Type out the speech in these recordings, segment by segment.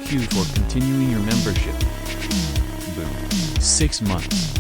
Thank you for continuing your membership. Boom. 6 months.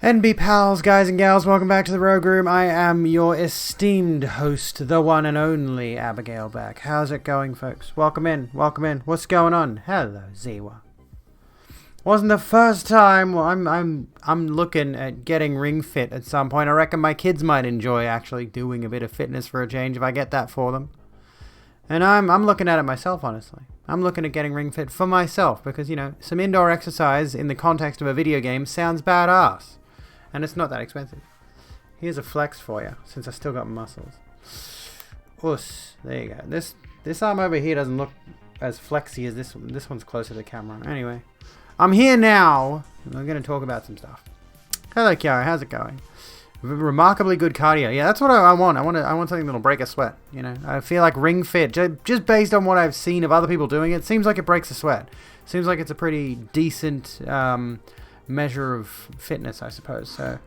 NB pals, guys and gals, welcome back to the Rogue Room. I am your esteemed host, the one and only Abigail Beck. How's it going, folks? Welcome in, welcome in. What's going on? Hello, Ziwa. Wasn't the first time. Well, I'm looking at getting Ring Fit at some point. I reckon my kids might enjoy actually doing a bit of fitness for a change if I get that for them. And I'm looking at it myself, honestly. I'm looking at getting Ring Fit for myself because, you know, some indoor exercise in the context of a video game sounds badass. And it's not that expensive. Here's a flex for you, since I still got muscles. Us. There you go. This arm over here doesn't look as flexy as this one. This one's closer to the camera. Anyway, I'm here now. And I'm going to talk about some stuff. Hello, Kiara. How's it going? Remarkably good cardio. Yeah, that's what I want. I want something that'll break a sweat. You know, I feel like Ring Fit, just based on what I've seen of other people doing it, seems like it breaks a sweat. Seems like it's a pretty decent measure of fitness, I suppose. So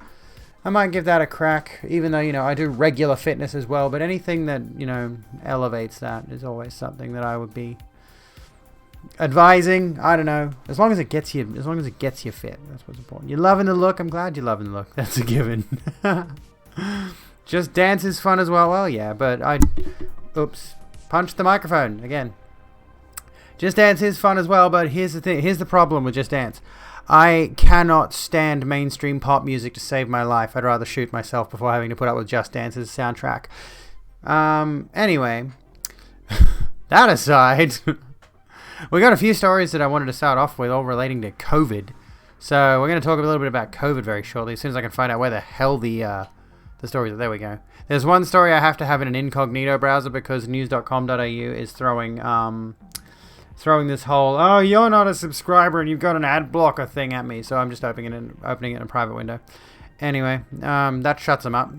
I might give that a crack, even though, you know, I do regular fitness as well. But anything that, you know, elevates that is always something that I would be advising. I don't know, as long as it gets you fit. That's what's important. You're loving the look. I'm glad you're loving the look. That's a given. Just dance is fun as well. Well, yeah, but oops, punched the microphone again. Just Dance is fun as well, but here's the thing. Here's the problem with Just Dance. I cannot stand mainstream pop music to save my life. I'd rather shoot myself before having to put up with Just Dance's soundtrack. Anyway, that aside, we got a few stories that I wanted to start off with, all relating to COVID. So we're going to talk a little bit about COVID very shortly, as soon as I can find out where the hell the stories are. There we go. There's one story I have to have in an incognito browser because news.com.au is throwing this whole, oh, you're not a subscriber and you've got an ad blocker thing at me. So I'm just opening it in a private window. Anyway, that shuts them up.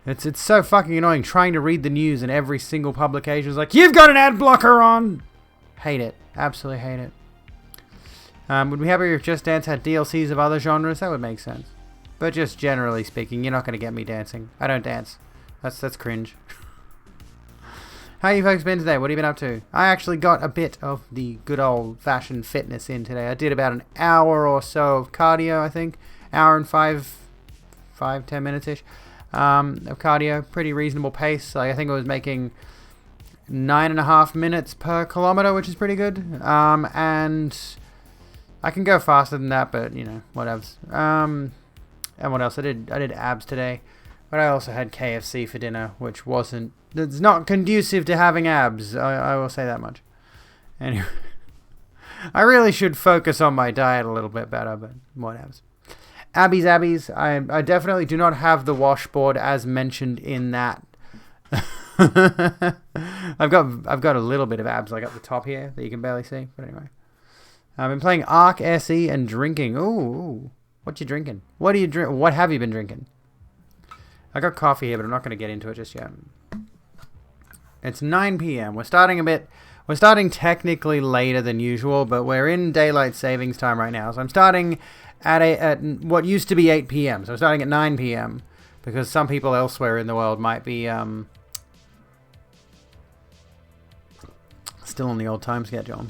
It's so fucking annoying trying to read the news and every single publication is like, you've got an ad blocker on. Hate it. Absolutely hate it. Would be happy if Just Dance had DLCs of other genres. That would make sense. But just generally speaking, you're not going to get me dancing. I don't dance. That's cringe. How you folks been today? What have you been up to? I actually got a bit of the good old-fashioned fitness in today. I did about an hour or so of cardio, I think. Hour and 10 minutes-ish of cardio. Pretty reasonable pace. Like, I think I was making 9.5 minutes per kilometer, which is pretty good. And I can go faster than that, but, you know, whatevs. And what else? I did abs today. But I also had KFC for dinner, which it's not conducive to having abs. I will say that much. Anyway, I really should focus on my diet a little bit better, but whatevs. Abbies. I definitely do not have the washboard as mentioned in that. I've got a little bit of abs like up the top here that you can barely see. But anyway, I've been playing Ark SE and drinking. Ooh, what you drinking? What do you drink? What have you been drinking? I got coffee here, but I'm not going to get into it just yet. It's 9 p.m. We're starting technically later than usual, but we're in daylight savings time right now. So I'm starting at what used to be 8 p.m. So I'm starting at 9 p.m. because some people elsewhere in the world might be still on the old time schedule.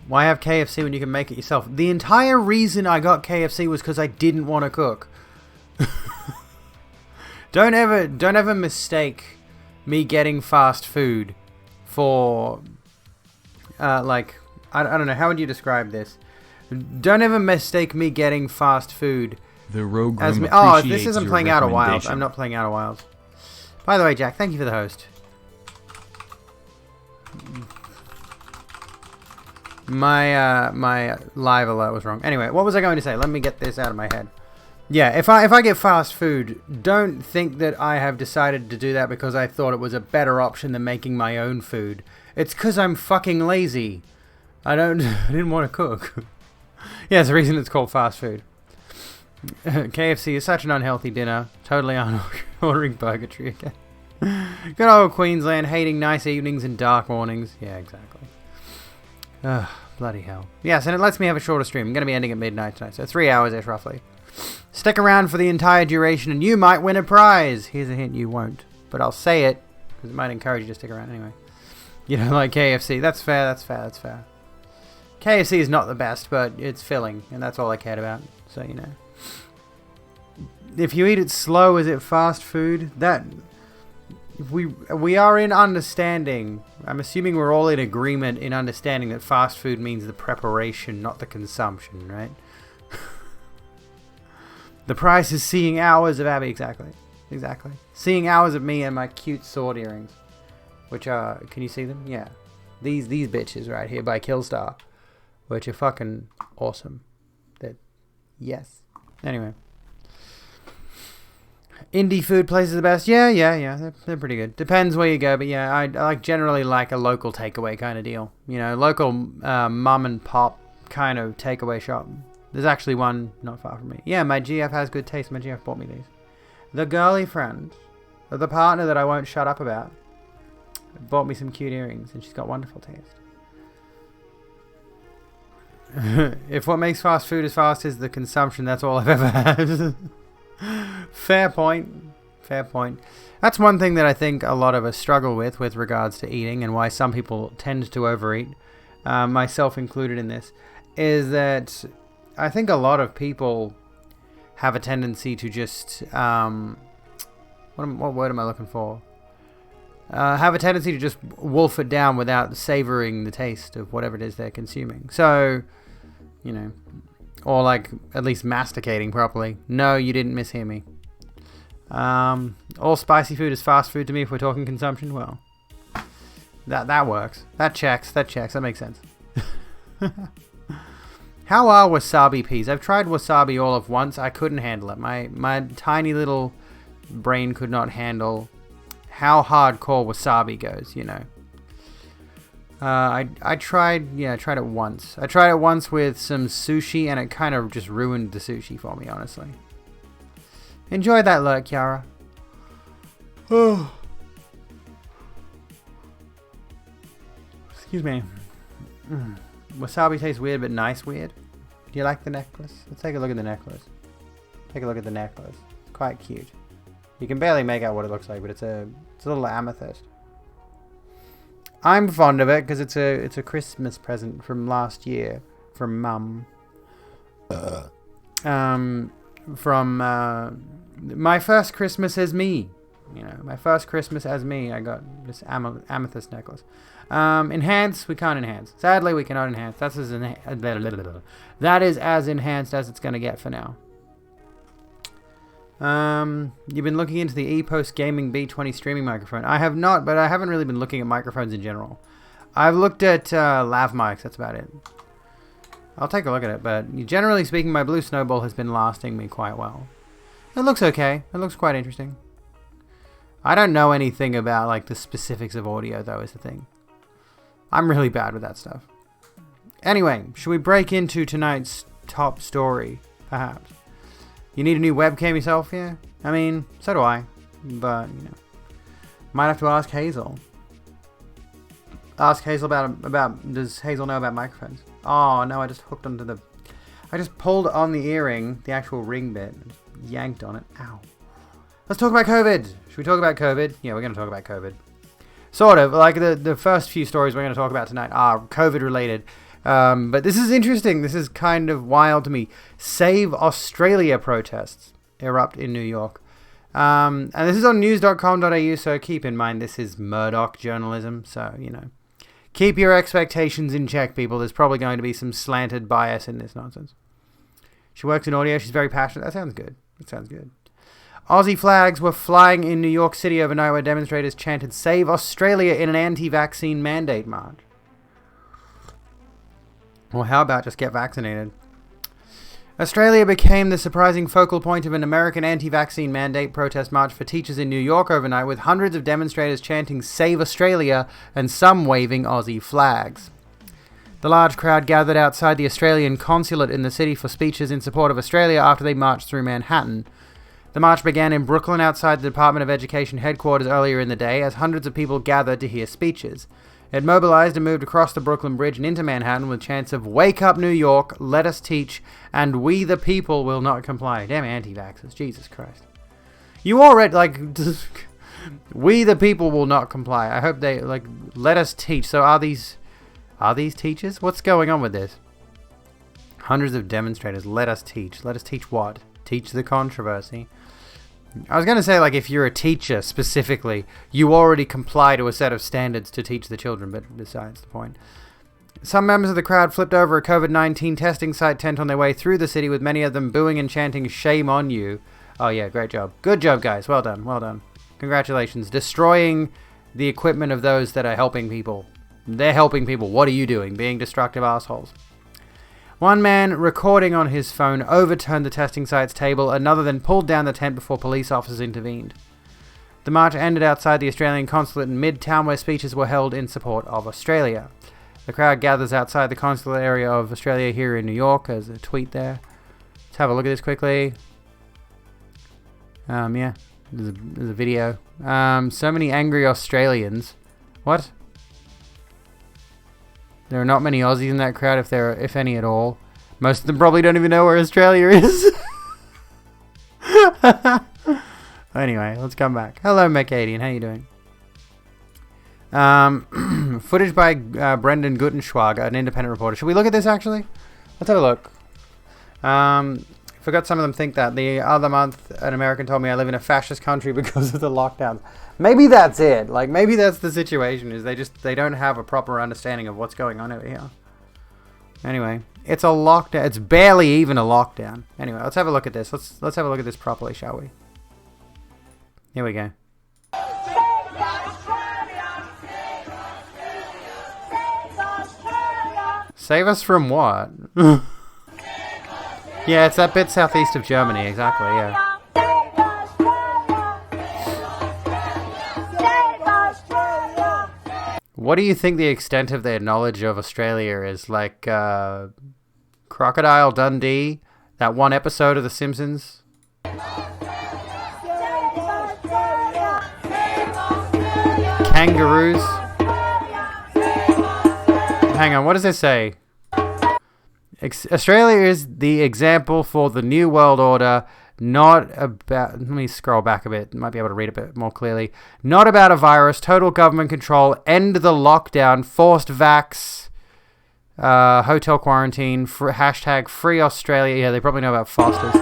Why have KFC when you can make it yourself? The entire reason I got KFC was because I didn't want to cook. Don't ever mistake me getting fast food for like I don't know, how would you describe this? Don't ever mistake me getting fast food. The Rogue Room as this isn't playing Outer Wilds. I'm not playing Outer Wilds. By the way, Jack, thank you for the host. My live alert was wrong. Anyway, what was I going to say? Let me get this out of my head. Yeah, if I get fast food, don't think that I have decided to do that because I thought it was a better option than making my own food. It's because I'm fucking lazy. I didn't want to cook. Yeah, it's the reason it's called fast food. KFC is such an unhealthy dinner. Totally ordering purgatory again. Good old Queensland, hating nice evenings and dark mornings. Yeah, exactly. Ugh, bloody hell. Yes, and it lets me have a shorter stream. I'm going to be ending at midnight tonight, so 3 hours-ish roughly. Stick around for the entire duration and you might win a prize. Here's a hint, you won't. But I'll say it, because it might encourage you to stick around anyway. You know, like KFC. That's fair. KFC is not the best, but it's filling, and that's all I cared about. So, you know. if you eat it slow, is it fast food? That we are in understanding. I'm assuming we're all in agreement in understanding that fast food means the preparation, not the consumption, right? The price is seeing hours of Abby. Exactly. Seeing hours of me and my cute sword earrings, which are, can you see them? Yeah, these bitches right here by Killstar, which are fucking awesome. That, yes. Anyway. Indie food places are the best. Yeah. They're pretty good. Depends where you go, but yeah, I generally like a local takeaway kind of deal. You know, local mum and pop kind of takeaway shop. There's actually one not far from me. Yeah, my GF has good taste. My GF bought me these. The girly friend, or the partner that I won't shut up about, bought me some cute earrings, and she's got wonderful taste. If what makes fast food as fast is the consumption, that's all I've ever had. Fair point. That's one thing that I think a lot of us struggle with regards to eating, and why some people tend to overeat, myself included in this, is that I think a lot of people have a tendency to just what word am I looking for? Have a tendency to just wolf it down without savoring the taste of whatever it is they're consuming. So, you know, or like at least masticating properly. No, you didn't mishear me. All spicy food is fast food to me if we're talking consumption. Well, that works. That checks. That makes sense. How are wasabi peas? I've tried wasabi all of once. I couldn't handle it. My tiny little brain could not handle how hardcore wasabi goes, you know. I tried it once. I tried it once with some sushi, and it kind of just ruined the sushi for me, honestly. Enjoy that lurk, Kiara. Oh. Excuse me. Wasabi tastes weird, but nice weird. Do you like the necklace? Let's take a look at the necklace. Take a look at the necklace. It's quite cute. You can barely make out what it looks like, but it's a little amethyst. I'm fond of it because it's a Christmas present from last year from Mum. From my first Christmas as me. You know, my first Christmas as me, I got this amethyst necklace. Enhance, we can't enhance. Sadly, we cannot enhance. That is as enhanced as it's going to get for now. You've been looking into the ePost Gaming B20 streaming microphone. I have not, but I haven't really been looking at microphones in general. I've looked at lav mics, that's about it. I'll take a look at it, but generally speaking, my blue snowball has been lasting me quite well. It looks okay. It looks quite interesting. I don't know anything about like the specifics of audio, though, is the thing. I'm really bad with that stuff. Anyway, should we break into tonight's top story, perhaps? You need a new webcam yourself, yeah? I mean, so do I. But, you know, might have to ask Hazel. Ask Hazel about does Hazel know about microphones? Oh, no, I just hooked onto the... I just pulled on the earring, the actual ring bit, yanked on it. Ow. Let's talk about COVID. Should we talk about COVID? Yeah, we're going to talk about COVID. Sort of. Like, the first few stories we're going to talk about tonight are COVID-related. But this is interesting. This is kind of wild to me. Save Australia protests erupt in New York. And this is on news.com.au, so keep in mind this is Murdoch journalism. So, you know, keep your expectations in check, people. There's probably going to be some slanted bias in this nonsense. She works in audio. She's very passionate. That sounds good. Aussie flags were flying in New York City overnight where demonstrators chanted Save Australia in an anti-vaccine mandate march. Well, how about just get vaccinated? Australia became the surprising focal point of an American anti-vaccine mandate protest march for teachers in New York overnight, with hundreds of demonstrators chanting Save Australia and some waving Aussie flags. The large crowd gathered outside the Australian consulate in the city for speeches in support of Australia after they marched through Manhattan. The march began in Brooklyn outside the Department of Education headquarters earlier in the day as hundreds of people gathered to hear speeches. It mobilized and moved across the Brooklyn Bridge and into Manhattan with chants of Wake up New York, let us teach, and we the people will not comply. Damn anti-vaxxers, Jesus Christ. You already, like, we the people will not comply. I hope they, like, let us teach. So are these teachers? What's going on with this? Hundreds of demonstrators, let us teach. Let us teach what? Teach the controversy. I was going to say, like, if you're a teacher specifically, you already comply to a set of standards to teach the children, but besides the point. Some members of the crowd flipped over a COVID-19 testing site tent on their way through the city, with many of them booing and chanting, "Shame on you." Oh yeah, great job. Good job, guys. Well done, well done. Congratulations. Destroying the equipment of those that are helping people. They're helping people. What are you doing? Being destructive assholes. One man, recording on his phone, overturned the testing site's table. Another then pulled down the tent before police officers intervened. The march ended outside the Australian consulate in Midtown, where speeches were held in support of Australia. The crowd gathers outside the consulate area of Australia here in New York. There's a tweet there. Let's have a look at this quickly. Yeah, there's a video. So many angry Australians. What? There are not many Aussies in that crowd, if any at all. Most of them probably don't even know where Australia is. Anyway, let's come back. Hello, Mercadian. How you doing? Footage by Brendan Guttenschwager, an independent reporter. Should we look at this, actually? Let's have a look. Forgot some of them think that. The other month, an American told me I live in a fascist country because of the lockdowns. Maybe that's it. Like, maybe that's the situation, is they don't have a proper understanding of what's going on over here. Anyway, it's a lockdown. It's barely even a lockdown. Anyway, let's have a look at this. Let's have a look at this properly, shall we? Here we go. Save us from what? Yeah, it's that bit southeast of Germany, exactly, yeah. What do you think the extent of their knowledge of Australia is? Like, Crocodile Dundee? That one episode of The Simpsons? Kangaroos? Hang on, what does it say? Australia is the example for the New World Order, not about... Let me scroll back a bit. Might be able to read a bit more clearly. Not about a virus, total government control, end the lockdown, forced vax, hotel quarantine, hashtag free Australia. Yeah, they probably know about Foster's.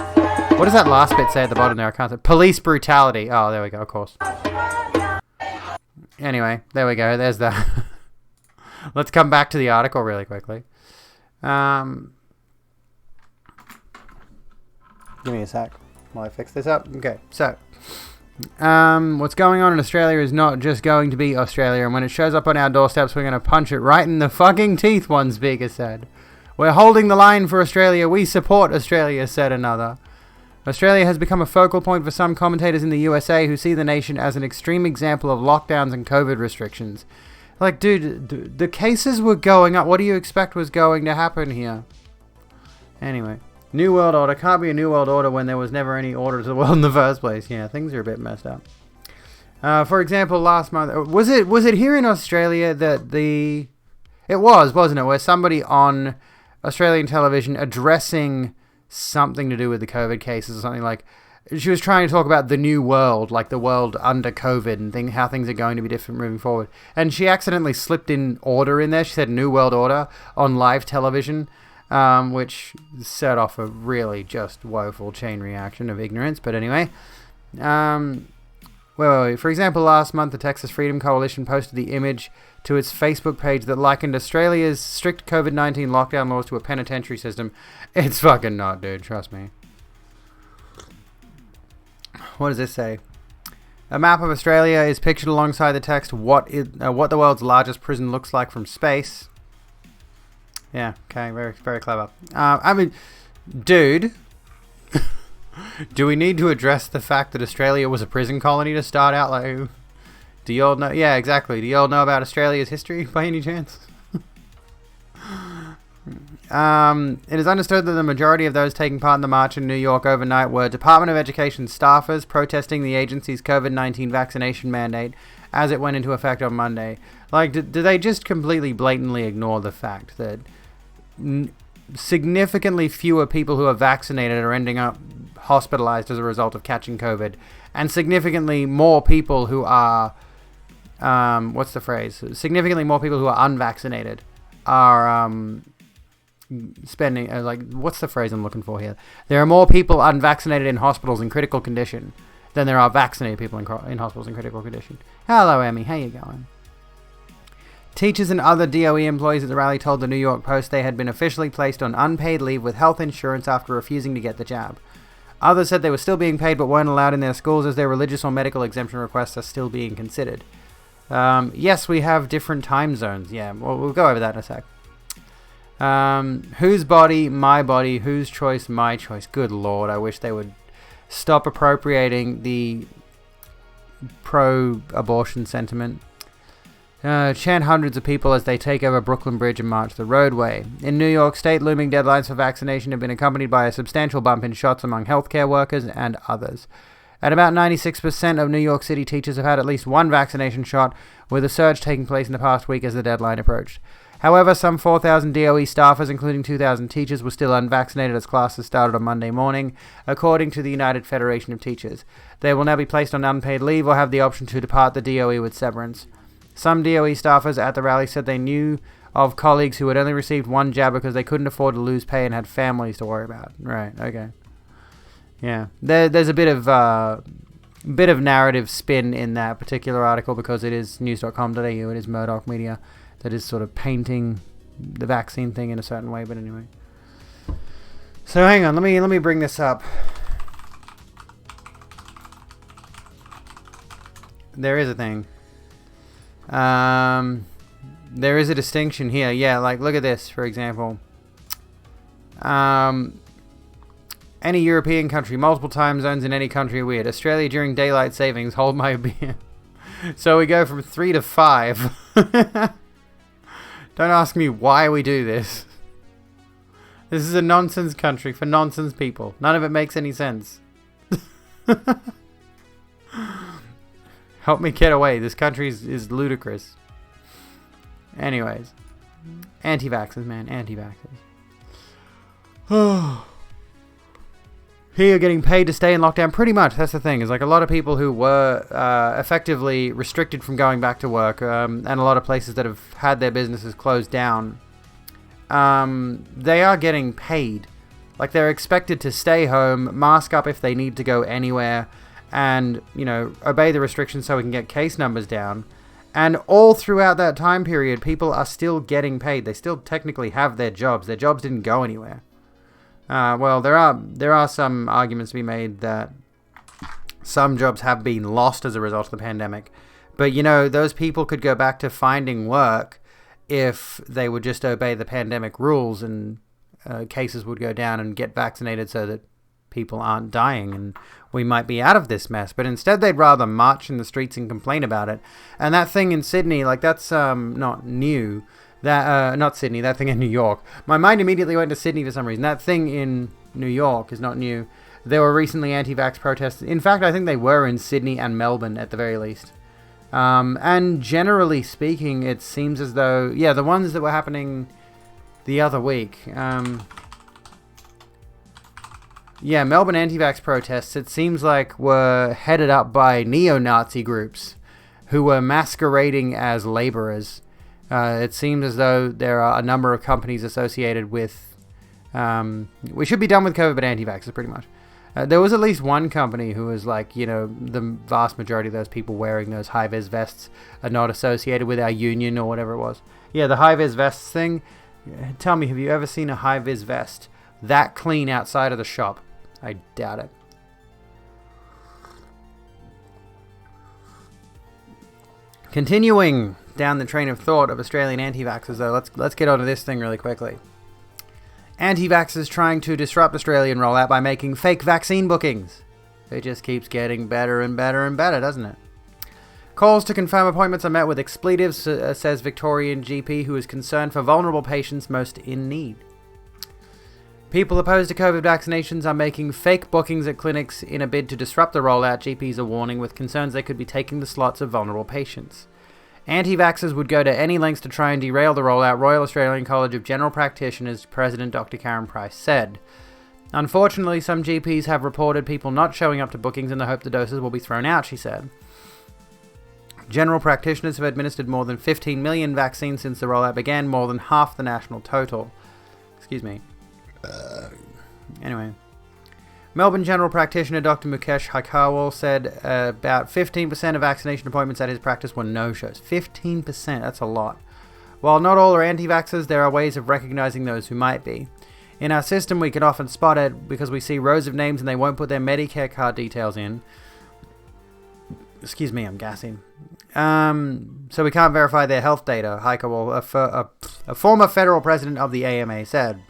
What does that last bit say at the bottom there? I can't say. Police brutality. Oh, there we go, of course. Anyway, there we go. There's that. Let's come back to the article really quickly. Give me a sec while I fix this up. Okay, so what's going on in Australia is not just going to be Australia, and when it shows up on our doorsteps, we're going to punch it right in the fucking teeth, one speaker said. We're holding the line for Australia. We support Australia, said another. Australia has become a focal point for some commentators in the USA who see the nation as an extreme example of lockdowns and COVID restrictions. Like, dude, the cases were going up. What do you expect was going to happen here? Anyway, New World Order. Can't be a New World Order when there was never any order to the world in the first place. Yeah, things are a bit messed up. For example, last month, was it here in Australia that it was, wasn't it, where somebody on Australian television addressing something to do with the COVID cases or something, like, she was trying to talk about the new world, like the world under COVID and how things are going to be different moving forward. And she accidentally slipped in order in there. She said New World Order on live television, which set off a really just woeful chain reaction of ignorance. But anyway, wait. For example, last month, the Texas Freedom Coalition posted the image to its Facebook page that likened Australia's strict COVID-19 lockdown laws to a penitentiary system. It's fucking not, dude. Trust me. What does this say? A map of Australia is pictured alongside the text, what the world's largest prison looks like from space. Yeah, okay, very, very clever. I mean, dude, do we need to address the fact that Australia was a prison colony to start out? Like, do you all know? Yeah, exactly. Do you all know about Australia's history by any chance? It is understood that the majority of those taking part in the march in New York overnight were Department of Education staffers protesting the agency's COVID-19 vaccination mandate as it went into effect on Monday. Like, do they just completely blatantly ignore the fact that significantly fewer people who are vaccinated are ending up hospitalized as a result of catching COVID, and significantly more people who are, significantly more people who are unvaccinated are, spending, what's the phrase I'm looking for here? There are more people unvaccinated in hospitals in critical condition, than there are vaccinated people in hospitals in critical condition. Hello, Emmy. How you going? Teachers and other DOE employees at the rally told the New York Post they had been officially placed on unpaid leave with health insurance after refusing to get the jab. Others said they were still being paid but weren't allowed in their schools as their religious or medical exemption requests are still being considered. Yes, we have different time zones. Yeah, we'll go over that in a sec. Whose body? My body. Whose choice? My choice. Good Lord, I wish they would stop appropriating the pro-abortion sentiment. Chant hundreds of people as they take over Brooklyn Bridge and march the roadway. In New York State, looming deadlines for vaccination have been accompanied by a substantial bump in shots among healthcare workers and others. At about 96% of New York City teachers have had at least one vaccination shot, with a surge taking place in the past week as the deadline approached. However, some 4,000 DOE staffers, including 2,000 teachers, were still unvaccinated as classes started on Monday morning, according to the United Federation of Teachers. They will now be placed on unpaid leave or have the option to depart the DOE with severance. Some DOE staffers at the rally said they knew of colleagues who had only received one jab because they couldn't afford to lose pay and had families to worry about. Right, okay. Yeah, there's a bit of narrative spin in that particular article because it is news.com.au, it is Murdoch Media that is sort of painting the vaccine thing in a certain way, but anyway. So hang on, let me bring this up. There is a thing. There is a distinction here. Yeah, like look at this, for example. Any European country, multiple time zones in any country, weird. Australia during daylight savings, hold my beer. So we go from 3 to 5. Don't ask me why we do this. This is a nonsense country for nonsense people. None of it makes any sense. Help me get away. This country is ludicrous. Anyways. Anti-vaxxers, man. Anti-vaxxers. Here you're getting paid to stay in lockdown. Pretty much. That's the thing. Is like a lot of people who were effectively restricted from going back to work, and a lot of places that have had their businesses closed down, they are getting paid. Like they're expected to stay home, mask up if they need to go anywhere, and, you know, obey the restrictions so we can get case numbers down. And all throughout that time period, people are still getting paid. They still technically have their jobs. Their jobs didn't go anywhere. Well, there are some arguments to be made that some jobs have been lost as a result of the pandemic. But, you know, those people could go back to finding work if they would just obey the pandemic rules and cases would go down and get vaccinated so that people aren't dying and we might be out of this mess. But instead they'd rather march in the streets and complain about it. And that thing in Sydney, like that's not new. Not Sydney, that thing in New York. My mind immediately went to Sydney for some reason. That thing in New York is not new. There were recently anti-vax protests. In fact, I think they were in Sydney and Melbourne at the very least. And generally speaking, it seems as though, yeah, the ones that were happening the other week, yeah, Melbourne anti-vax protests, it seems like were headed up by neo-Nazi groups who were masquerading as laborers. It seems as though there are a number of companies associated with, we should be done with COVID, but anti-vaxxers pretty much. There was at least one company who was like, you know, the vast majority of those people wearing those high-vis vests are not associated with our union or whatever it was. Yeah, the high-vis vests thing. Tell me, have you ever seen a high-vis vest that clean outside of the shop? I doubt it. Continuing down the train of thought of Australian anti-vaxxers, though, let's get onto this thing really quickly. Anti-vaxxers trying to disrupt Australian rollout by making fake vaccine bookings. It just keeps getting better and better and better, doesn't it? Calls to confirm appointments are met with expletives, says Victorian GP who is concerned for vulnerable patients most in need. People opposed to COVID vaccinations are making fake bookings at clinics in a bid to disrupt the rollout, GPs are warning, with concerns they could be taking the slots of vulnerable patients. Anti-vaxxers would go to any lengths to try and derail the rollout, Royal Australian College of General Practitioners President Dr. Karen Price said. Unfortunately, some GPs have reported people not showing up to bookings in the hope the doses will be thrown out, she said. General practitioners have administered more than 15 million vaccines since the rollout began, more than half the national total. Excuse me. Anyway. Melbourne general practitioner Dr. Mukesh Haikawal said about 15% of vaccination appointments at his practice were no-shows. 15%, that's a lot. While not all are anti-vaxxers, there are ways of recognizing those who might be. In our system, we can often spot it because we see rows of names and they won't put their Medicare card details in. Excuse me, I'm gassing. So we can't verify their health data, Haikawal, a former federal president of the AMA, said.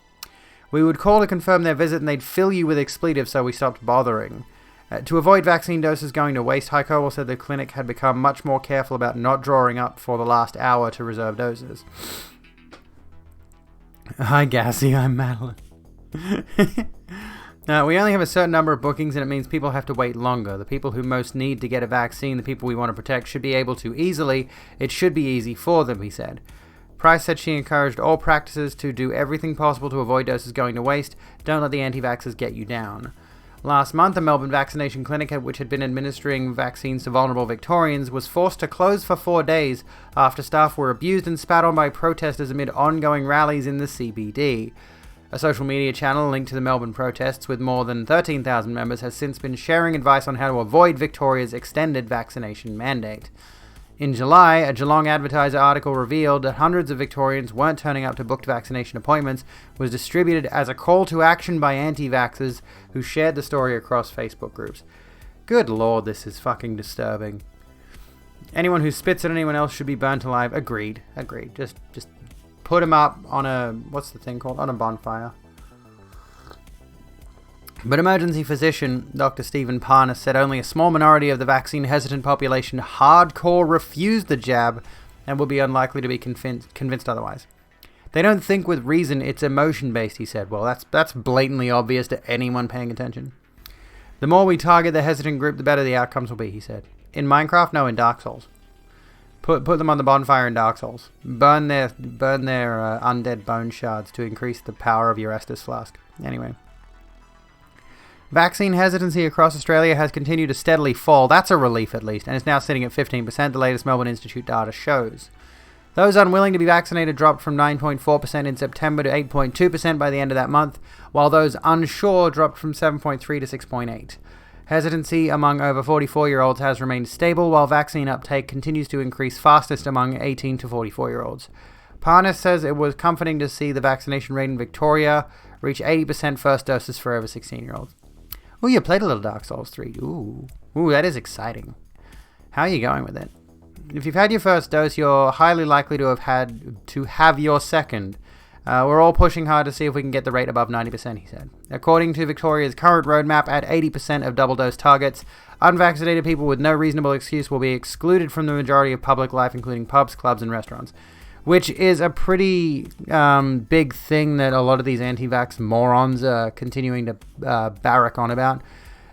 We would call to confirm their visit and they'd fill you with expletives, so we stopped bothering. To avoid vaccine doses going to waste, Haikawal said the clinic had become much more careful about not drawing up for the last hour to reserve doses. Hi, Gassy, I'm Madeline. We only have a certain number of bookings and it means people have to wait longer. The people who most need to get a vaccine, the people we want to protect, should be able to easily. It should be easy for them, he said. Price said she encouraged all practices to do everything possible to avoid doses going to waste. Don't let the anti-vaxxers get you down. Last month, a Melbourne vaccination clinic, which had been administering vaccines to vulnerable Victorians, was forced to close for 4 days after staff were abused and spat on by protesters amid ongoing rallies in the CBD. A social media channel linked to the Melbourne protests with more than 13,000 members has since been sharing advice on how to avoid Victoria's extended vaccination mandate. In July, a Geelong Advertiser article revealed that hundreds of Victorians weren't turning up to booked vaccination appointments, was distributed as a call to action by anti-vaxxers who shared the story across Facebook groups. Good lord, this is fucking disturbing. Anyone who spits at anyone else should be burnt alive. Agreed. Just put them up on a, what's the thing called? On a bonfire. But emergency physician Dr. Stephen Parnas said only a small minority of the vaccine-hesitant population hardcore refused the jab and will be unlikely to be convinced otherwise. They don't think with reason, it's emotion-based, he said. Well, that's blatantly obvious to anyone paying attention. The more we target the hesitant group, the better the outcomes will be, he said. In Minecraft? No, in Dark Souls. Put them on the bonfire in Dark Souls. Burn their undead bone shards to increase the power of your Estus flask. Anyway. Vaccine hesitancy across Australia has continued to steadily fall. That's a relief at least, and is now sitting at 15%, the latest Melbourne Institute data shows. Those unwilling to be vaccinated dropped from 9.4% in September to 8.2% by the end of that month, while those unsure dropped from 7.3 to 6.8. Hesitancy among over 44-year-olds has remained stable, while vaccine uptake continues to increase fastest among 18 to 44-year-olds. Parnas says it was comforting to see the vaccination rate in Victoria reach 80% first doses for over 16-year-olds. Ooh, you played a little Dark Souls 3. Ooh, that is exciting. How are you going with it? If you've had your first dose, you're highly likely to have your second. We're all pushing hard to see if we can get the rate above 90%, he said. According to Victoria's current roadmap, at 80% of double-dose targets, unvaccinated people with no reasonable excuse will be excluded from the majority of public life, including pubs, clubs, and restaurants. Which is a pretty big thing that a lot of these anti-vax morons are continuing to barrack on about.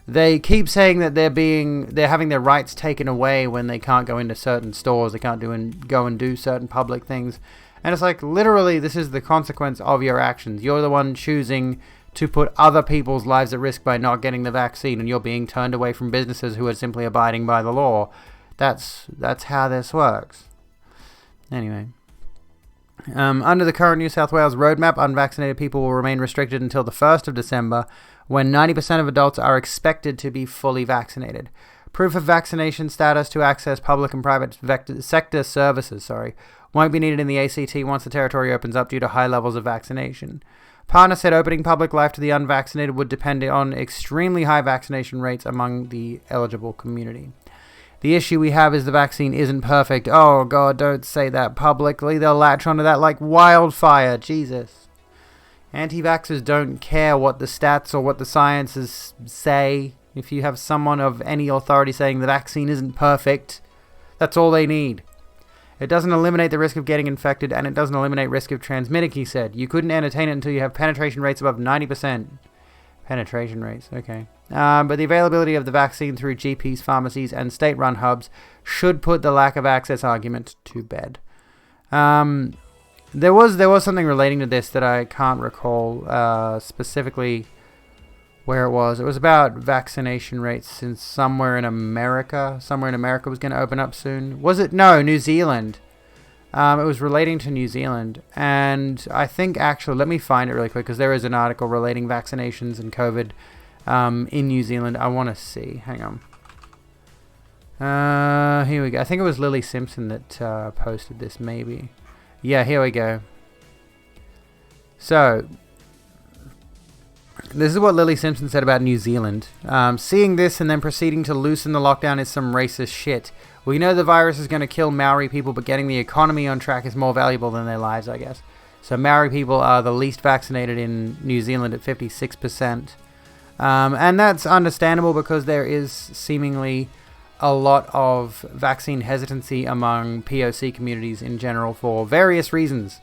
They keep saying that they're having their rights taken away when they can't go into certain stores, they can't go and do certain public things. And it's like, literally, this is the consequence of your actions. You're the one choosing to put other people's lives at risk by not getting the vaccine, and you're being turned away from businesses who are simply abiding by the law. That's how this works. Anyway. Under the current New South Wales roadmap, unvaccinated people will remain restricted until the 1st of December, when 90% of adults are expected to be fully vaccinated. Proof of vaccination status to access public and private sector services, won't be needed in the ACT once the territory opens up due to high levels of vaccination. Parnas said opening public life to the unvaccinated would depend on extremely high vaccination rates among the eligible community. The issue we have is the vaccine isn't perfect. Oh, God, don't say that publicly. They'll latch onto that like wildfire. Jesus. Anti-vaxxers don't care what the stats or what the sciences say. If you have someone of any authority saying the vaccine isn't perfect, that's all they need. It doesn't eliminate the risk of getting infected, and it doesn't eliminate risk of transmitting, he said. You couldn't entertain it until you have penetration rates above 90%. Penetration rates, okay. But the availability of the vaccine through GPs, pharmacies, and state-run hubs should put the lack of access argument to bed. There was something relating to this that I can't recall specifically where it was. It was about vaccination rates since somewhere in America. Somewhere in America was going to open up soon. Was it? No, New Zealand. It was relating to New Zealand. And I think actually, let me find it really quick because there is an article relating vaccinations and COVID in New Zealand. I want to see. Hang on. Here we go. I think it was Lily Simpson that posted this, maybe. Yeah, here we go. So, this is what Lily Simpson said about New Zealand. Seeing this and then proceeding to loosen the lockdown is some racist shit. We know the virus is going to kill Maori people, but getting the economy on track is more valuable than their lives, I guess. So Maori people are the least vaccinated in New Zealand at 56%. And that's understandable because there is seemingly a lot of vaccine hesitancy among POC communities in general for various reasons.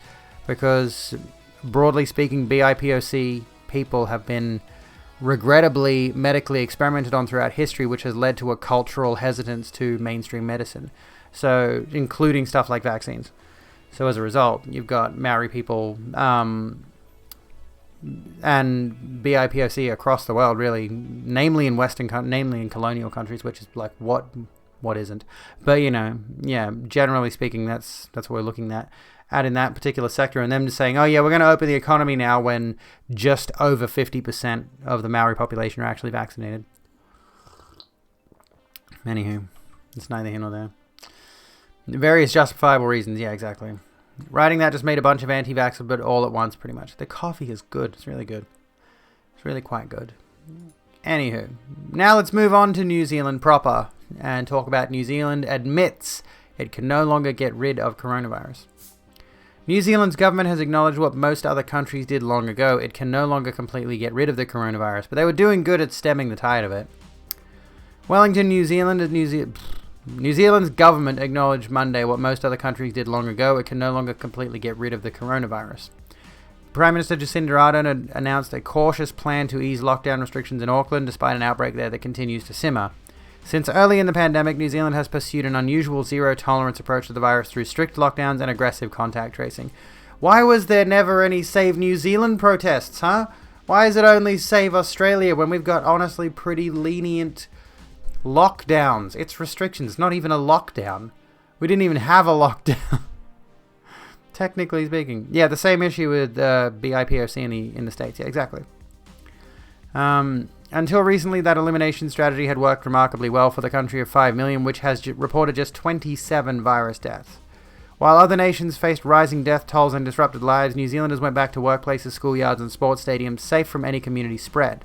Because, broadly speaking, BIPOC people have been regrettably medically experimented on throughout history, which has led to a cultural hesitance to mainstream medicine. So, including stuff like vaccines. So as a result, you've got Maori people and BIPOC across the world, really, namely in namely in colonial countries, which is like what isn't. But yeah, generally speaking, that's what we're looking at in that particular sector, and them just saying, oh yeah, we're going to open the economy now when just over 50% of the Maori population are actually vaccinated. Anywho, it's neither here nor there. Various justifiable reasons, yeah, exactly. Writing that just made a bunch of anti-vaxxers, but all at once, pretty much. The coffee is good. It's really good. It's really quite good. Anywho, now let's move on to New Zealand proper and talk about New Zealand admits it can no longer get rid of coronavirus. New Zealand's government has acknowledged what most other countries did long ago. It can no longer completely get rid of the coronavirus, but they were doing good at stemming the tide of it. Wellington, New Zealand, New Zealand's government acknowledged Monday what most other countries did long ago. It can no longer completely get rid of the coronavirus. Prime Minister Jacinda Ardern had announced a cautious plan to ease lockdown restrictions in Auckland despite an outbreak there that continues to simmer. Since early in the pandemic, New Zealand has pursued an unusual zero-tolerance approach to the virus through strict lockdowns and aggressive contact tracing. Why was there never any Save New Zealand protests, huh? Why is it only Save Australia when we've got honestly pretty lenient lockdowns? It's restrictions, not even a lockdown. We didn't even have a lockdown. Technically speaking. Yeah, the same issue with BIPOC in the States. Yeah, exactly. Until recently, that elimination strategy had worked remarkably well for the country of 5 million, which has reported just 27 virus deaths. While other nations faced rising death tolls and disrupted lives, New Zealanders went back to workplaces, schoolyards and sports stadiums safe from any community spread.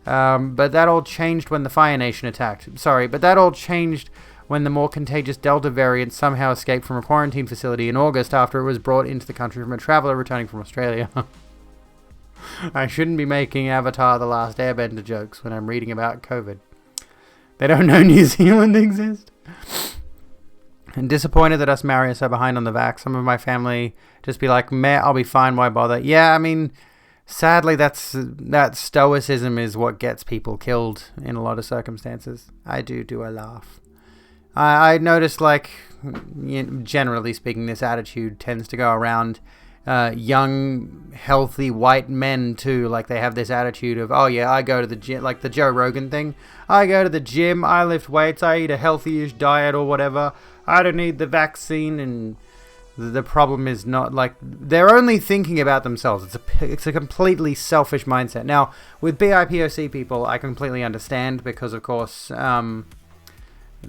But that all changed when the Fire Nation attacked. But that all changed when the more contagious Delta variant somehow escaped from a quarantine facility in August after it was brought into the country from a traveller returning from Australia. I shouldn't be making Avatar The Last Airbender jokes when I'm reading about COVID. They don't know New Zealand exists. And disappointed that us Maori are so behind on the vax. Some of my family just be like, meh, I'll be fine, why bother? Yeah, I mean, sadly, that stoicism is what gets people killed in a lot of circumstances. I do a laugh. I noticed, like, generally speaking, this attitude tends to go around young, healthy white men too. Like, they have this attitude of, oh yeah, I go to the gym, like the Joe Rogan thing. I go to the gym, I lift weights, I eat a healthy-ish diet or whatever. I don't need the vaccine. And the problem is not, like, they're only thinking about themselves. It's a completely selfish mindset. Now, with BIPOC people, I completely understand because, of course,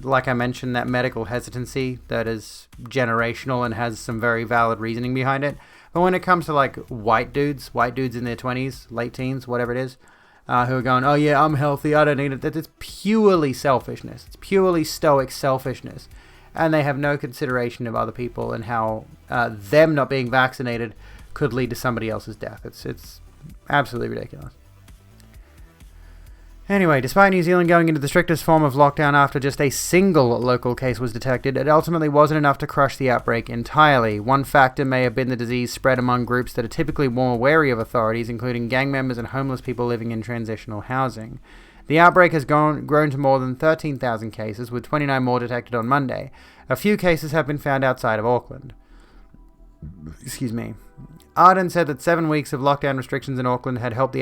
like I mentioned, that medical hesitancy that is generational and has some very valid reasoning behind it. But when it comes to, like, white dudes in their 20s, late teens, whatever it is, who are going, oh yeah, I'm healthy, I don't need it. It's purely selfishness. It's purely stoic selfishness. And they have no consideration of other people and how them not being vaccinated could lead to somebody else's death. It's absolutely ridiculous. Anyway, despite New Zealand going into the strictest form of lockdown after just a single local case was detected, it ultimately wasn't enough to crush the outbreak entirely. One factor may have been the disease spread among groups that are typically more wary of authorities, including gang members and homeless people living in transitional housing. The outbreak has grown to more than 13,000 cases, with 29 more detected on Monday. A few cases have been found outside of Auckland. Excuse me. Ardern said that 7 weeks of lockdown restrictions in Auckland had helped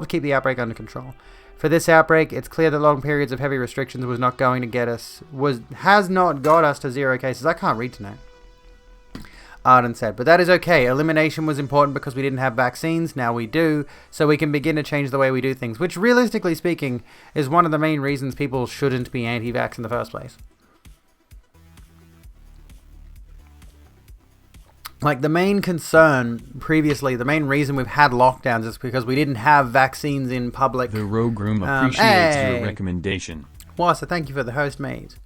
keep the outbreak under control. For this outbreak, it's clear that long periods of heavy restrictions has not got us to 0 cases. I can't read tonight. Arden said. But that is okay. Elimination was important because we didn't have vaccines. Now we do. So we can begin to change the way we do things. Which, realistically speaking, is one of the main reasons people shouldn't be anti-vax in the first place. Like, the main concern previously, the main reason we've had lockdowns is because we didn't have vaccines in public. The Rogue Room appreciates your recommendation. Well, so thank you for the host, mate.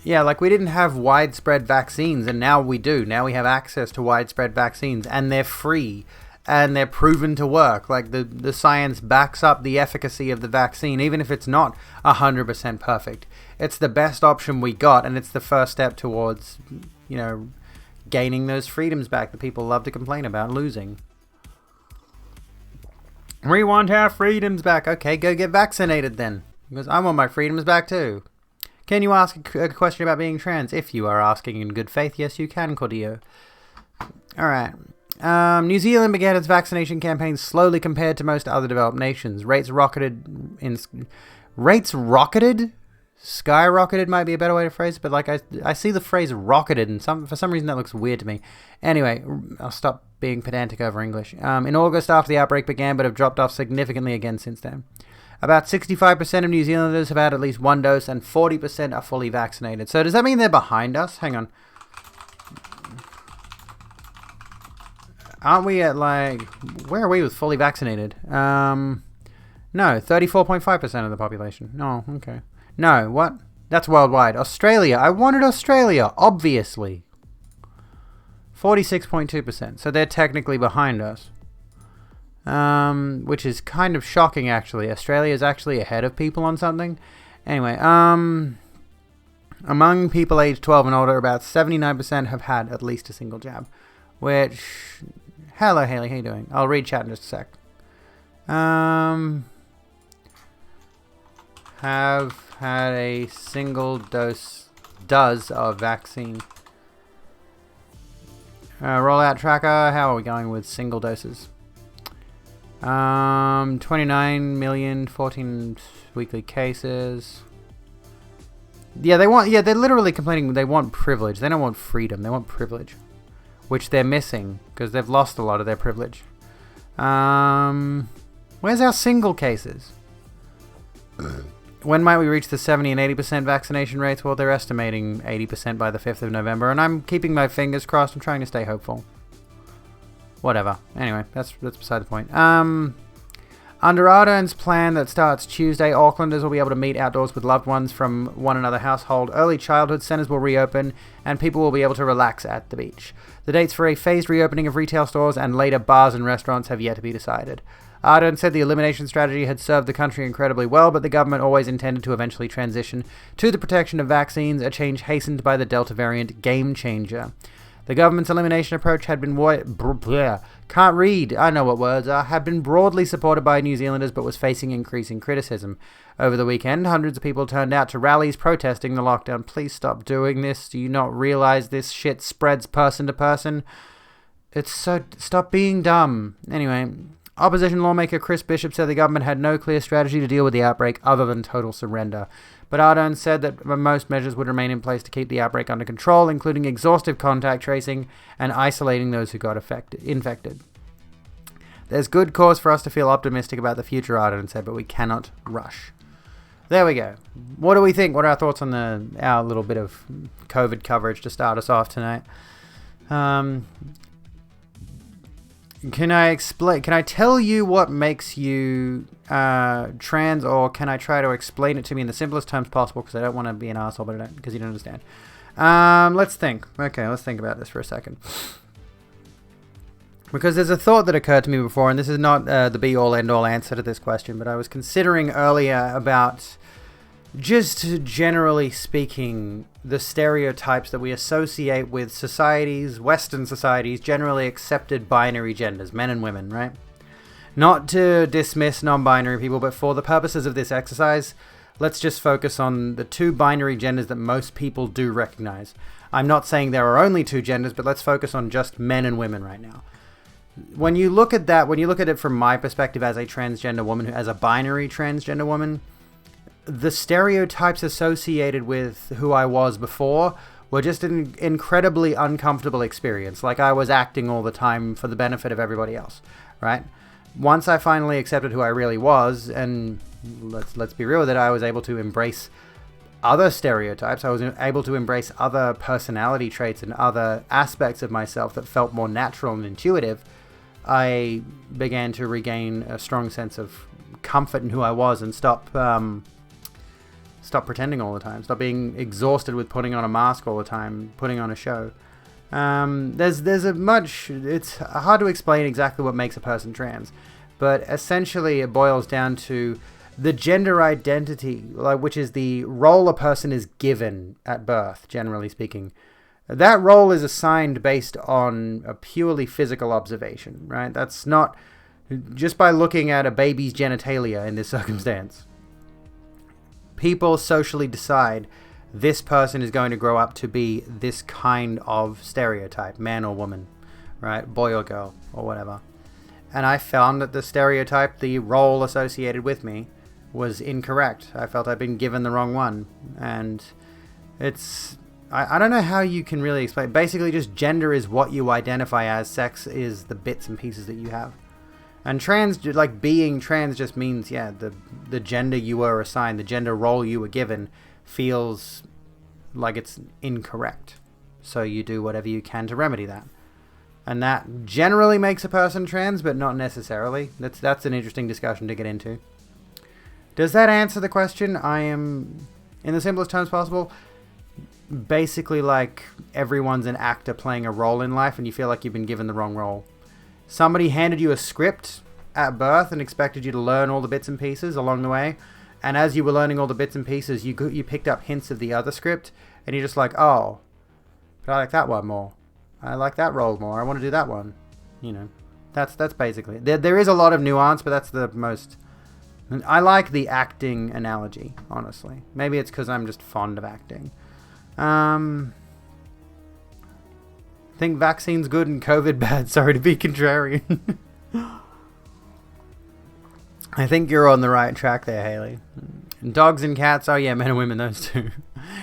Yeah, like, we didn't have widespread vaccines, and now we do. Now we have access to widespread vaccines, and they're free, and they're proven to work. Like, the science backs up the efficacy of the vaccine, even if it's not 100% perfect. It's the best option we got, and it's the first step towards, you know, gaining those freedoms back that people love to complain about losing. We want our freedoms back. Okay, go get vaccinated then. Because I want my freedoms back too. Can you ask a question about being trans? If you are asking in good faith, yes you can, Cordio. Alright. New Zealand began its vaccination campaign slowly compared to most other developed nations. Rates rocketed? Skyrocketed might be a better way to phrase it, but like I see the phrase rocketed, and for some reason that looks weird to me. Anyway, I'll stop being pedantic over English. In August after the outbreak began, but have dropped off significantly again since then. About 65% of New Zealanders have had at least one dose, and 40% are fully vaccinated. So does that mean they're behind us? Hang on. Aren't we at, like, where are we with fully vaccinated? No, 34.5% of the population. No, okay. No, what? That's worldwide. Australia. I wanted Australia, obviously. 46.2%. So they're technically behind us. Which is kind of shocking, actually. Australia is actually ahead of people on something. Anyway, among people aged 12 and older, about 79% have had at least a single jab. Which... Hello, Haley. How you doing? I'll read chat in just a sec. Have had a single dose of vaccine. Rollout tracker, how are we going with single doses? 29 million, 14 weekly cases. Yeah, they're literally complaining they want privilege. They don't want freedom, they want privilege. Which they're missing, because they've lost a lot of their privilege. Where's our single cases? When might we reach the 70 and 80% vaccination rates? Well, they're estimating 80% by the 5th of November, and I'm keeping my fingers crossed. I'm trying to stay hopeful. Whatever. Anyway, that's beside the point. Under Ardern's plan that starts Tuesday, Aucklanders will be able to meet outdoors with loved ones from one another household. Early childhood centres will reopen, and people will be able to relax at the beach. The dates for a phased reopening of retail stores and later bars and restaurants have yet to be decided. Ardern said the elimination strategy had served the country incredibly well, but the government always intended to eventually transition to the protection of vaccines, a change hastened by the Delta variant game changer. The government's elimination approach had been can't read, I know what words are, had been broadly supported by New Zealanders but was facing increasing criticism. Over the weekend, hundreds of people turned out to rallies protesting the lockdown. Please stop doing this. Do you not realize this shit spreads person to person? Stop being dumb. Anyway, opposition lawmaker Chris Bishop said the government had no clear strategy to deal with the outbreak other than total surrender. But Ardern said that most measures would remain in place to keep the outbreak under control, including exhaustive contact tracing and isolating those who got infected. There's good cause for us to feel optimistic about the future, Ardern said, but we cannot rush. There we go. What do we think? What are our thoughts on our little bit of COVID coverage to start us off tonight? Can I tell you what makes you trans, or can I try to explain it to me in the simplest terms possible, because I don't want to be an asshole, because you don't understand. Let's think. Okay, let's think about this for a second. Because there's a thought that occurred to me before, and this is not the be-all, end-all answer to this question, but I was considering earlier about, just generally speaking, the stereotypes that we associate with societies, Western societies, generally accepted binary genders, men and women, right? Not to dismiss non-binary people, but for the purposes of this exercise, let's just focus on the two binary genders that most people do recognize. I'm not saying there are only two genders, but let's focus on just men and women right now. When you look at that, when you look at it from my perspective as a transgender woman, as a binary transgender woman, the stereotypes associated with who I was before were just an incredibly uncomfortable experience. Like I was acting all the time for the benefit of everybody else, right? Once I finally accepted who I really was, and let's be real with it, I was able to embrace other stereotypes. I was able to embrace other personality traits and other aspects of myself that felt more natural and intuitive. I began to regain a strong sense of comfort in who I was and stop pretending all the time. Stop being exhausted with putting on a mask all the time, putting on a show. It's hard to explain exactly what makes a person trans, but essentially it boils down to the gender identity, which is the role a person is given at birth, generally speaking. That role is assigned based on a purely physical observation, right? That's not just by looking at a baby's genitalia in this circumstance. People socially decide this person is going to grow up to be this kind of stereotype, man or woman, right? Boy or girl, or whatever. And I found that the stereotype, the role associated with me, was incorrect. I felt I'd been given the wrong one. And it's... I don't know how you can really explain. Basically, just gender is what you identify as. Sex is the bits and pieces that you have. And trans, like being trans just means, yeah, the gender you were assigned, the gender role you were given feels like it's incorrect. So you do whatever you can to remedy that. And that generally makes a person trans, but not necessarily. That's an interesting discussion to get into. Does that answer the question? I am, in the simplest terms possible, basically like everyone's an actor playing a role in life and you feel like you've been given the wrong role. Somebody handed you a script at birth and expected you to learn all the bits and pieces along the way. And as you were learning all the bits and pieces, you picked up hints of the other script. And you're just like, oh, but I like that one more. I like that role more. I want to do that one. You know, that's basically it. There is a lot of nuance, but that's the most... I like the acting analogy, honestly. Maybe it's because I'm just fond of acting. Think vaccine's good and COVID bad. Sorry to be contrarian. I think you're on the right track there, Haley. Dogs and cats. Oh yeah, men and women, those two.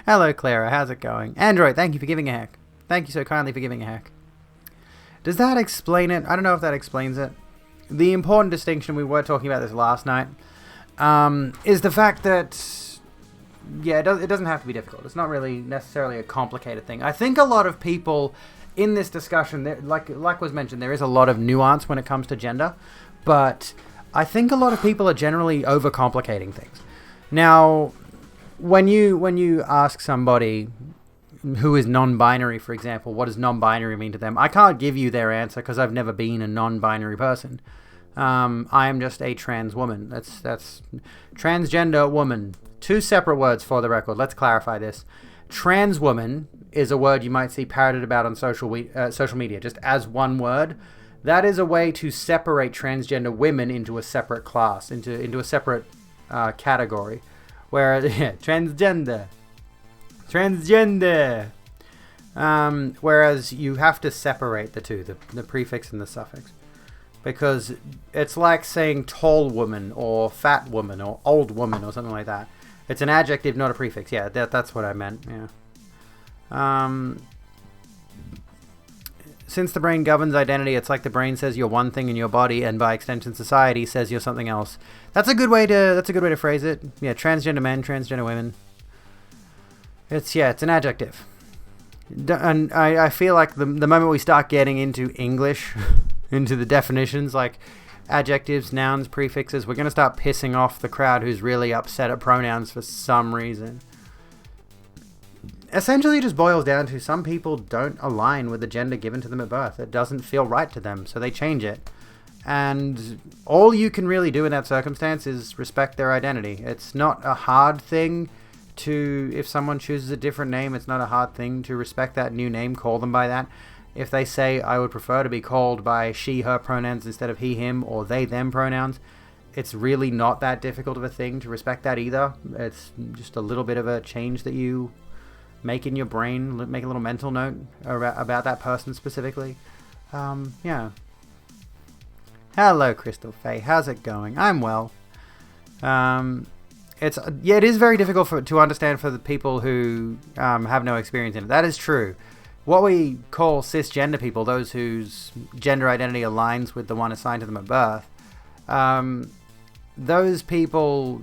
Hello, Clara. How's it going? Android, thank you for giving a heck. Thank you so kindly for giving a heck. Does that explain it? I don't know if that explains it. The important distinction, we were talking about this last night, is the fact that, yeah, it doesn't have to be difficult. It's not really necessarily a complicated thing. I think a lot of people in this discussion, like was mentioned, there is a lot of nuance when it comes to gender, but I think a lot of people are generally overcomplicating things. Now, when you ask somebody who is non-binary, for example, what does non-binary mean to them? I can't give you their answer because I've never been a non-binary person. I am just a trans woman. That's transgender woman. Two separate words for the record. Let's clarify this. Trans woman is a word you might see parroted about on social media, just as one word. That is a way to separate transgender women into a separate class, into a separate category. Where, yeah, transgender. Whereas you have to separate the two, the prefix and the suffix. Because it's like saying tall woman or fat woman or old woman or something like that. It's an adjective, not a prefix. Yeah, that's what I meant. Yeah. Since the brain governs identity, it's like the brain says you're one thing in your body, and by extension, society says you're something else. That's a good way to phrase it. Yeah, transgender men, transgender women. It's an adjective. And I feel like the moment we start getting into English, into the definitions, like adjectives, nouns, prefixes, we're going to start pissing off the crowd who's really upset at pronouns for some reason. Essentially, it just boils down to some people don't align with the gender given to them at birth. It doesn't feel right to them, so they change it. And all you can really do in that circumstance is respect their identity. It's not a hard thing to, if someone chooses a different name, it's not a hard thing to respect that new name, call them by that. If they say, I would prefer to be called by she, her pronouns instead of he, him, or they, them pronouns, it's really not that difficult of a thing to respect that either. It's just a little bit of a change that you make in your brain, make a little mental note about that person specifically. Yeah. Hello, Crystal Faye. How's it going? I'm well. it is very difficult to understand for the people who have no experience in it. That is true. What we call cisgender people, those whose gender identity aligns with the one assigned to them at birth, those people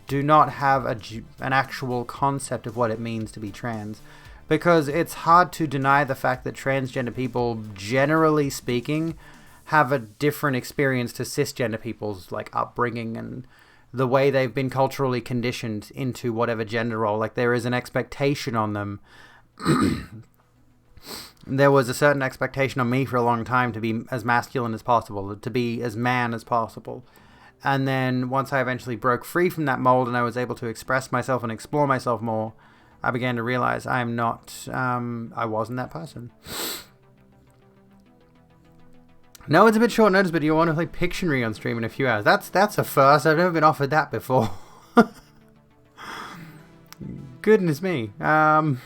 do not have an actual concept of what it means to be trans, because it's hard to deny the fact that transgender people, generally speaking, have a different experience to cisgender people's like upbringing and the way they've been culturally conditioned into whatever gender role. Like, there is an expectation on them. There was a certain expectation on me for a long time to be as masculine as possible, to be as man as possible. And then once I eventually broke free from that mold and I was able to express myself and explore myself more, I began to realize I wasn't that person. No, it's a bit short notice, but you want to play Pictionary on stream in a few hours. That's a first. I've never been offered that before. Goodness me. Not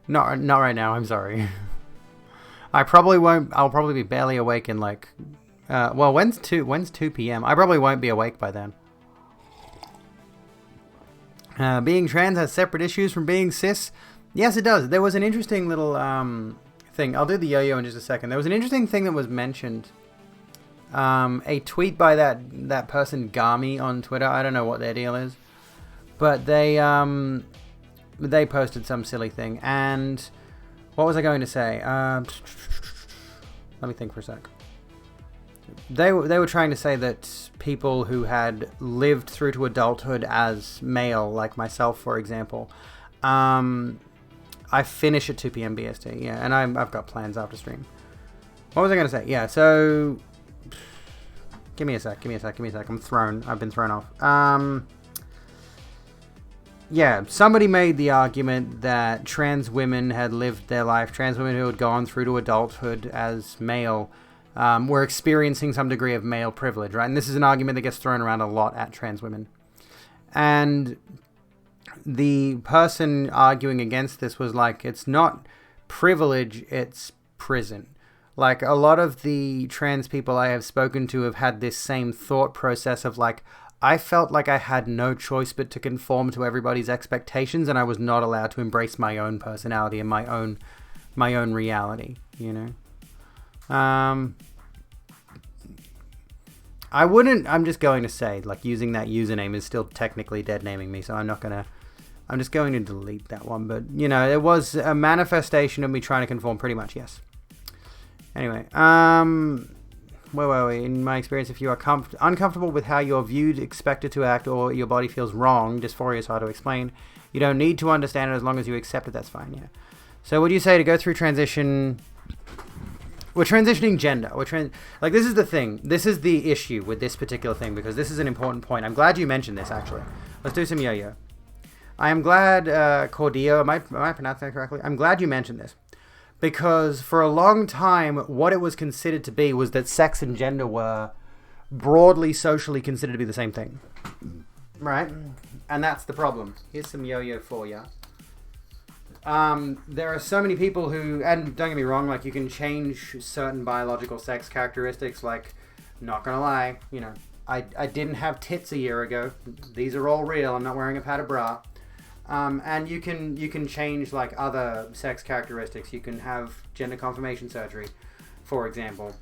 right now. I'm sorry. I probably won't. I'll probably be barely awake in like. Well, when's 2 p.m.? I probably won't be awake by then. Being trans has separate issues from being cis. Yes, it does. There was an interesting little thing. I'll do the yo-yo in just a second. There was an interesting thing that was mentioned. A tweet by that person Gami on Twitter. I don't know what their deal is, but they posted some silly thing. And what was I going to say? Let me think for a sec. They were trying to say that people who had lived through to adulthood as male, like myself, for example, I finish at 2 p.m. BST, yeah, and I've got plans after stream. What was I going to say? Yeah, so give me a sec. I've been thrown off. Yeah, somebody made the argument that trans women had lived their life, trans women who had gone through to adulthood as male, were experiencing some degree of male privilege, right? And this is an argument that gets thrown around a lot at trans women. And the person arguing against this was like, it's not privilege, it's prison. Like, a lot of the trans people I have spoken to have had this same thought process of like, I felt like I had no choice but to conform to everybody's expectations, and I was not allowed to embrace my own personality and my own reality, you know? I'm just going to say, like, using that username is still technically dead naming me, so I'm just going to delete that one. But, you know, it was a manifestation of me trying to conform, pretty much, yes. Anyway, where were we? In my experience, if you are uncomfortable with how you're viewed, expected to act, or your body feels wrong, dysphoria is hard to explain, you don't need to understand it. As long as you accept it, that's fine, yeah. So would you say to go through transition... We're transitioning gender. Like, this is the thing. This is the issue with this particular thing, because this is an important point. I'm glad you mentioned this, actually. Let's do some yo-yo. I am glad, Cordio, am I pronouncing that correctly? I'm glad you mentioned this. Because for a long time, what it was considered to be was that sex and gender were broadly socially considered to be the same thing. Right? And that's the problem. Here's some yo-yo for ya. There are so many people who, and don't get me wrong, like, you can change certain biological sex characteristics, like, not gonna lie, you know, I didn't have tits a year ago. These are all real. I'm not wearing a padded bra. And you can change, like, other sex characteristics. You can have gender confirmation surgery, for example.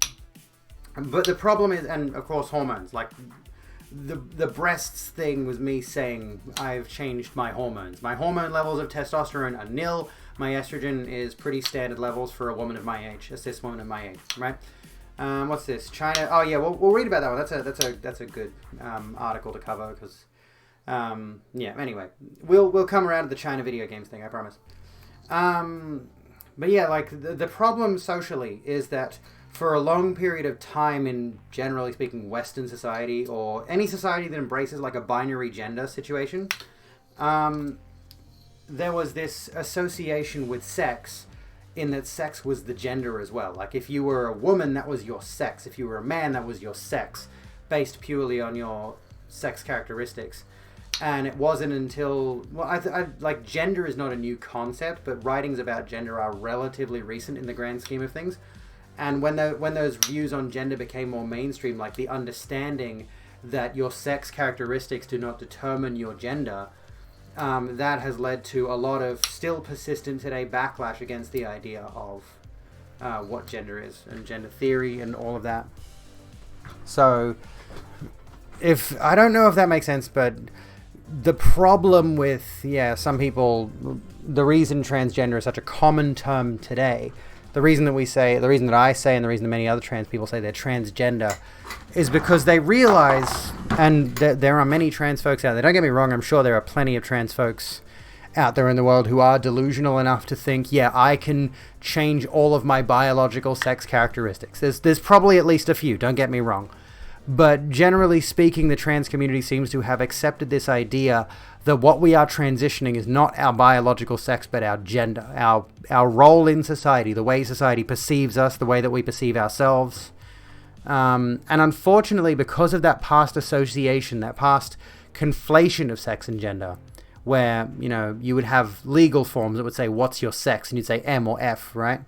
But the problem is, and of course hormones, like, the breasts thing was me saying I've changed my hormones. My hormone levels of testosterone are nil. My estrogen is pretty standard levels for a woman of my age, a cis woman of my age, right? What's this? China. Oh yeah, we'll read about that one. That's a good article to cover, because yeah. Anyway, we'll come around to the China video games thing, I promise. But yeah, like, the problem socially is that for a long period of time in, generally speaking, Western society, or any society that embraces like a binary gender situation, there was this association with sex, in that sex was the gender as well. Like, if you were a woman, that was your sex. If you were a man, that was your sex, based purely on your sex characteristics. And it wasn't until, well, I like, gender is not a new concept, but writings about gender are relatively recent in the grand scheme of things. And when those views on gender became more mainstream, like, the understanding that your sex characteristics do not determine your gender, that has led to a lot of still persistent today backlash against the idea of what gender is and gender theory and all of that. So, I don't know if that makes sense, but the problem with, some people, the reason transgender is such a common term today, the reason that I say, and the reason that many other trans people say they're transgender, is because they realize, and there are many trans folks out there, don't get me wrong, I'm sure there are plenty of trans folks out there in the world who are delusional enough to think, I can change all of my biological sex characteristics. There's probably at least a few, don't get me wrong. But generally speaking, the trans community seems to have accepted this idea that what we are transitioning is not our biological sex, but our gender, our role in society, the way society perceives us, the way that we perceive ourselves. And unfortunately, because of that past association, that past conflation of sex and gender, where, you would have legal forms that would say, what's your sex? And you'd say M or F, right?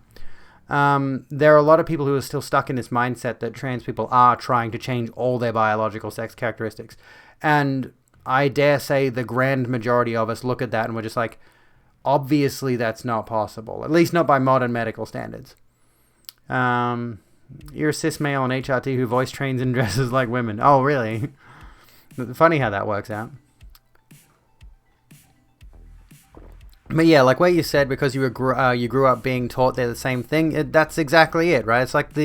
There are a lot of people who are still stuck in this mindset that trans people are trying to change all their biological sex characteristics. And I dare say the grand majority of us look at that and we're just like, obviously that's not possible, at least not by modern medical standards. You're a cis male on HRT who voice trains and dresses like women. Oh, really? Funny how that works out. But yeah, like what you said, because you grew up being taught they're the same thing, that's exactly it, right? It's like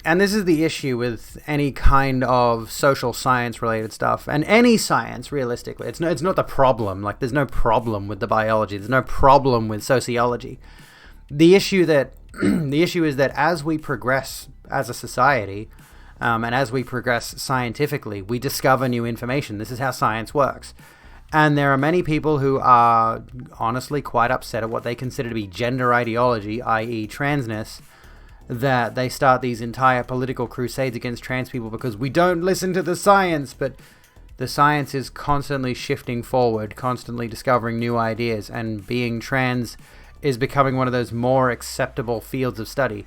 and this is the issue with any kind of social science related stuff, and any science, realistically. It's not the problem. Like, there's no problem with the biology. There's no problem with sociology. The issue is that as we progress as a society, and as we progress scientifically, we discover new information. This is how science works. And there are many people who are honestly quite upset at what they consider to be gender ideology, i.e. transness, that they start these entire political crusades against trans people because we don't listen to the science. But the science is constantly shifting forward, constantly discovering new ideas, and being trans is becoming one of those more acceptable fields of study.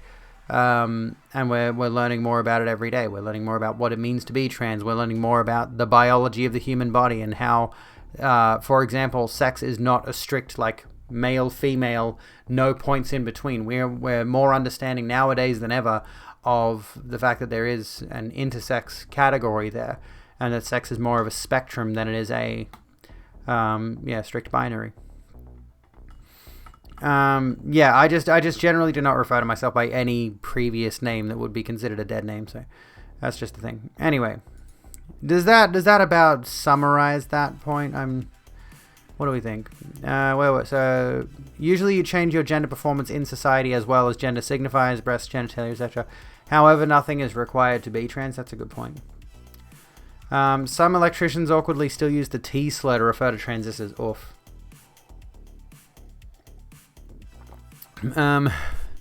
And we're learning more about it every day. We're learning more about what it means to be trans. We're learning more about the biology of the human body and how, for example, sex is not a strict, like, male, female, no points in between. We're more understanding nowadays than ever of the fact that there is an intersex category there, and that sex is more of a spectrum than it is a strict binary. I just generally do not refer to myself by any previous name that would be considered a dead name, so that's just the thing. Anyway, does that about summarize that point? What do we think? So usually you change your gender performance in society as well as gender signifiers, breast, genitalia, etc. However, nothing is required to be trans. That's a good point. Some electricians awkwardly still use the T slur to refer to transistors. Oof.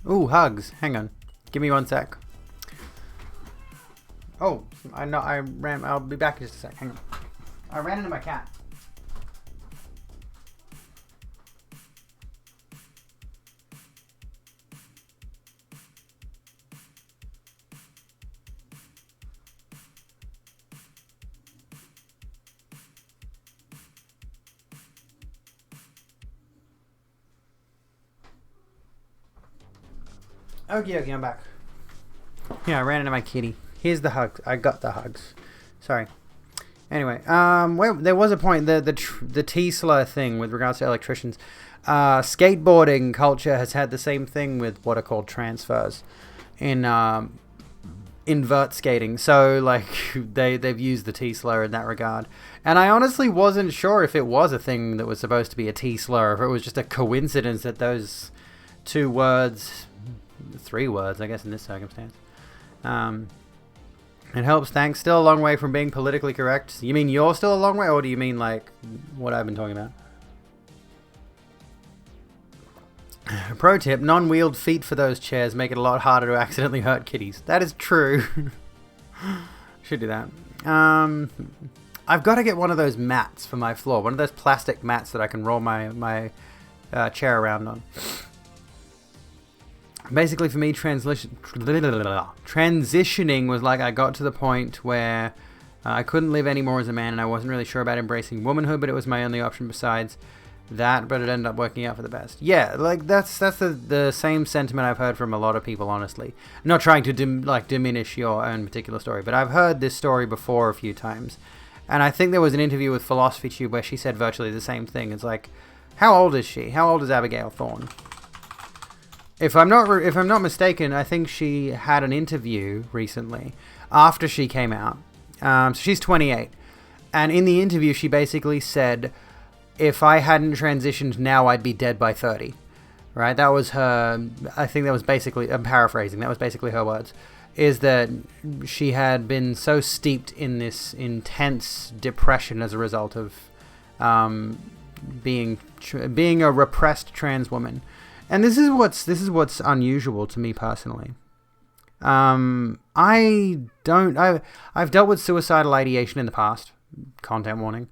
Ooh, hugs. Hang on. Give me one sec. Oh, I'll be back in just a sec. Hang on. I ran into my cat. Okay, I'm back. Yeah, I ran into my kitty. Here's the hugs. I got the hugs. Sorry. Anyway, there was a point, the T-slur thing with regards to electricians. Skateboarding culture has had the same thing with what are called transfers in invert skating. So, like, they've used the T-slur in that regard. And I honestly wasn't sure if it was a thing that was supposed to be a T-slur, if it was just a coincidence that those two words... 3 words, I guess, in this circumstance. It helps, thanks. Still a long way from being politically correct. You mean you're still a long way, or do you mean, like, what I've been talking about? Pro tip, non-wheeled feet for those chairs make it a lot harder to accidentally hurt kitties. That is true. Should do that. I've got to get one of those mats for my floor. One of those plastic mats that I can roll my chair around on. Basically, for me, transitioning was like I got to the point where I couldn't live anymore as a man, and I wasn't really sure about embracing womanhood, but it was my only option besides that, but it ended up working out for the best. Yeah, like that's the same sentiment I've heard from a lot of people, honestly. I'm not trying to diminish your own particular story, but I've heard this story before a few times. And I think there was an interview with Philosophy Tube where she said virtually the same thing. It's like, how old is she? How old is Abigail Thorne? If I'm not mistaken, I think she had an interview recently after she came out. So she's 28, and in the interview she basically said, if I hadn't transitioned now, I'd be dead by 30. Right? That was her. I think that was basically. I'm paraphrasing. That was basically her words. Is that she had been so steeped in this intense depression as a result of being a repressed trans woman. And this is what's unusual to me personally. I've dealt with suicidal ideation in the past. Content warning.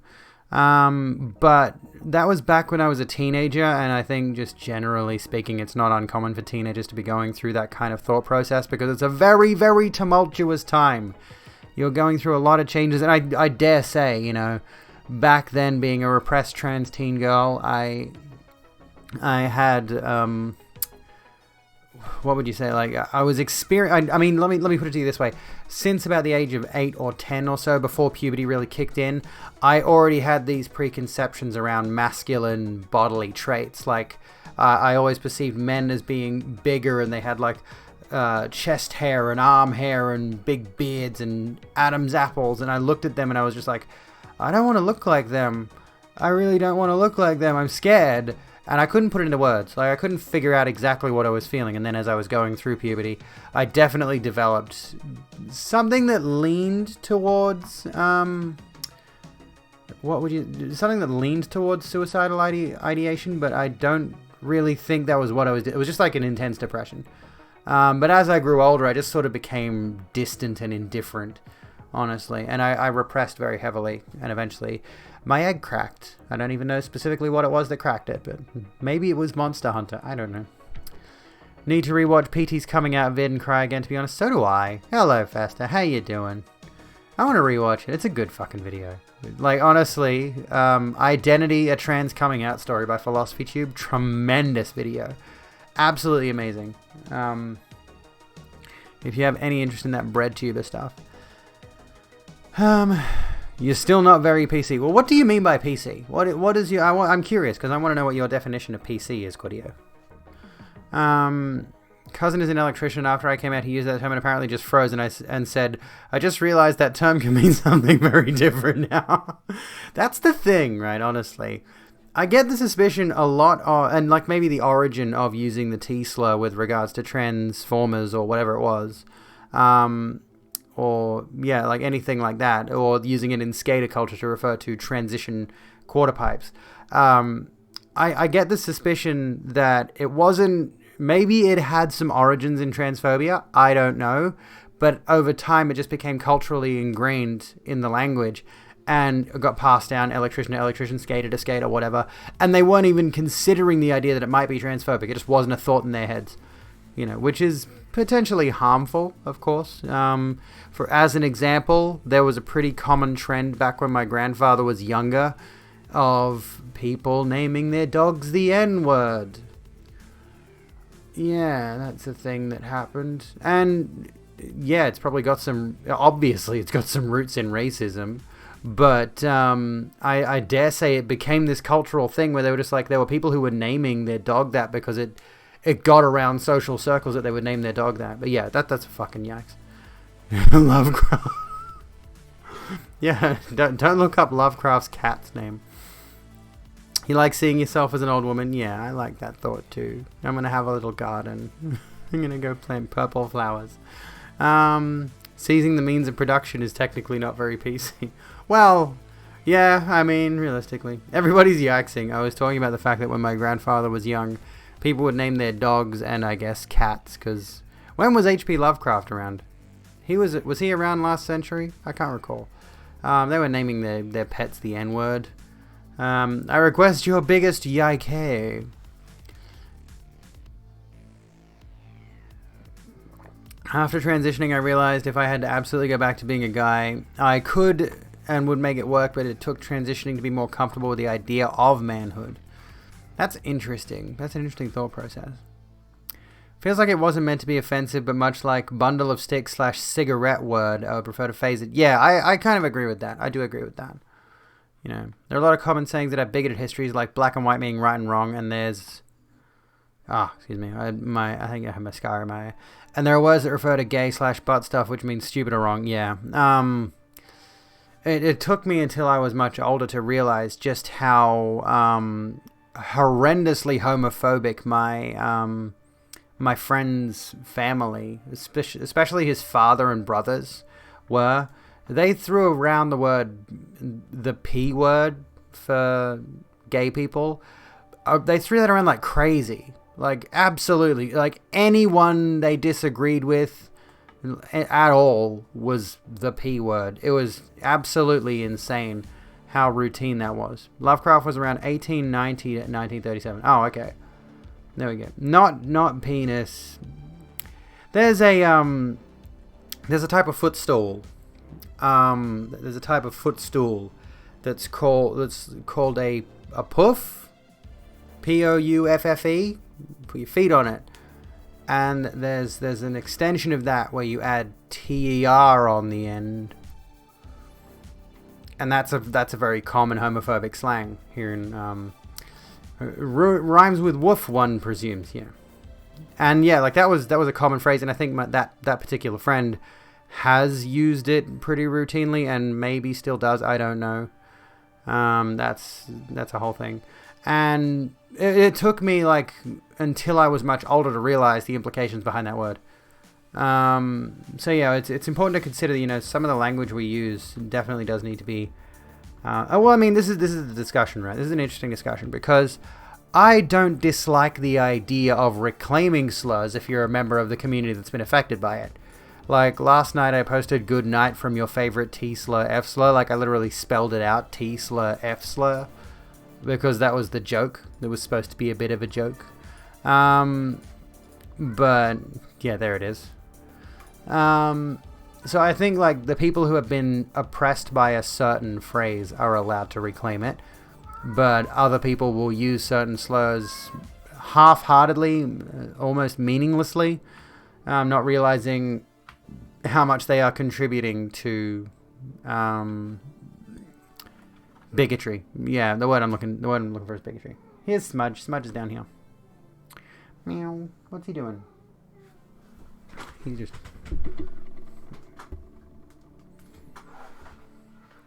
But that was back when I was a teenager, and I think just generally speaking, it's not uncommon for teenagers to be going through that kind of thought process because it's a very, very tumultuous time. You're going through a lot of changes, and I dare say, you know, back then being a repressed trans teen girl, I had, what would you say? Like, I was I mean, let me put it to you this way. Since about the age of 8 or 10 or so, before puberty really kicked in, I already had these preconceptions around masculine bodily traits. Like, I always perceived men as being bigger, and they had like chest hair and arm hair and big beards and Adam's apples. And I looked at them and I was just like, I don't want to look like them. I really don't want to look like them. I'm scared. And I couldn't put it into words. Like, I couldn't figure out exactly what I was feeling. And then as I was going through puberty, I definitely developed something that leaned towards, something that leaned towards suicidal ideation, but I don't really think that was what I was doing. It was just like an intense depression. But as I grew older, I just sort of became distant and indifferent, honestly. And I repressed very heavily, and eventually my egg cracked. I don't even know specifically what it was that cracked it, but maybe it was Monster Hunter. I don't know. Need to rewatch PT's coming out vid and cry again, to be honest. So do I. Hello, Festa. How you doing? I want to rewatch it. It's a good fucking video. Like, honestly, Identity, a Trans Coming Out Story by Philosophy Tube. Tremendous video. Absolutely amazing. If you have any interest in that bread tuber stuff. You're still not very PC. Well, what do you mean by PC? What is your... I'm curious, because I want to know what your definition of PC is, Cordio. Cousin is an electrician. After I came out, he used that term and apparently just froze and said, I just realized that term can mean something very different now. That's the thing, right, honestly. I get the suspicion a lot, and like maybe the origin of using the T slur with regards to transformers or whatever it was. Or, yeah, like anything like that. Or using it in skater culture to refer to transition quarter pipes. I get the suspicion that it wasn't... Maybe it had some origins in transphobia. I don't know. But over time, it just became culturally ingrained in the language. And it got passed down electrician to electrician, skater to skater, whatever. And they weren't even considering the idea that it might be transphobic. It just wasn't a thought in their heads. You know, which is potentially harmful, of course. For as an example, there was a pretty common trend back when my grandfather was younger of people naming their dogs the N-word. Yeah, that's a thing that happened. And yeah, it's probably got some... Obviously, it's got some roots in racism. But I dare say it became this cultural thing where they were just like... There were people who were naming their dog that because it got around social circles that they would name their dog that. But yeah, that's a fucking yikes. Lovecraft. Yeah, don't look up Lovecraft's cat's name. You like seeing yourself as an old woman? Yeah, I like that thought too. I'm going to have a little garden. I'm going to go plant purple flowers. Seizing the means of production is technically not very PC. Well, yeah, I mean, realistically. Everybody's yikesing. I was talking about the fact that when my grandfather was young, people would name their dogs and, I guess, cats, because... When was H.P. Lovecraft around? Was he around last century? I can't recall. They were naming their pets the N-word. I request your biggest yike. After transitioning, I realized if I had to absolutely go back to being a guy, I could and would make it work, but it took transitioning to be more comfortable with the idea of manhood. That's interesting. That's an interesting thought process. Feels like it wasn't meant to be offensive, but much like bundle of sticks / cigarette word, I would prefer to phase it. Yeah, I kind of agree with that. I do agree with that. You know, there are a lot of common sayings that have bigoted histories, like black and white meaning right and wrong, and there's... excuse me. I think I have mascara in my eye. And there are words that refer to gay / butt stuff, which means stupid or wrong. Yeah. It took me until I was much older to realize just how horrendously homophobic my friend's family, especially his father and brothers, were. They threw around the P word for gay people. They threw that around like crazy. Like, absolutely. Like, anyone they disagreed with at all was the P word. It was absolutely insane how routine that was. Lovecraft was around 1890 to 1937. Oh, okay. There we go. Not penis. There's a type of footstool. There's a type of footstool that's called a puff. P-O-U-F-F-E. Put your feet on it. And there's an extension of that where you add T-E-R on the end. And that's a very common homophobic slang here in rhymes with woof, one presumes, yeah. And yeah, like that was a common phrase, and I think that particular friend has used it pretty routinely and maybe still does, I don't know. That's a whole thing. And it took me like until I was much older to realize the implications behind that word. So yeah, it's important to consider, you know, some of the language we use definitely does need to be. Well, I mean, this is the discussion, right? This is an interesting discussion because I don't dislike the idea of reclaiming slurs if you're a member of the community that's been affected by it. Like last night, I posted "Good night" from your favorite T slur F slur. Like I literally spelled it out, T slur F slur, because that was the joke. It was supposed to be a bit of a joke. But yeah, there it is. So I think like the people who have been oppressed by a certain phrase are allowed to reclaim it, but other people will use certain slurs half-heartedly, almost meaninglessly, not realizing how much they are contributing to bigotry. Yeah, the word I'm looking for is bigotry. Here's Smudge. Smudge is down here. Meow. What's he doing? He's just...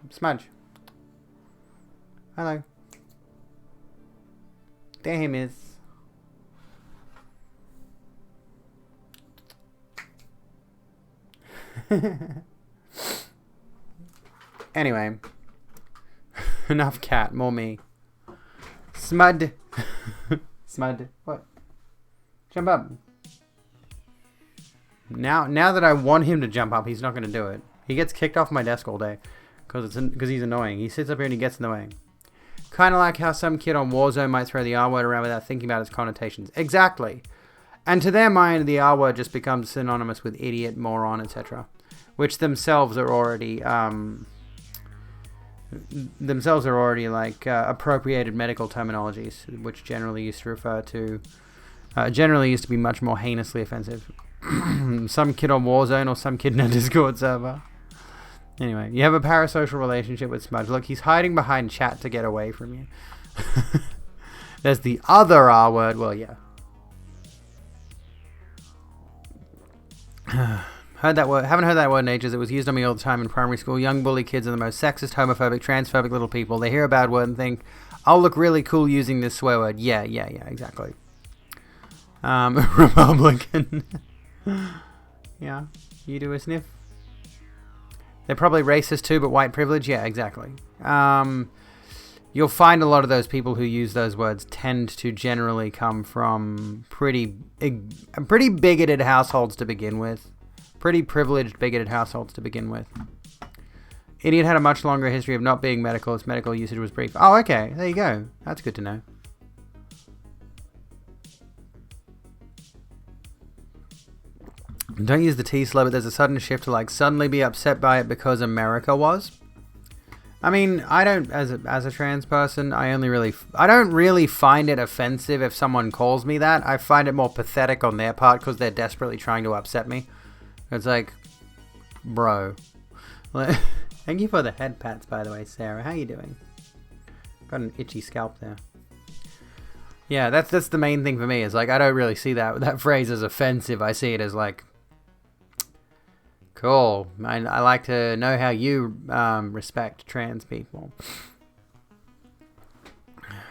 Smudge. Hello. There him is. Anyway. Enough cat, more me. Smud. Smud. What? Jump up. Now that I want him to jump up, he's not going to do it. He gets kicked off my desk all day because he's annoying. He sits up here and he gets in the way. Kind of like how some kid on Warzone might throw the R word around without thinking about its connotations. Exactly. And to their mind, the R word just becomes synonymous with idiot, moron, etc., which themselves are already like appropriated medical terminologies, which generally used to be much more heinously offensive. Some kid on Warzone or some kid in a Discord server. Anyway, you have a parasocial relationship with Smudge. Look, he's hiding behind chat to get away from you. There's the other R word. Well, yeah. Heard that word. Haven't heard that word in ages. It was used on me all the time in primary school. Young bully kids are the most sexist, homophobic, transphobic little people. They hear a bad word and think, I'll look really cool using this swear word. Yeah, exactly. Republican. Yeah, you do a sniff. They're probably racist too, but white privilege. Yeah, exactly. You'll find a lot of those people who use those words tend to generally come from pretty bigoted households to begin with. Pretty privileged, bigoted households to begin with. Idiot had a much longer history of not being medical. Its medical usage was brief. Oh, okay. There you go. That's good to know. Don't use the T slur, but there's a sudden shift to like suddenly be upset by it because America was. I mean, I don't, as a trans person, I don't really find it offensive if someone calls me that. I find it more pathetic on their part because they're desperately trying to upset me. It's like, bro. Thank you for the head pats, by the way, Sarah. How you doing? Got an itchy scalp there. Yeah, that's the main thing for me. Is like I don't really see that phrase as offensive. I see it as like, cool. I like to know how you respect trans people.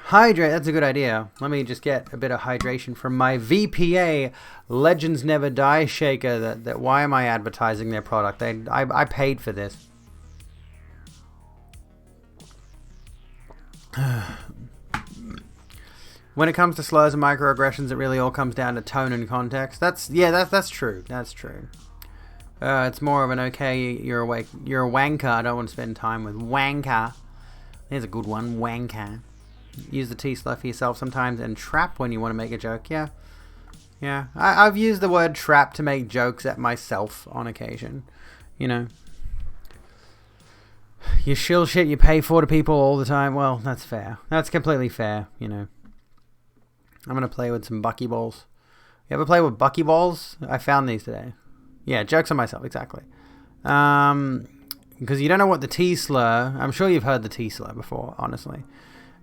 Hydrate. That's a good idea. Let me just get a bit of hydration from my VPA Legends Never Die shaker. That why am I advertising their product? I paid for this. When it comes to slurs and microaggressions, it really all comes down to tone and context. That's true. That's true. It's more of an okay, you're a wanker. I don't want to spend time with wanker. There's a good one, wanker. Use the T slur for yourself sometimes, and trap when you want to make a joke. Yeah. I've used the word trap to make jokes at myself on occasion. You know. You shill shit you pay for to people all the time. Well, that's fair. That's completely fair, you know. I'm going to play with some buckyballs. You ever play with buckyballs? I found these today. Yeah, jokes on myself, exactly. Because you don't know what the T slur... I'm sure you've heard the T slur before, honestly.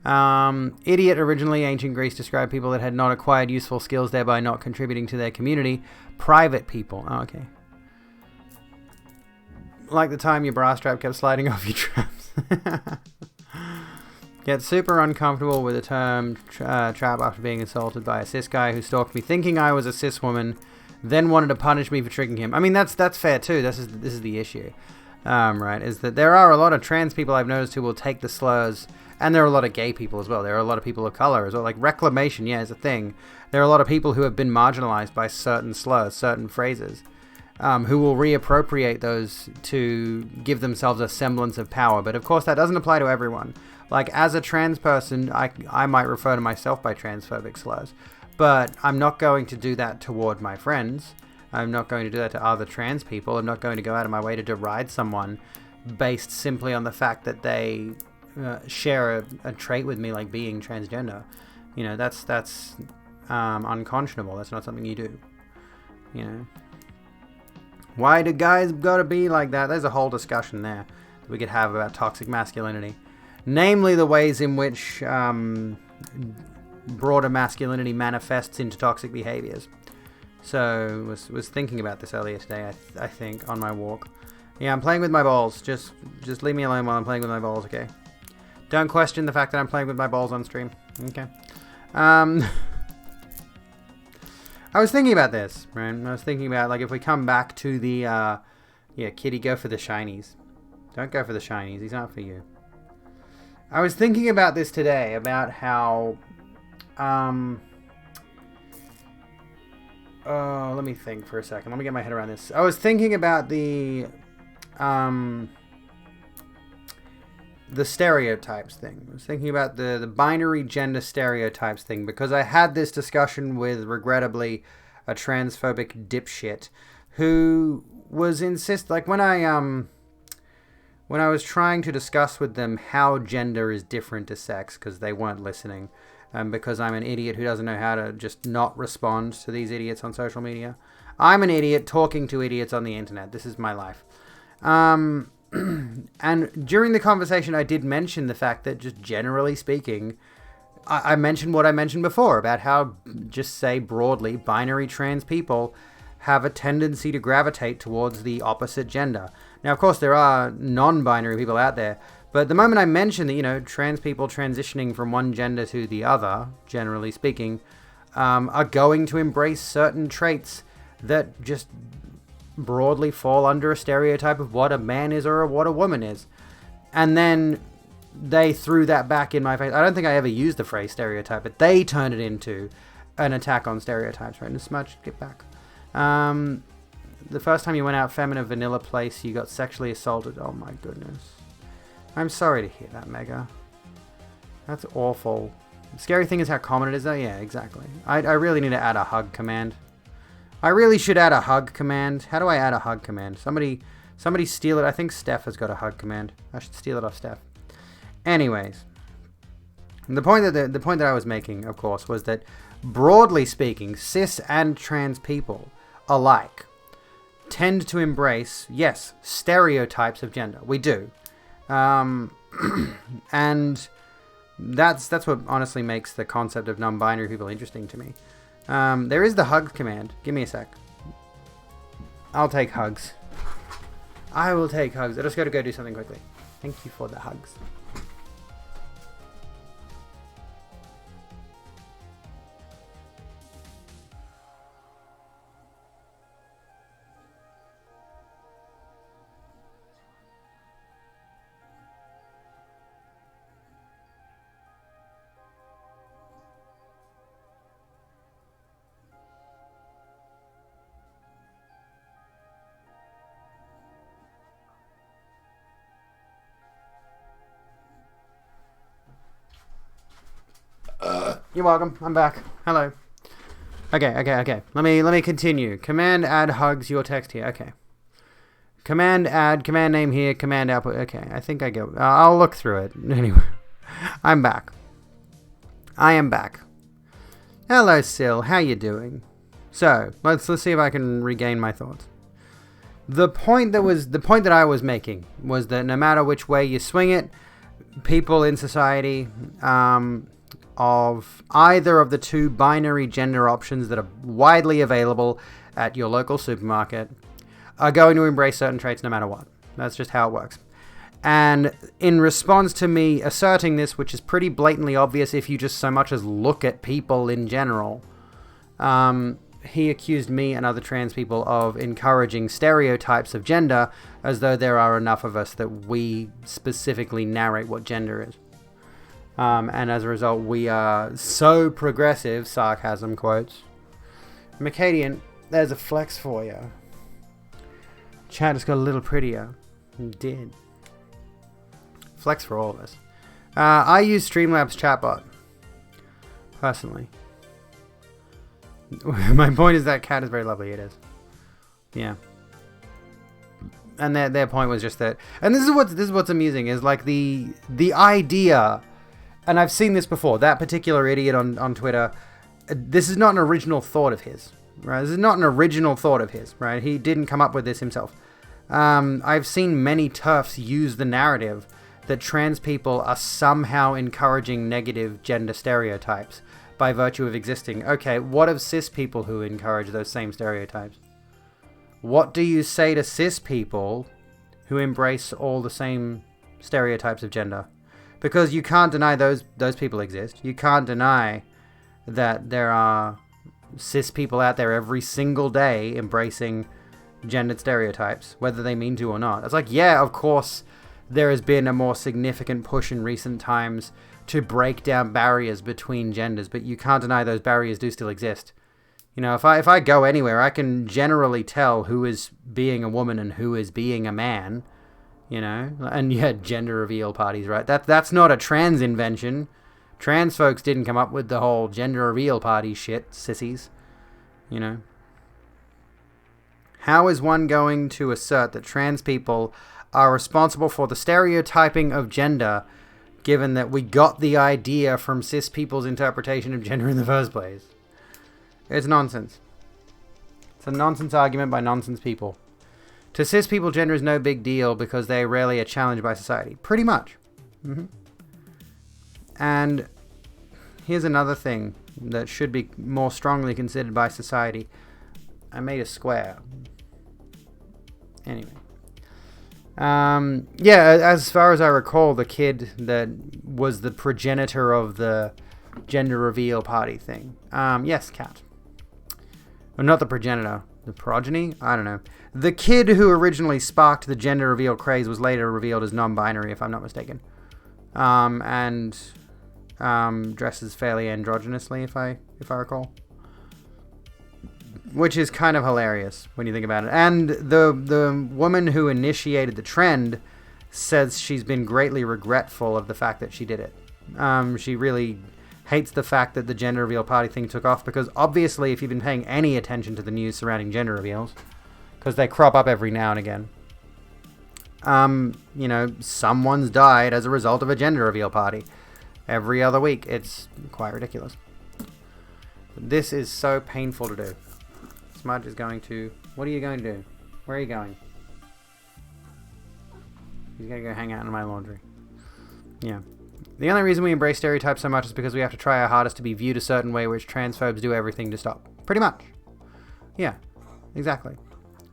Idiot, originally ancient Greece, described people that had not acquired useful skills, thereby not contributing to their community. Private people. Oh, okay. Like the time your bra strap kept sliding off your traps. Get super uncomfortable with the term trap after being assaulted by a cis guy who stalked me thinking I was a cis woman, then wanted to punish me for tricking him. I mean, that's fair too. This is the issue, right? Is that there are a lot of trans people I've noticed who will take the slurs, and there are a lot of gay people as well. There are a lot of people of color as well. Like reclamation, yeah, is a thing. There are a lot of people who have been marginalized by certain slurs, certain phrases. Who will reappropriate those to give themselves a semblance of power. But of course, that doesn't apply to everyone. Like, as a trans person, I might refer to myself by transphobic slurs. But I'm not going to do that toward my friends. I'm not going to do that to other trans people. I'm not going to go out of my way to deride someone based simply on the fact that they share a trait with me, like being transgender. You know, that's unconscionable. That's not something you do. You know. Why do guys gotta be like that? There's a whole discussion there that we could have about toxic masculinity. Namely, the ways in which broader masculinity manifests into toxic behaviors. So, was thinking about this earlier today, I think, on my walk. Yeah, I'm playing with my balls. Just leave me alone while I'm playing with my balls, okay? Don't question the fact that I'm playing with my balls on stream. Okay. I was thinking about this, right? I was thinking about, like, if we come back to the, yeah, kitty, go for the shinies. Don't go for the shinies. These aren't for you. I was thinking about this today, about how, let me think for a second. Let me get my head around this. I was thinking about the stereotypes thing. I was thinking about the binary gender stereotypes thing, because I had this discussion with, regrettably, a transphobic dipshit who was like, when I was trying to discuss with them how gender is different to sex, because they weren't listening, because I'm an idiot who doesn't know how to just not respond to these idiots on social media. I'm an idiot talking to idiots on the internet. This is my life. And during the conversation, I did mention the fact that, just generally speaking, I mentioned what I mentioned before about how, just say broadly, binary trans people have a tendency to gravitate towards the opposite gender. Now, of course, there are non-binary people out there, but the moment I mentioned that, you know, trans people transitioning from one gender to the other, generally speaking, are going to embrace certain traits that just broadly fall under a stereotype of what a man is or what a woman is. And then they threw that back in my face. I don't think I ever used the phrase stereotype, but they turned it into an attack on stereotypes, right? And Smudge, get back. The first time you went out feminine vanilla place, you got sexually assaulted. Oh my goodness. I'm sorry to hear that, Mega. That's awful. The scary thing is how common it is though. Yeah, exactly. I really need to add a hug command. I really should add a hug command. How do I add a hug command? Somebody steal it. I think Steph has got a hug command. I should steal it off Steph. Anyways, the point that I was making, of course, was that broadly speaking, cis and trans people alike tend to embrace, yes, stereotypes of gender. We do. And that's what honestly makes the concept of non-binary people interesting to me. There is the hug command. Give me a sec. I'll take hugs. I will take hugs. I just got to go do something quickly. Thank you for the hugs. You're welcome. I'm back. Hello. Okay. Let me continue. Command add hugs your text here. Okay. Command add, command name here, command output. Okay, I think I go. I'll look through it. Anyway, I'm back. I am back. Hello, Sil. How you doing? So, let's see if I can regain my thoughts. The point that I was making was that no matter which way you swing it, people in society, of either of the two binary gender options that are widely available at your local supermarket are going to embrace certain traits no matter what. That's just how it works. And in response to me asserting this, which is pretty blatantly obvious if you just so much as look at people in general, he accused me and other trans people of encouraging stereotypes of gender as though there are enough of us that we specifically narrate what gender is. And as a result, we are so progressive, sarcasm quotes. Mercadian, there's a flex for you. Chat just got a little prettier. It did. Flex for all of us. I use Streamlabs chatbot. Personally. My point is that cat is very lovely. It is. Yeah. And their point was just that. And this is what's amusing is like the idea. And I've seen this before. That particular idiot on Twitter. This is not an original thought of his. Right? This is not an original thought of his. Right? He didn't come up with this himself. I've seen many TERFs use the narrative that trans people are somehow encouraging negative gender stereotypes by virtue of existing. Okay, what of cis people who encourage those same stereotypes? What do you say to cis people who embrace all the same stereotypes of gender? Because you can't deny those people exist. You can't deny that there are cis people out there every single day embracing gendered stereotypes, whether they mean to or not. It's like, yeah, of course, there has been a more significant push in recent times to break down barriers between genders, but you can't deny those barriers do still exist. You know, if I go anywhere, I can generally tell who is being a woman and who is being a man. You know, and yeah, gender reveal parties, right? That's not a trans invention. Trans folks didn't come up with the whole gender reveal party shit, sissies. You know. How is one going to assert that trans people are responsible for the stereotyping of gender, given that we got the idea from cis people's interpretation of gender in the first place? It's nonsense. It's a nonsense argument by nonsense people. To cis people, gender is no big deal because they rarely are challenged by society. Pretty much. Mm-hmm. And here's another thing that should be more strongly considered by society. I made a square. Anyway. Yeah, as far as I recall, the kid that was the progenitor of the gender reveal party thing. Yes, cat. Well, not the progenitor. The progeny? I don't know. The kid who originally sparked the gender reveal craze was later revealed as non-binary, if I'm not mistaken. And dresses fairly androgynously, if I recall. Which is kind of hilarious when you think about it. And the woman who initiated the trend says she's been greatly regretful of the fact that she did it. She really hates the fact that the gender reveal party thing took off, because obviously if you've been paying any attention to the news surrounding gender reveals, because they crop up every now and again, you know, someone's died as a result of a gender reveal party. Every other week. It's quite ridiculous. This is so painful to do. Smudge is going to... What are you going to do? Where are you going? He's going to go hang out in my laundry. Yeah. The only reason we embrace stereotypes so much is because we have to try our hardest to be viewed a certain way, which transphobes do everything to stop. Pretty much. Yeah. Exactly.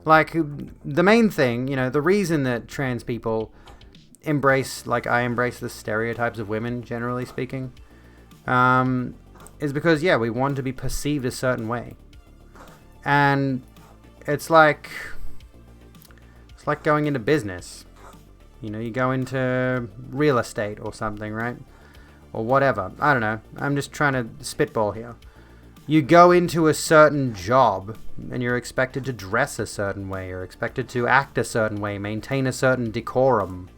Like, the main thing, you know, the reason that trans people embrace, like I embrace the stereotypes of women, generally speaking, is because, yeah, we want to be perceived a certain way. And it's like going into business. You know, you go into real estate or something, right? Or whatever. I don't know. I'm just trying to spitball here. You go into a certain job and you're expected to dress a certain way, or expected to act a certain way, maintain a certain decorum,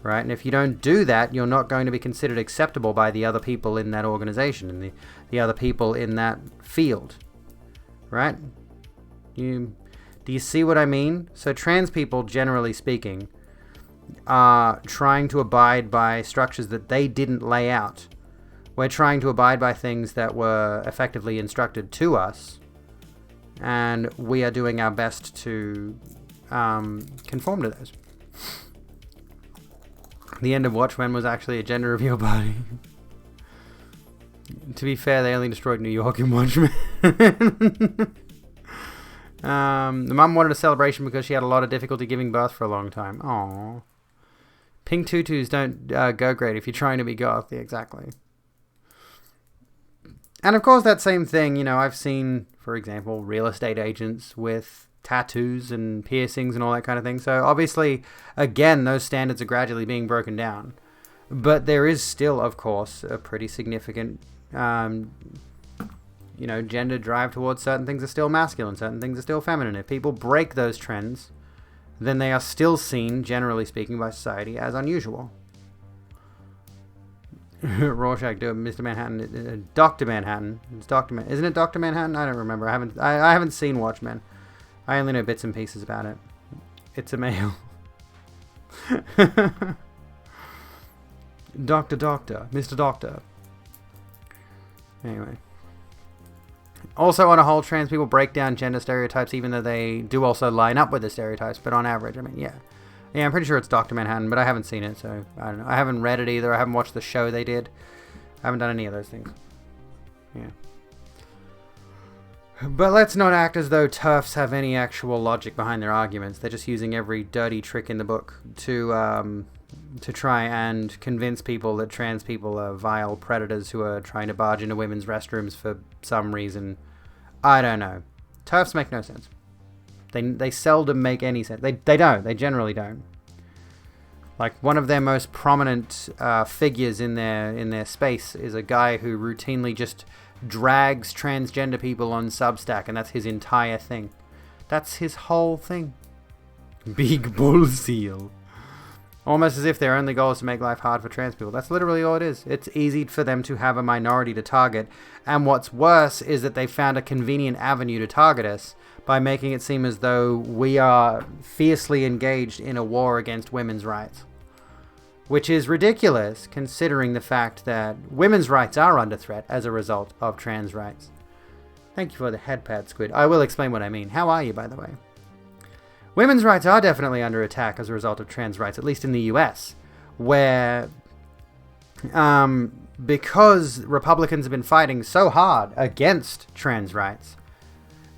right? And if you don't do that, you're not going to be considered acceptable by the other people in that organization and the other people in that field, right? Do you see what I mean? So trans people, generally speaking, are trying to abide by structures that they didn't lay out. We're trying to abide by things that were effectively instructed to us, and we are doing our best to conform to those. The end of Watchmen was actually a gender reveal party. To be fair, they only destroyed New York in Watchmen. The mum wanted a celebration because she had a lot of difficulty giving birth for a long time. Aww. Pink tutus don't go great if you're trying to be goth. Yeah, exactly. And of course, that same thing, you know, I've seen, for example, real estate agents with tattoos and piercings and all that kind of thing. So obviously, again, those standards are gradually being broken down. But there is still, of course, a pretty significant, you know, gender drive towards certain things are still masculine, certain things are still feminine. If people break those trends, then they are still seen, generally speaking, by society as unusual. Rorschach, do it, Mr. Manhattan, Dr. Manhattan. It's Dr. Man. Isn't it Dr. Manhattan? I don't remember. I haven't seen Watchmen. I only know bits and pieces about it. It's a male. Doctor, Mr. Doctor. Anyway. Also, on a whole, trans people break down gender stereotypes, even though they do also line up with the stereotypes. But on average, I mean, yeah. Yeah, I'm pretty sure it's Dr. Manhattan, but I haven't seen it, so I don't know. I haven't read it either. I haven't watched the show they did. I haven't done any of those things. Yeah. But let's not act as though TERFs have any actual logic behind their arguments. They're just using every dirty trick in the book to try and convince people that trans people are vile predators who are trying to barge into women's restrooms for some reason. I don't know. TERFs make no sense. They seldom make any sense. They don't. They generally don't. Like, one of their most prominent figures in their space is a guy who routinely just drags transgender people on Substack, and that's his entire thing. That's his whole thing. Big bull seal. Almost as if their only goal is to make life hard for trans people. That's literally all it is. It's easy for them to have a minority to target. And what's worse is that they found a convenient avenue to target us by making it seem as though we are fiercely engaged in a war against women's rights. Which is ridiculous, considering the fact that women's rights are under threat as a result of trans rights. Thank you for the headpad, Squid. I will explain what I mean. How are you, by the way? Women's rights are definitely under attack as a result of trans rights, at least in the US, where because Republicans have been fighting so hard against trans rights,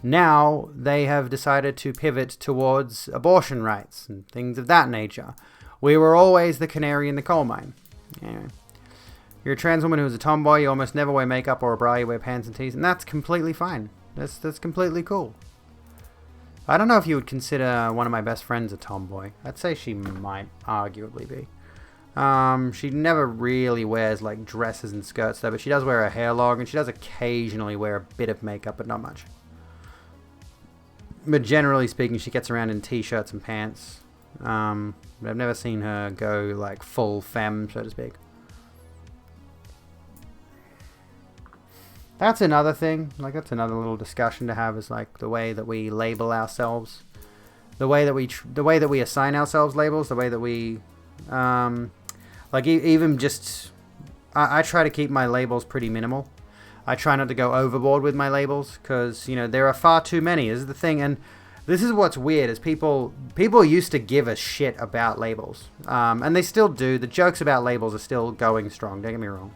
now they have decided to pivot towards abortion rights and things of that nature. We were always the canary in the coal mine. Anyway. You're a trans woman who's a tomboy, you almost never wear makeup or a bra, you wear pants and tees, and that's completely fine. That's completely cool. I don't know if you would consider one of my best friends a tomboy. I'd say she might arguably be. She never really wears like dresses and skirts though, but she does wear her hair long, and she does occasionally wear a bit of makeup, but not much. But generally speaking, she gets around in t-shirts and pants. But I've never seen her go like full femme, so to speak. That's another thing. Like, that's another little discussion to have, is like the way that we label ourselves, the way that we assign ourselves labels, the way that we, like even just, I try to keep my labels pretty minimal. I try not to go overboard with my labels because, you know, there are far too many. This is the thing, and this is what's weird, is people used to give a shit about labels, and they still do. The jokes about labels are still going strong. Don't get me wrong,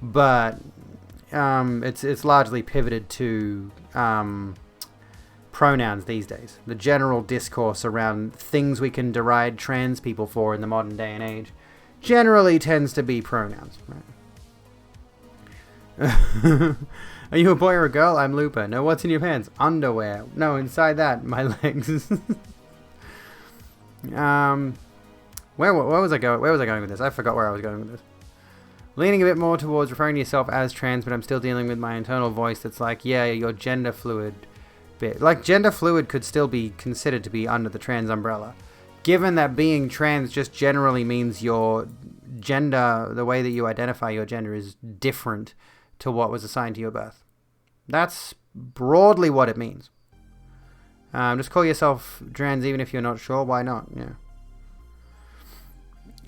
but it's largely pivoted to pronouns these days. The general discourse around things we can deride trans people for in the modern day and age generally tends to be pronouns, right? Are you a boy or a girl? I'm Looper. No, what's in your pants? Underwear. No, inside that, my legs. Where was I going? Where was I going with this? I forgot where I was going with this. Leaning a bit more towards referring to yourself as trans, but I'm still dealing with my internal voice that's like, yeah, you're gender fluid bit. Like, gender fluid could still be considered to be under the trans umbrella, given that being trans just generally means your gender, the way that you identify your gender, is different to what was assigned to your birth. That's broadly what it means. Just call yourself trans even if you're not sure. Why not? Yeah.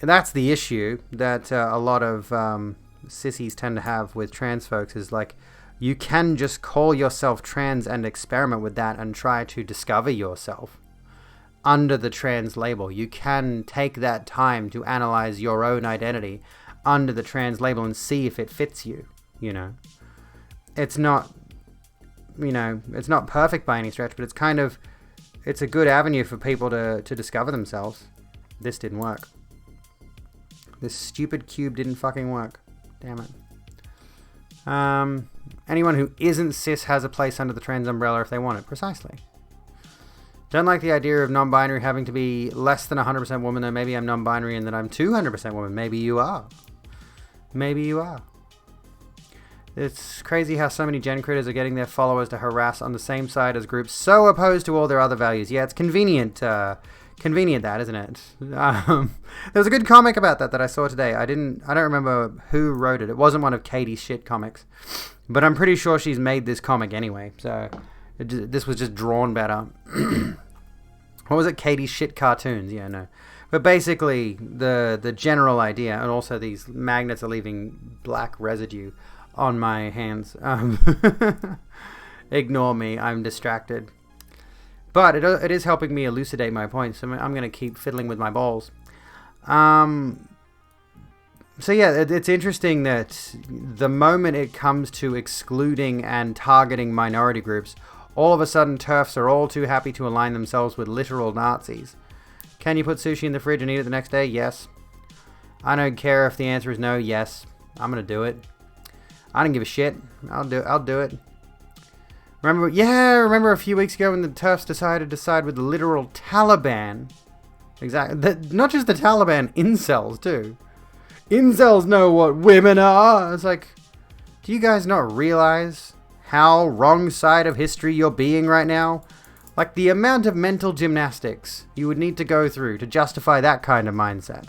That's the issue that a lot of sissies tend to have with trans folks, is like, you can just call yourself trans and experiment with that and try to discover yourself under the trans label. You can take that time to analyze your own identity under the trans label and see if it fits you, you know. It's not, you know, it's not perfect by any stretch, but it's a good avenue for people to discover themselves. This didn't work. This stupid cube didn't fucking work. Damn it. Anyone who isn't cis has a place under the trans umbrella if they want it. Precisely. Don't like the idea of non-binary having to be less than 100% woman, though. Maybe I'm non-binary and that I'm 200% woman. Maybe you are. Maybe you are. It's crazy how so many gen critters are getting their followers to harass on the same side as groups so opposed to all their other values. Yeah, it's convenient. Convenient, that, isn't it? There was a good comic about that I saw today. I don't remember who wrote it. It wasn't one of Katie's shit comics, but I'm pretty sure she's made this comic anyway. So this was just drawn better. What was it? Katie's shit cartoons. Yeah, no. But basically, the general idea, and also these magnets are leaving black residue on my hands. Ignore me. I'm distracted. But it is helping me elucidate my points, so I'm going to keep fiddling with my balls. So yeah, it's interesting that the moment it comes to excluding and targeting minority groups, all of a sudden TERFs are all too happy to align themselves with literal Nazis. Can you put sushi in the fridge and eat it the next day? Yes. I don't care if the answer is no. Yes. I'm going to do it. I don't give a shit. I'll do it. Remember a few weeks ago when the TERFs decided to side with the literal Taliban? Exactly. Not just the Taliban, incels too. Incels know what women are. It's like, do you guys not realize how wrong side of history you're being right now? Like, the amount of mental gymnastics you would need to go through to justify that kind of mindset.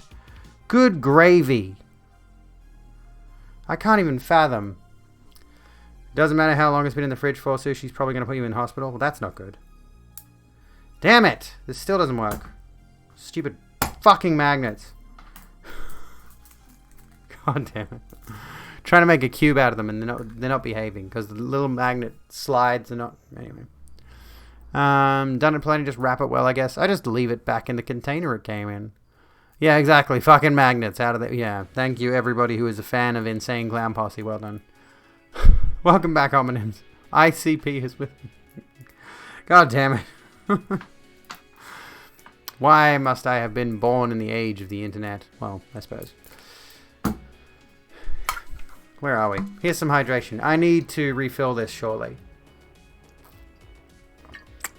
Good gravy. I can't even fathom. Doesn't matter how long it's been in the fridge for, sushi's probably going to put you in hospital. Well, that's not good. Damn it! This still doesn't work. Stupid fucking magnets. God damn it. Trying to make a cube out of them and they're not behaving because the little magnet slides are not... Anyway. Done it plenty, just wrap it well, I guess. I just leave it back in the container it came in. Yeah, exactly. Fucking magnets out of there. Yeah, thank you everybody who is a fan of Insane Clown Posse. Well done. Welcome back, homonyms. ICP is with me. God damn it. Why must I have been born in the age of the internet? Well, I suppose. Where are we? Here's some hydration. I need to refill this shortly.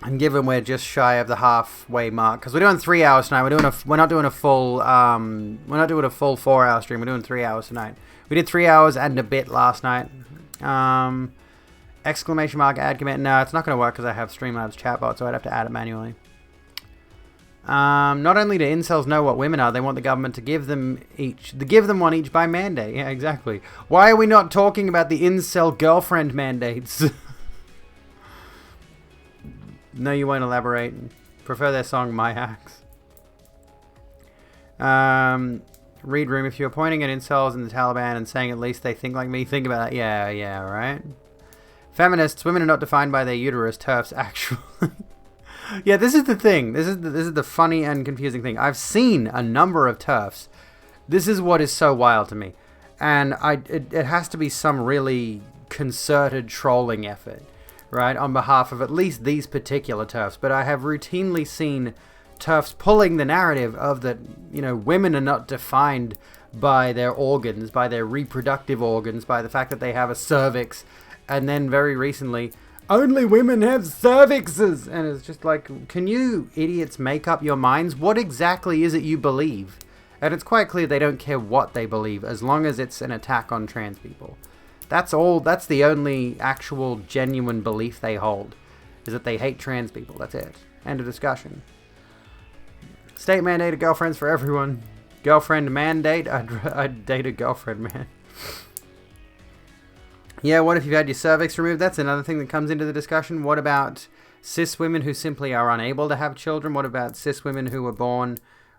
And given we're just shy of the halfway mark, because we're doing 3 hours tonight. We're not doing a full 4 hour stream. We're doing 3 hours tonight. We did 3 hours and a bit last night. Exclamation mark add command. No, it's not going to work because I have Streamlabs chatbot, so I'd have to add it manually. Not only do incels know what women are, they want the government to give them one each by mandate. Yeah, exactly. Why are we not talking about the incel girlfriend mandates? No, you won't elaborate. Prefer their song My Axe. Read room. If you're pointing at incels and the Taliban and saying at least they think like me, think about that. Yeah, right. Feminists, women are not defined by their uterus. TERFs, actually. Yeah, this is the thing. This is the funny and confusing thing. I've seen a number of TERFs. This is what is so wild to me. And it has to be some really concerted trolling effort, right, on behalf of at least these particular TERFs. But I have routinely seen TERFs pulling the narrative of that, women are not defined by their organs, by their reproductive organs, by the fact that they have a cervix, and then very recently, only women have cervixes! And it's just like, can you idiots make up your minds? What exactly is it you believe? And it's quite clear they don't care what they believe, as long as it's an attack on trans people. That's the only actual genuine belief they hold, is that they hate trans people. That's it. End of discussion. State mandated girlfriends for everyone. Girlfriend mandate? I'd date a girlfriend, man. Yeah, what if you've had your cervix removed? That's another thing that comes into the discussion. What about cis women who simply are unable to have children? What about cis women who were born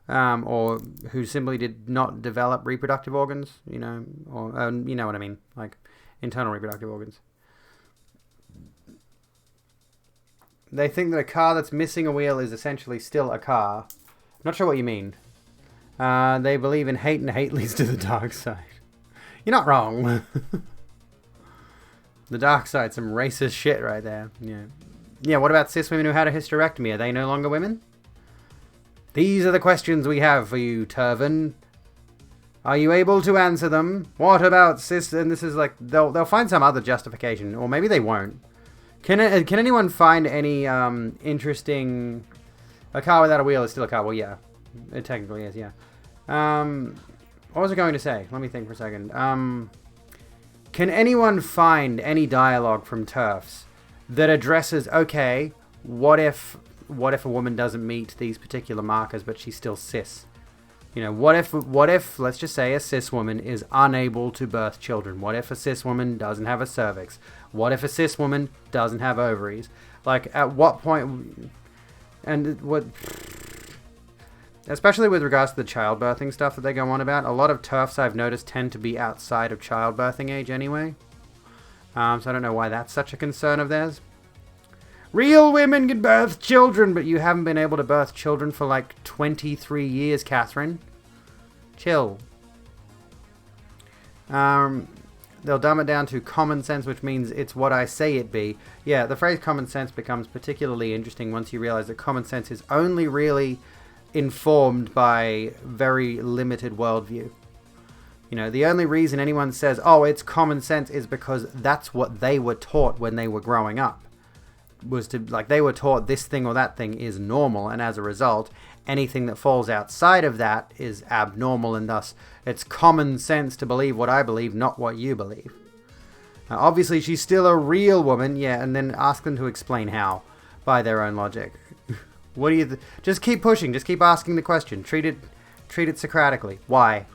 or who simply did not develop reproductive organs? Or you know what I mean, like internal reproductive organs. They think that a car that's missing a wheel is essentially still a car. Not sure what you mean. They believe in hate, and hate leads to the dark side. You're not wrong. The dark side, some racist shit right there. Yeah, what about cis women who had a hysterectomy? Are they no longer women? These are the questions we have for you, Turvan. Are you able to answer them? What about cis... And this is like... They'll find some other justification. Or maybe they won't. Can anyone find any interesting... A car without a wheel is still a car. Well, yeah. It technically is, yeah. What was I going to say? Let me think for a second. Can anyone find any dialogue from TERFs that addresses, okay, what if a woman doesn't meet these particular markers, but she's still cis? What if, let's just say, a cis woman is unable to birth children? What if a cis woman doesn't have a cervix? What if a cis woman doesn't have ovaries? Like, at what point... And what... Especially with regards to the childbirthing stuff that they go on about, a lot of TERFs I've noticed tend to be outside of childbirthing age anyway. So I don't know why that's such a concern of theirs. Real women can birth children, but you haven't been able to birth children for like 23 years, Catherine. Chill. They'll dumb it down to common sense, which means it's what I say it be. Yeah, the phrase common sense becomes particularly interesting once you realize that common sense is only really informed by very limited worldview. The only reason anyone says, oh, it's common sense is because that's what they were taught when they were growing up. Was to, like, they were taught this thing or that thing is normal, and as a result, anything that falls outside of that is abnormal, and thus it's common sense to believe what I believe, not what you believe. Now, obviously, she's still a real woman, yeah, and then ask them to explain how, by their own logic. What do you... Just keep pushing. Just keep asking the question. Treat it Socratically. Why?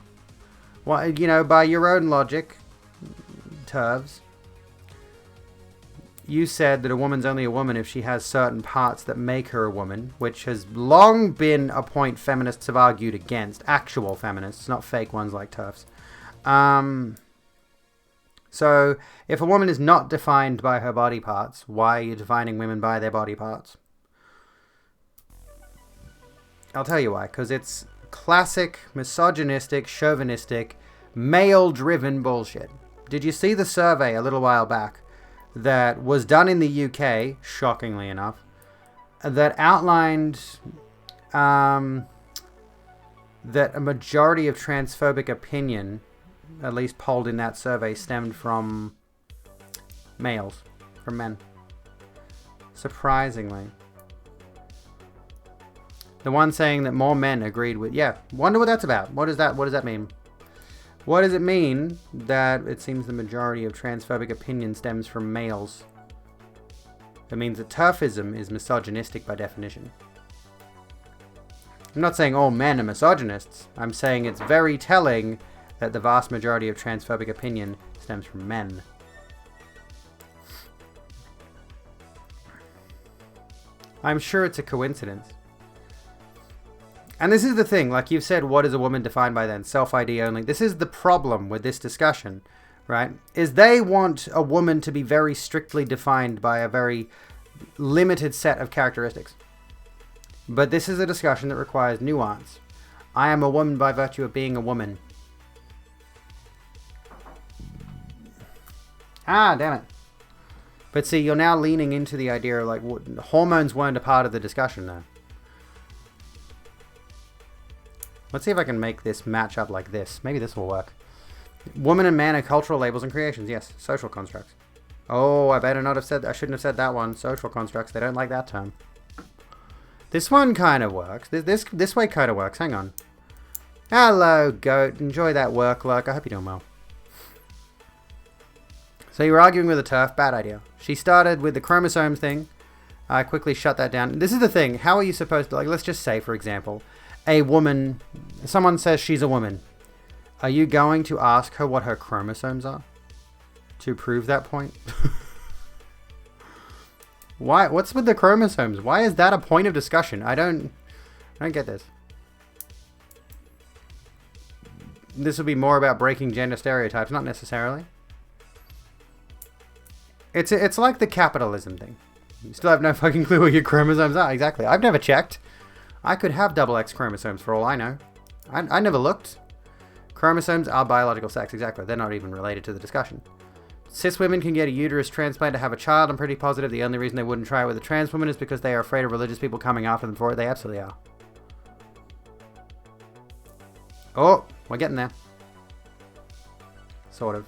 Why? By your own logic, TERFs. You said that a woman's only a woman if she has certain parts that make her a woman, which has long been a point feminists have argued against. Actual feminists, not fake ones like TERFs. So, if a woman is not defined by her body parts, why are you defining women by their body parts? I'll tell you why. Because it's classic, misogynistic, chauvinistic, male-driven bullshit. Did you see the survey a little while back that was done in the UK, shockingly enough, that outlined that a majority of transphobic opinion, at least polled in that survey, stemmed from males, from men. Surprisingly. The one saying that more men agreed with... Yeah, wonder what that's about. What does that mean? What does it mean that it seems the majority of transphobic opinion stems from males? It means that TERFism is misogynistic by definition. I'm not saying all men are misogynists. I'm saying it's very telling that the vast majority of transphobic opinion stems from men. I'm sure it's a coincidence. And this is the thing, like you've said, what is a woman defined by then? Self-ID only. This is the problem with this discussion, right? Is they want a woman to be very strictly defined by a very limited set of characteristics. But this is a discussion that requires nuance. I am a woman by virtue of being a woman. Ah, damn it. But see, you're now leaning into the idea of like, hormones weren't a part of the discussion now. Let's see if I can make this match up like this. Maybe this will work. Woman and man are cultural labels and creations. Yes, social constructs. Oh, I better not have said... I shouldn't have said that one. Social constructs. They don't like that term. This one kind of works. This way kind of works. Hang on. Hello, goat. Enjoy that work, Lurk. I hope you're doing well. So you were arguing with a TERF. Bad idea. She started with the chromosome thing. I quickly shut that down. This is the thing. How are you supposed to... Like, let's just say, for example, a woman... Someone says she's a woman. Are you going to ask her what her chromosomes are? To prove that point? Why? What's with the chromosomes? Why is that a point of discussion? I don't get this. This would be more about breaking gender stereotypes, not necessarily. It's like the capitalism thing. You still have no fucking clue what your chromosomes are. Exactly. I've never checked. I could have XX chromosomes for all I know. I never looked. Chromosomes are biological sex. Exactly. They're not even related to the discussion. Cis women can get a uterus transplant to have a child. I'm pretty positive the only reason they wouldn't try it with a trans woman is because they are afraid of religious people coming after them for it. They absolutely are. Oh, we're getting there. Sort of.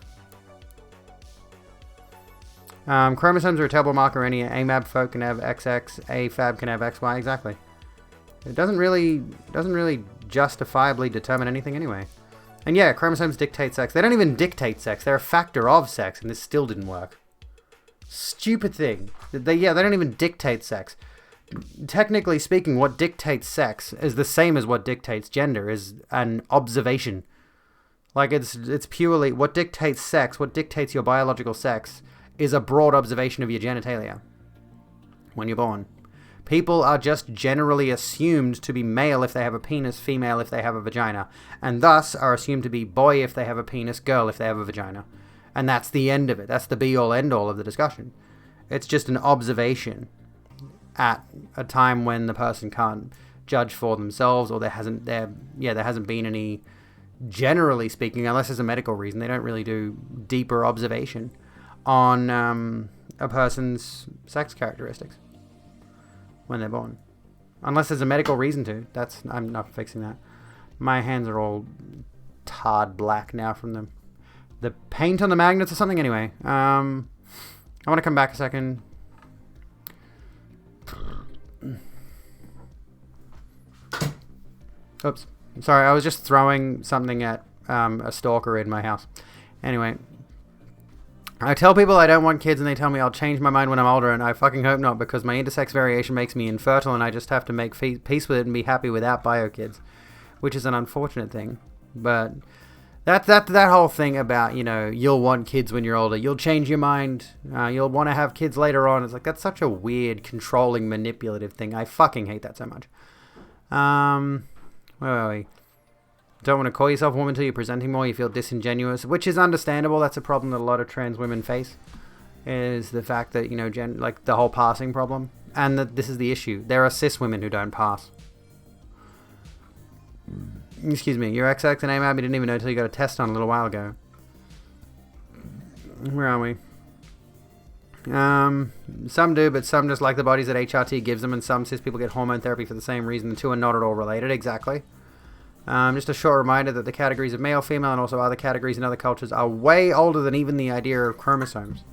Chromosomes are a terrible marker. Any AMAB folk can have XX, AFAB can have XY. Exactly. It doesn't really justifiably determine anything anyway. And yeah, chromosomes dictate sex. They don't even dictate sex. They're a factor of sex, and this still didn't work. Stupid thing. They don't even dictate sex. Technically speaking, what dictates sex is the same as what dictates gender, is an observation. Like, it's purely... What dictates sex, what dictates your biological sex, is a broad observation of your genitalia when you're born. People are just generally assumed to be male if they have a penis, female if they have a vagina, and thus are assumed to be boy if they have a penis, girl if they have a vagina. And that's the end of it. That's the be-all, end-all of the discussion. It's just an observation at a time when the person can't judge for themselves, or there hasn't been any, generally speaking, unless there's a medical reason, they don't really do deeper observation on a person's sex characteristics when they're born. Unless there's a medical reason to. I'm not fixing that. My hands are all tarred black now from the paint on the magnets or something. Anyway, I want to come back a second. Oops. Sorry, I was just throwing something at a stalker in my house. Anyway, I tell people I don't want kids and they tell me I'll change my mind when I'm older, and I fucking hope not, because my intersex variation makes me infertile and I just have to make peace with it and be happy without bio kids, which is an unfortunate thing. But that whole thing about, you'll want kids when you're older, you'll change your mind, you'll want to have kids later on. It's like, that's such a weird, controlling, manipulative thing. I fucking hate that so much. Where are we? Don't want to call yourself a woman until you're presenting more. You feel disingenuous, which is understandable. That's a problem that a lot of trans women face, is the fact that, like the whole passing problem. And that this is the issue. There are cis women who don't pass. Excuse me. Your XX and AMAB you didn't even know until you got a test on a little while ago. Where are we? Some do, but some just like the bodies that HRT gives them, and some cis people get hormone therapy for the same reason. The two are not at all related. Exactly. Just a short reminder that the categories of male, female, and also other categories in other cultures are way older than even the idea of chromosomes.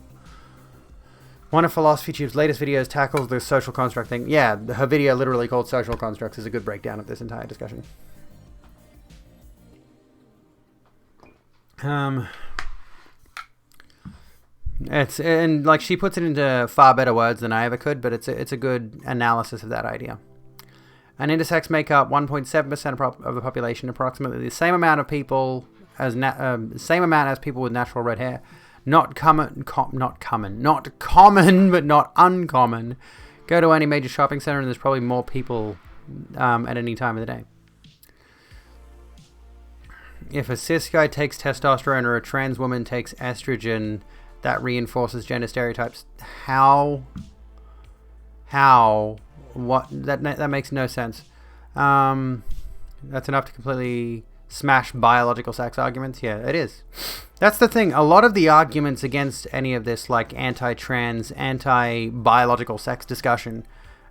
One of Philosophy Tube's latest videos tackles the social construct thing. Yeah, her video literally called Social Constructs is a good breakdown of this entire discussion. And like she puts it into far better words than I ever could, but it's a good analysis of that idea. and intersex make up 1.7% of the population, approximately the same amount of people as same amount as people with natural red hair. Not common, but not uncommon. Go to any major shopping center and there's probably more people at any time of the day. If a cis guy takes testosterone or a trans woman takes estrogen, that reinforces gender stereotypes. How? What? That makes no sense. That's enough to completely smash biological sex arguments. Yeah, it is. That's the thing. A lot of the arguments against any of this, like anti-trans, anti-biological sex discussion,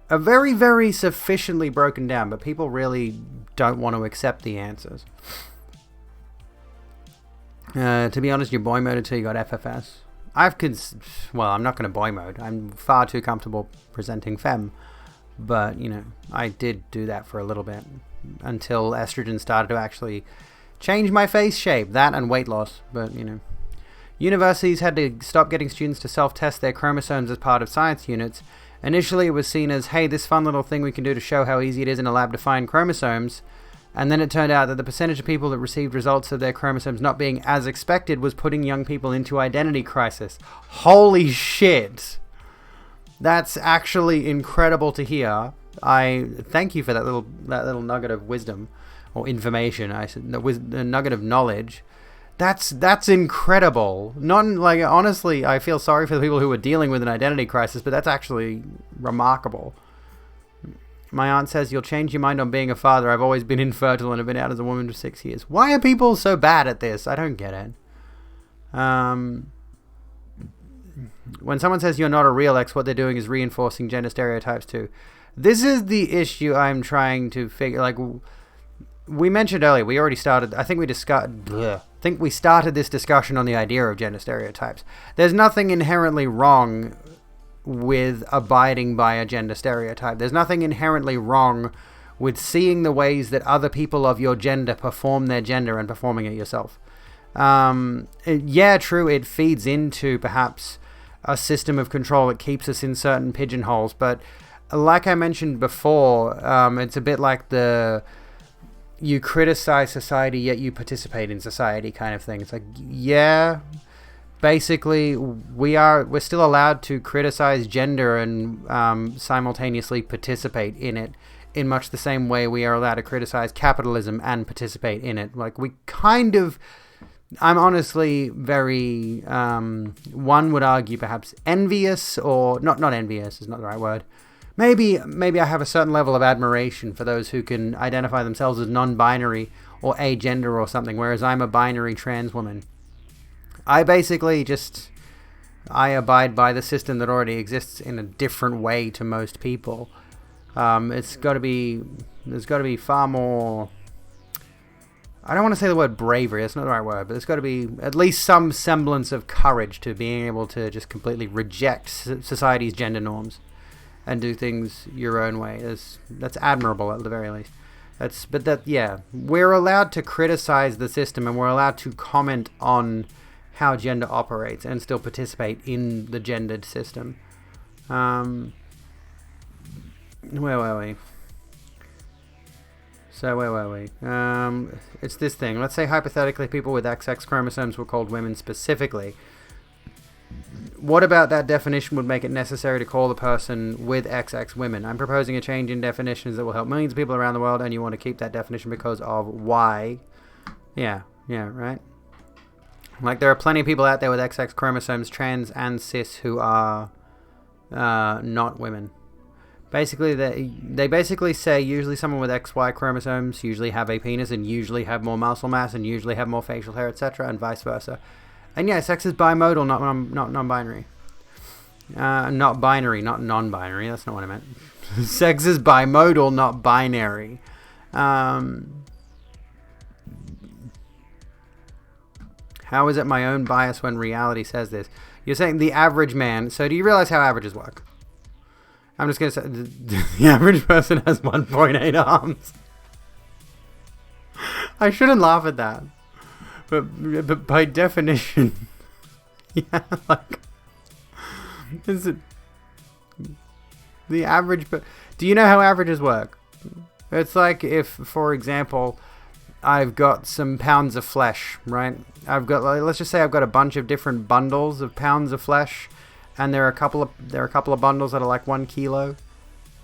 are very, very sufficiently broken down, but people really don't want to accept the answers. To be honest, your boy mode until you got FFS. I'm not going to boy mode. I'm far too comfortable presenting femme. But, I did do that for a little bit until estrogen started to actually change my face shape. That and weight loss. But, universities had to stop getting students to self-test their chromosomes as part of science units. Initially, it was seen as, hey, this fun little thing we can do to show how easy it is in a lab to find chromosomes. And then it turned out that the percentage of people that received results of their chromosomes not being as expected was putting young people into identity crisis. Holy shit! That's actually incredible to hear. I thank you for that little nugget of wisdom or information. I said the nugget of knowledge. That's incredible. Honestly, I feel sorry for the people who are dealing with an identity crisis, but that's actually remarkable. My aunt says, you'll change your mind on being a father. I've always been infertile and have been out as a woman for 6 years. Why are people so bad at this? I don't get it. When someone says you're not a real ex, what they're doing is reinforcing gender stereotypes too. This is the issue I'm trying to figure. Like we mentioned earlier, we already started. I think we started this discussion on the idea of gender stereotypes. There's nothing inherently wrong with abiding by a gender stereotype. There's nothing inherently wrong with seeing the ways that other people of your gender perform their gender and performing it yourself. True, it feeds into perhaps a system of control that keeps us in certain pigeonholes, but like I mentioned before, it's a bit like the you criticize society yet you participate in society kind of thing. It's like, yeah, basically we're still allowed to criticize gender and simultaneously participate in it in much the same way we are allowed to criticize capitalism and participate in it. Like we kind of, I'm honestly very, one would argue perhaps envious, or not envious is not the right word. Maybe I have a certain level of admiration for those who can identify themselves as non-binary or agender or something, whereas I'm a binary trans woman. I basically I abide by the system that already exists in a different way to most people. There's got to be far more, I don't want to say the word bravery, that's not the right word, but there's got to be at least some semblance of courage to being able to just completely reject society's gender norms and do things your own way. That's admirable at the very least. We're allowed to criticize the system and we're allowed to comment on how gender operates and still participate in the gendered system. Where were we? It's this thing. Let's say hypothetically people with XX chromosomes were called women specifically. What about that definition would make it necessary to call the person with XX women? I'm proposing a change in definitions that will help millions of people around the world, and you want to keep that definition because of why? Yeah, right? Like, there are plenty of people out there with XX chromosomes, trans and cis, who are not women. Basically, they basically say usually someone with XY chromosomes usually have a penis and usually have more muscle mass and usually have more facial hair, etc., and vice versa. And yeah, sex is bimodal, not non-binary. Not binary, not non-binary. That's not what I meant. Sex is bimodal, not binary. How is it my own bias when reality says this? You're saying the average man. So do you realize how averages work? I'm just going to say the average person has 1.8 arms. I shouldn't laugh at that. But by definition, yeah, like, is it the average? But do you know how averages work? It's like if, for example, I've got some pounds of flesh, right? I've got, let's just say I've got a bunch of different bundles of pounds of flesh, and there are a couple of bundles that are like 1 kilo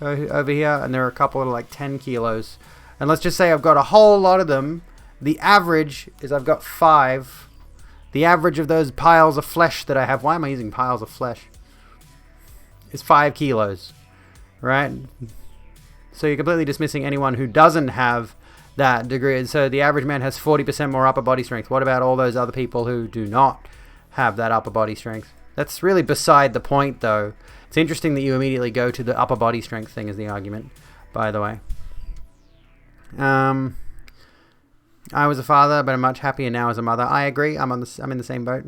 over here, and there are a couple that are like 10 kilos. And let's just say I've got a whole lot of them. The average is I've got 5. The average of those piles of flesh that I have, why am I using piles of flesh? Is 5 kilos, right? So you're completely dismissing anyone who doesn't have that degree. So the average man has 40% more upper body strength. What about all those other people who do not have that upper body strength? That's really beside the point, though. It's interesting that you immediately go to the upper body strength thing as the argument, by the way. I was a father, but I'm much happier now as a mother. I agree. I'm in the same boat.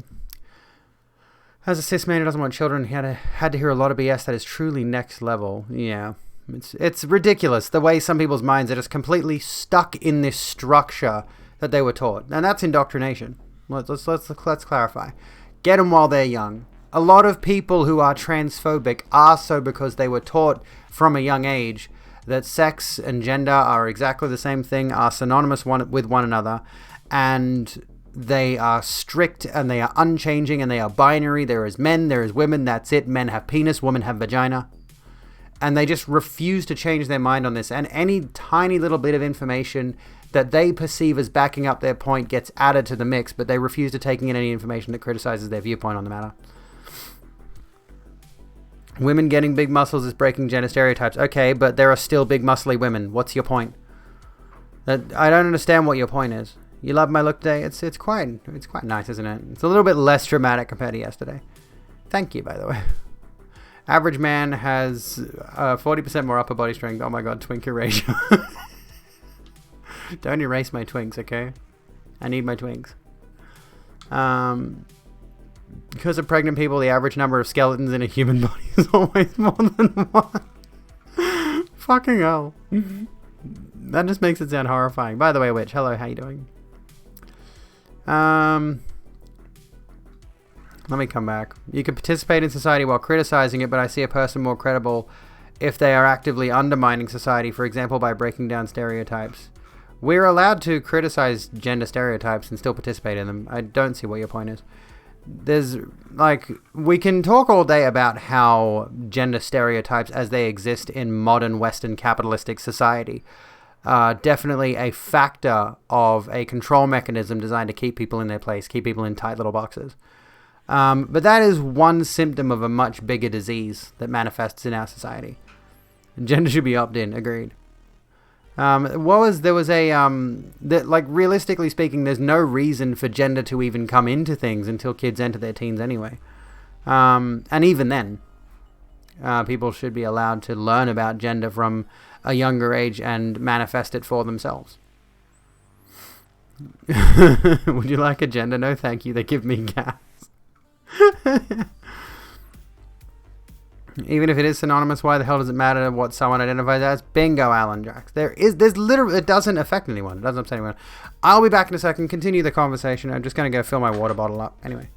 As a cis man who doesn't want children, he had to hear a lot of BS that is truly next level. Yeah. It's ridiculous the way some people's minds are just completely stuck in this structure that they were taught, and that's indoctrination. Let's clarify. Get them while they're young. A lot of people who are transphobic are so because they were taught from a young age that sex and gender are exactly the same thing, are synonymous with one another, and they are strict and they are unchanging and they are binary. There is men, there is women. That's it. Men have penis, women have vagina. And they just refuse to change their mind on this. And any tiny little bit of information that they perceive as backing up their point gets added to the mix, but they refuse to take in any information that criticizes their viewpoint on the matter. Women getting big muscles is breaking gender stereotypes. Okay, but there are still big muscly women. What's your point? I don't understand what your point is. You love my look today? It's quite nice, isn't it? It's a little bit less dramatic compared to yesterday. Thank you, by the way. Average man has 40% more upper body strength. Oh my god, twink erasure. Don't erase my twinks, okay? I need my twinks. Because of pregnant people, the average number of skeletons in a human body is always more than one. Fucking hell. That just makes it sound horrifying. By the way, Witch, hello, how you doing? Let me come back. You can participate in society while criticizing it, but I see a person more credible if they are actively undermining society, for example, by breaking down stereotypes. We're allowed to criticize gender stereotypes and still participate in them. I don't see what your point is. We can talk all day about how gender stereotypes as they exist in modern Western capitalistic society are definitely a factor of a control mechanism designed to keep people in their place, keep people in tight little boxes. But that is one symptom of a much bigger disease that manifests in our society. Gender should be opted in, agreed. Realistically speaking, there's no reason for gender to even come into things until kids enter their teens anyway. And even then, people should be allowed to learn about gender from a younger age and manifest it for themselves. Would you like a gender? No, thank you. They give me gas. Even if it is synonymous, why the hell does it matter what someone identifies as? Bingo, Alan Jax. There's literally, it doesn't affect anyone. It doesn't upset anyone. I'll be back in a second. Continue the conversation. I'm just going to go fill my water bottle up. Anyway.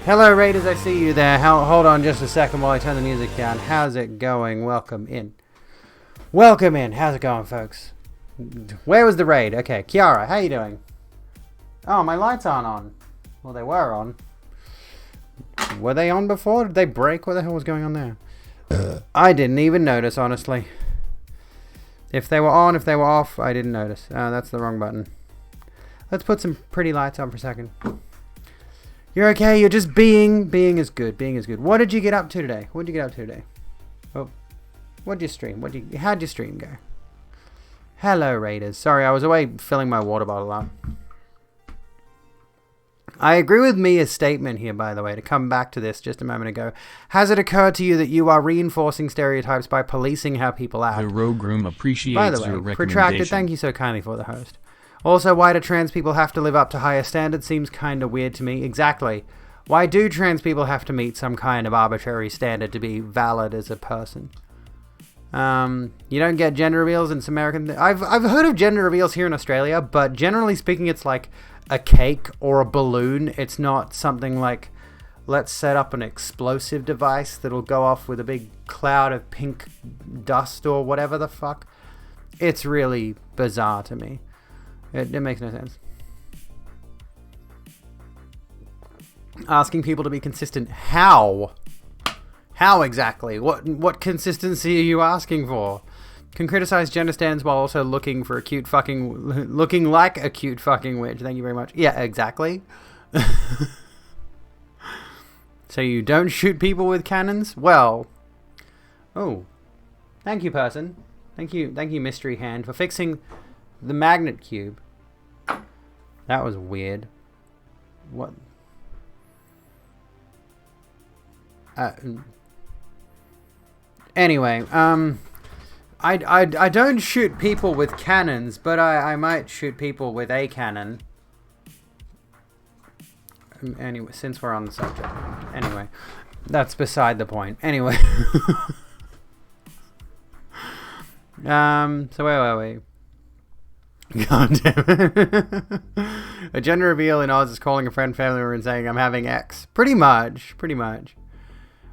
Hello, Raiders. I see you there. Hold on just a second while I turn the music down. How's it going? Welcome in. Welcome in. How's it going, folks? Where was the raid? Okay, Kiara, how you doing? Oh, my lights aren't on. Well, they were on. Were they on before? Did they break? What the hell was going on there? I didn't even notice, honestly. If they were on, if they were off, I didn't notice. That's the wrong button. Let's put some pretty lights on for a second. You're okay. You're just being. Being is good. Being is good. What did you get up to today? What did you get up to today? Oh, what did you stream? How'd your stream go? Hello, Raiders. Sorry, I was away filling my water bottle up. I agree with Mia's statement here, by the way, to come back to this just a moment ago. Has it occurred to you that you are reinforcing stereotypes by policing how people act? The Rogue Room appreciates by the way, your recommendation. Protracted, thank you so kindly for the host. Also, why do trans people have to live up to higher standards seems kind of weird to me. Exactly. Why do trans people have to meet some kind of arbitrary standard to be valid as a person? You don't get gender reveals in some American... I've heard of gender reveals here in Australia, but generally speaking, it's like a cake or a balloon. It's not something like, let's set up an explosive device that'll go off with a big cloud of pink dust or whatever the fuck. It's really bizarre to me. It makes no sense. Asking people to be consistent. How? How exactly? What consistency are you asking for? Can criticize gender stands while also looking like a cute fucking witch. Thank you very much. Yeah, exactly. So you don't shoot people with cannons? Well. Oh. Thank you, person. Thank you, Mystery Hand, for fixing the magnet cube. That was weird. What? Anyway, I don't shoot people with cannons, but I might shoot people with a cannon. Anyway, since we're on the subject. Anyway, that's beside the point. Anyway. So where were we? God damn it. A gender reveal in Oz is calling a friend, family member and saying, I'm having X. Pretty much.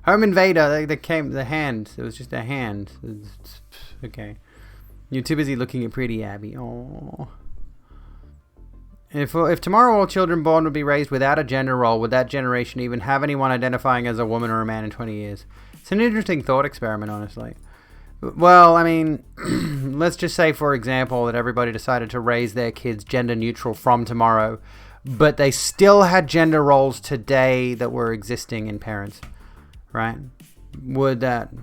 Home invader, they came, the hand. It was just a hand. Okay. You're too busy looking at pretty Abby. Oh. If tomorrow all children born would be raised without a gender role, would that generation even have anyone identifying as a woman or a man in 20 years? It's an interesting thought experiment, honestly. Well, I mean, let's just say, for example, that everybody decided to raise their kids gender neutral from tomorrow, but they still had gender roles today that were existing in parents, right? Would that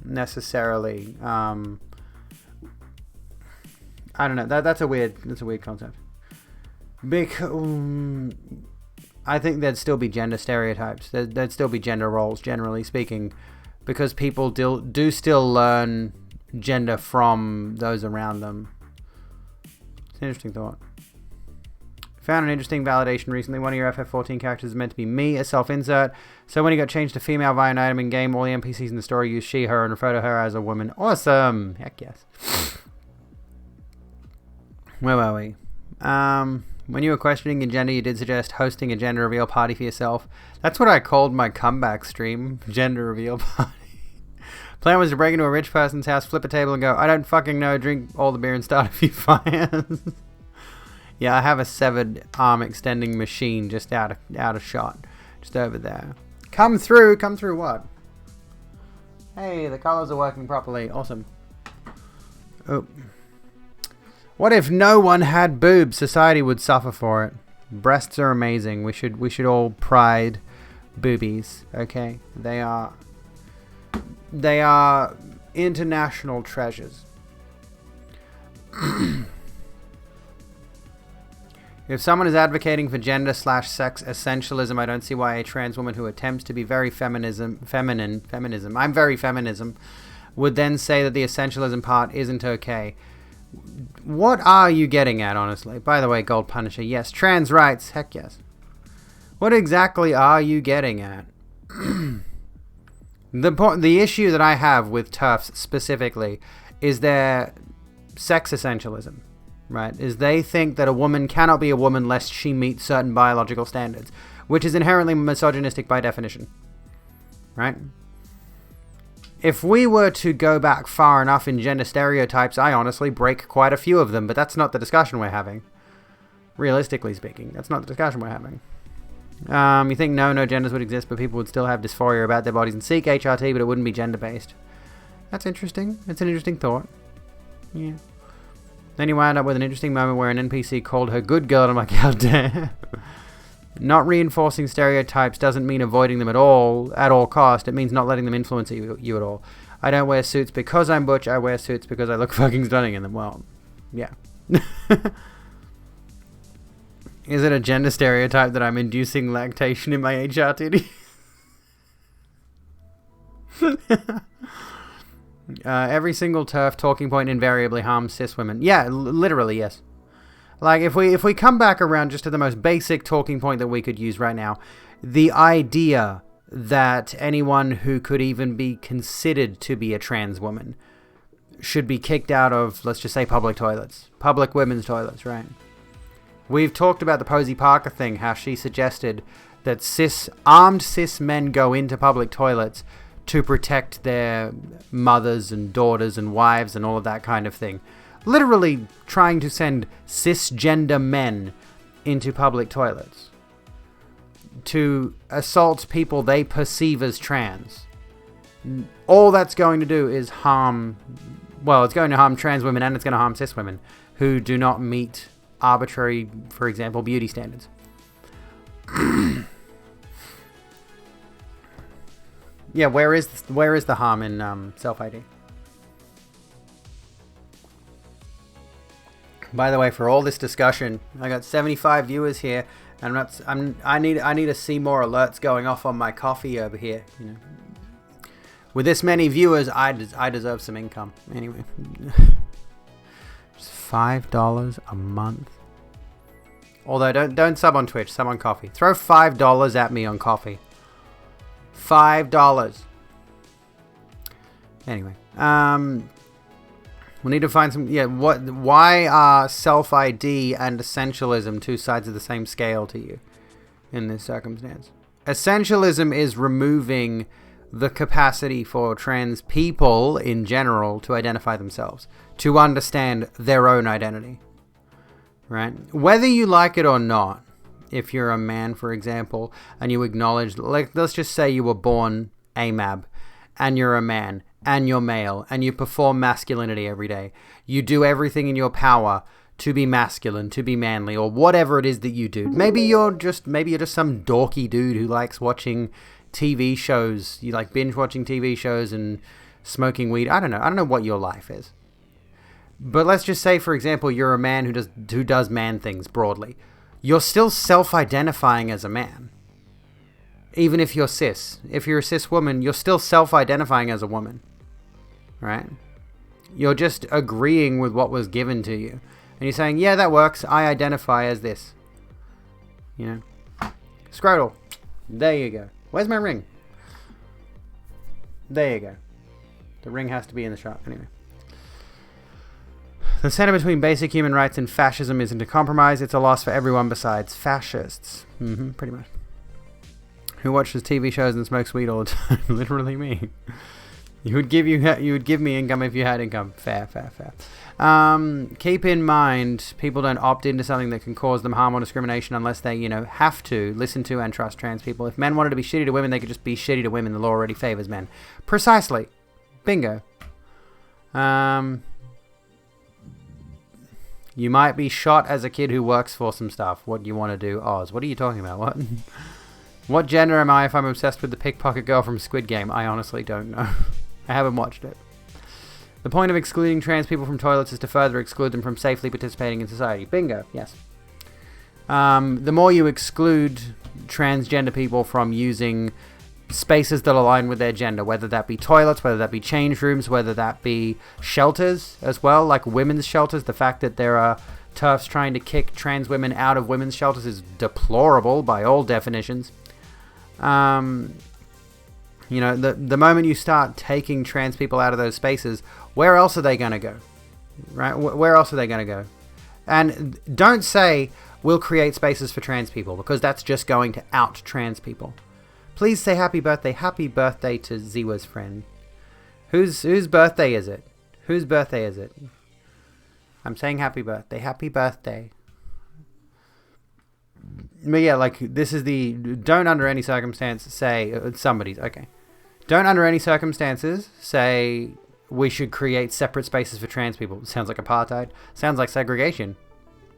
necessarily, I don't know, that's a weird concept. Because, I think there'd still be gender stereotypes, there'd still be gender roles, generally speaking, because people do still learn gender from those around them. It's an interesting thought. Found an interesting validation recently. One of your FF14 characters is meant to be me, a self-insert. So when he got changed to female via an item in game, all the NPCs in the story use she, her, and refer to her as a woman. Awesome! Heck yes. Where were we? When you were questioning your gender, you did suggest hosting a gender reveal party for yourself. That's what I called my comeback stream. Gender reveal party. Plan was to break into a rich person's house, flip a table, and go, I don't fucking know, drink all the beer and start a few fires. Yeah, I have a severed arm extending machine just out of shot. Just over there. Come through what? Hey, the colors are working properly. Awesome. Oh. What if no one had boobs? Society would suffer for it. Breasts are amazing. We should all pride boobies, okay? They are international treasures. If someone is advocating for gender/sex essentialism, I don't see why a trans woman who attempts to be very feminism, I'm very feminism, would then say that the essentialism part isn't okay. What are you getting at, honestly? By the way, Gold Punisher, yes. Trans rights, heck yes. What exactly are you getting at? The issue that I have with TERFs specifically is their sex essentialism, right? Is they think that a woman cannot be a woman lest she meets certain biological standards, which is inherently misogynistic by definition, right? If we were to go back far enough in gender stereotypes, I honestly break quite a few of them, but that's not the discussion we're having. Realistically speaking, that's not the discussion we're having. You think no genders would exist, but people would still have dysphoria about their bodies and seek HRT, but it wouldn't be gender-based. That's interesting. It's an interesting thought. Yeah. Then you wind up with an interesting moment where an NPC called her good girl, and I'm like, how dare. Not reinforcing stereotypes doesn't mean avoiding them at all cost. It means not letting them influence you at all. I don't wear suits because I'm butch. I wear suits because I look fucking stunning in them. Well, yeah. Is it a gender stereotype that I'm inducing lactation in my HRT? Every single TERF talking point invariably harms cis women. Yeah, literally, yes. Like, if we come back around just to the most basic talking point that we could use right now, the idea that anyone who could even be considered to be a trans woman should be kicked out of, let's just say, public toilets. Public women's toilets, right? We've talked about the Posey Parker thing, how she suggested that armed cis men go into public toilets to protect their mothers and daughters and wives and all of that kind of thing. Literally trying to send cisgender men into public toilets to assault people they perceive as trans. All that's going to do is harm, well, it's going to harm trans women and it's going to harm cis women who do not meet arbitrary, for example, beauty standards. Yeah, where is the harm in self-ID? By the way, for all this discussion, I got 75 viewers here, and I need to see more alerts going off on my coffee over here. You know, with this many viewers, I deserve some income. Anyway, just $5 a month. Although don't sub on Twitch, sub on coffee. Throw $5 at me on coffee. $5. Anyway, we need to find some. Yeah, why are self-ID and essentialism two sides of the same scale to you in this circumstance? Essentialism is removing the capacity for trans people in general to identify themselves, to understand their own identity, right? Whether you like it or not, if you're a man, for example, and you acknowledge, like, let's just say you were born AMAB, and you're a man, and you're male, and you perform masculinity every day. You do everything in your power to be masculine, to be manly, or whatever it is that you do. Maybe you're just some dorky dude who likes watching TV shows. You like binge watching TV shows and smoking weed. I don't know what your life is. But let's just say, for example, you're a man who does man things broadly. You're still self-identifying as a man. Even if you're cis. If you're a cis woman, you're still self-identifying as a woman. Right? You're just agreeing with what was given to you. And you're saying, yeah, that works. I identify as this. You know? Scrotal. There you go. Where's my ring? There you go. The ring has to be in the shop. Anyway. The center between basic human rights and fascism isn't a compromise. It's a loss for everyone besides fascists. Pretty much. Who watches TV shows and smokes weed all the time? Literally me. You would give me income if you had income. Fair. Keep in mind, people don't opt into something that can cause them harm or discrimination unless they, have to listen to and trust trans people. If men wanted to be shitty to women, they could just be shitty to women. The law already favors men. Precisely. Bingo. You might be shot as a kid who works for some stuff. What do you want to do? Oz. What are you talking about? What? What gender am I if I'm obsessed with the pickpocket girl from Squid Game? I honestly don't know. I haven't watched it. The point of excluding trans people from toilets is to further exclude them from safely participating in society. Bingo. Yes. The more you exclude transgender people from using spaces that align with their gender, whether that be toilets, whether that be change rooms, whether that be shelters as well, like women's shelters. The fact that there are TERFs trying to kick trans women out of women's shelters is deplorable by all definitions. The moment you start taking trans people out of those spaces, where else are they going to go? Right? Where else are they going to go? And don't say, we'll create spaces for trans people, because that's just going to out trans people. Please say happy birthday. Happy birthday to Ziwa's friend. Whose birthday is it? Whose birthday is it? I'm saying happy birthday. Happy birthday. But yeah, like, this is the... Don't under any circumstance say... somebody's... Okay. Don't under any circumstances say we should create separate spaces for trans people. Sounds like apartheid. Sounds like segregation.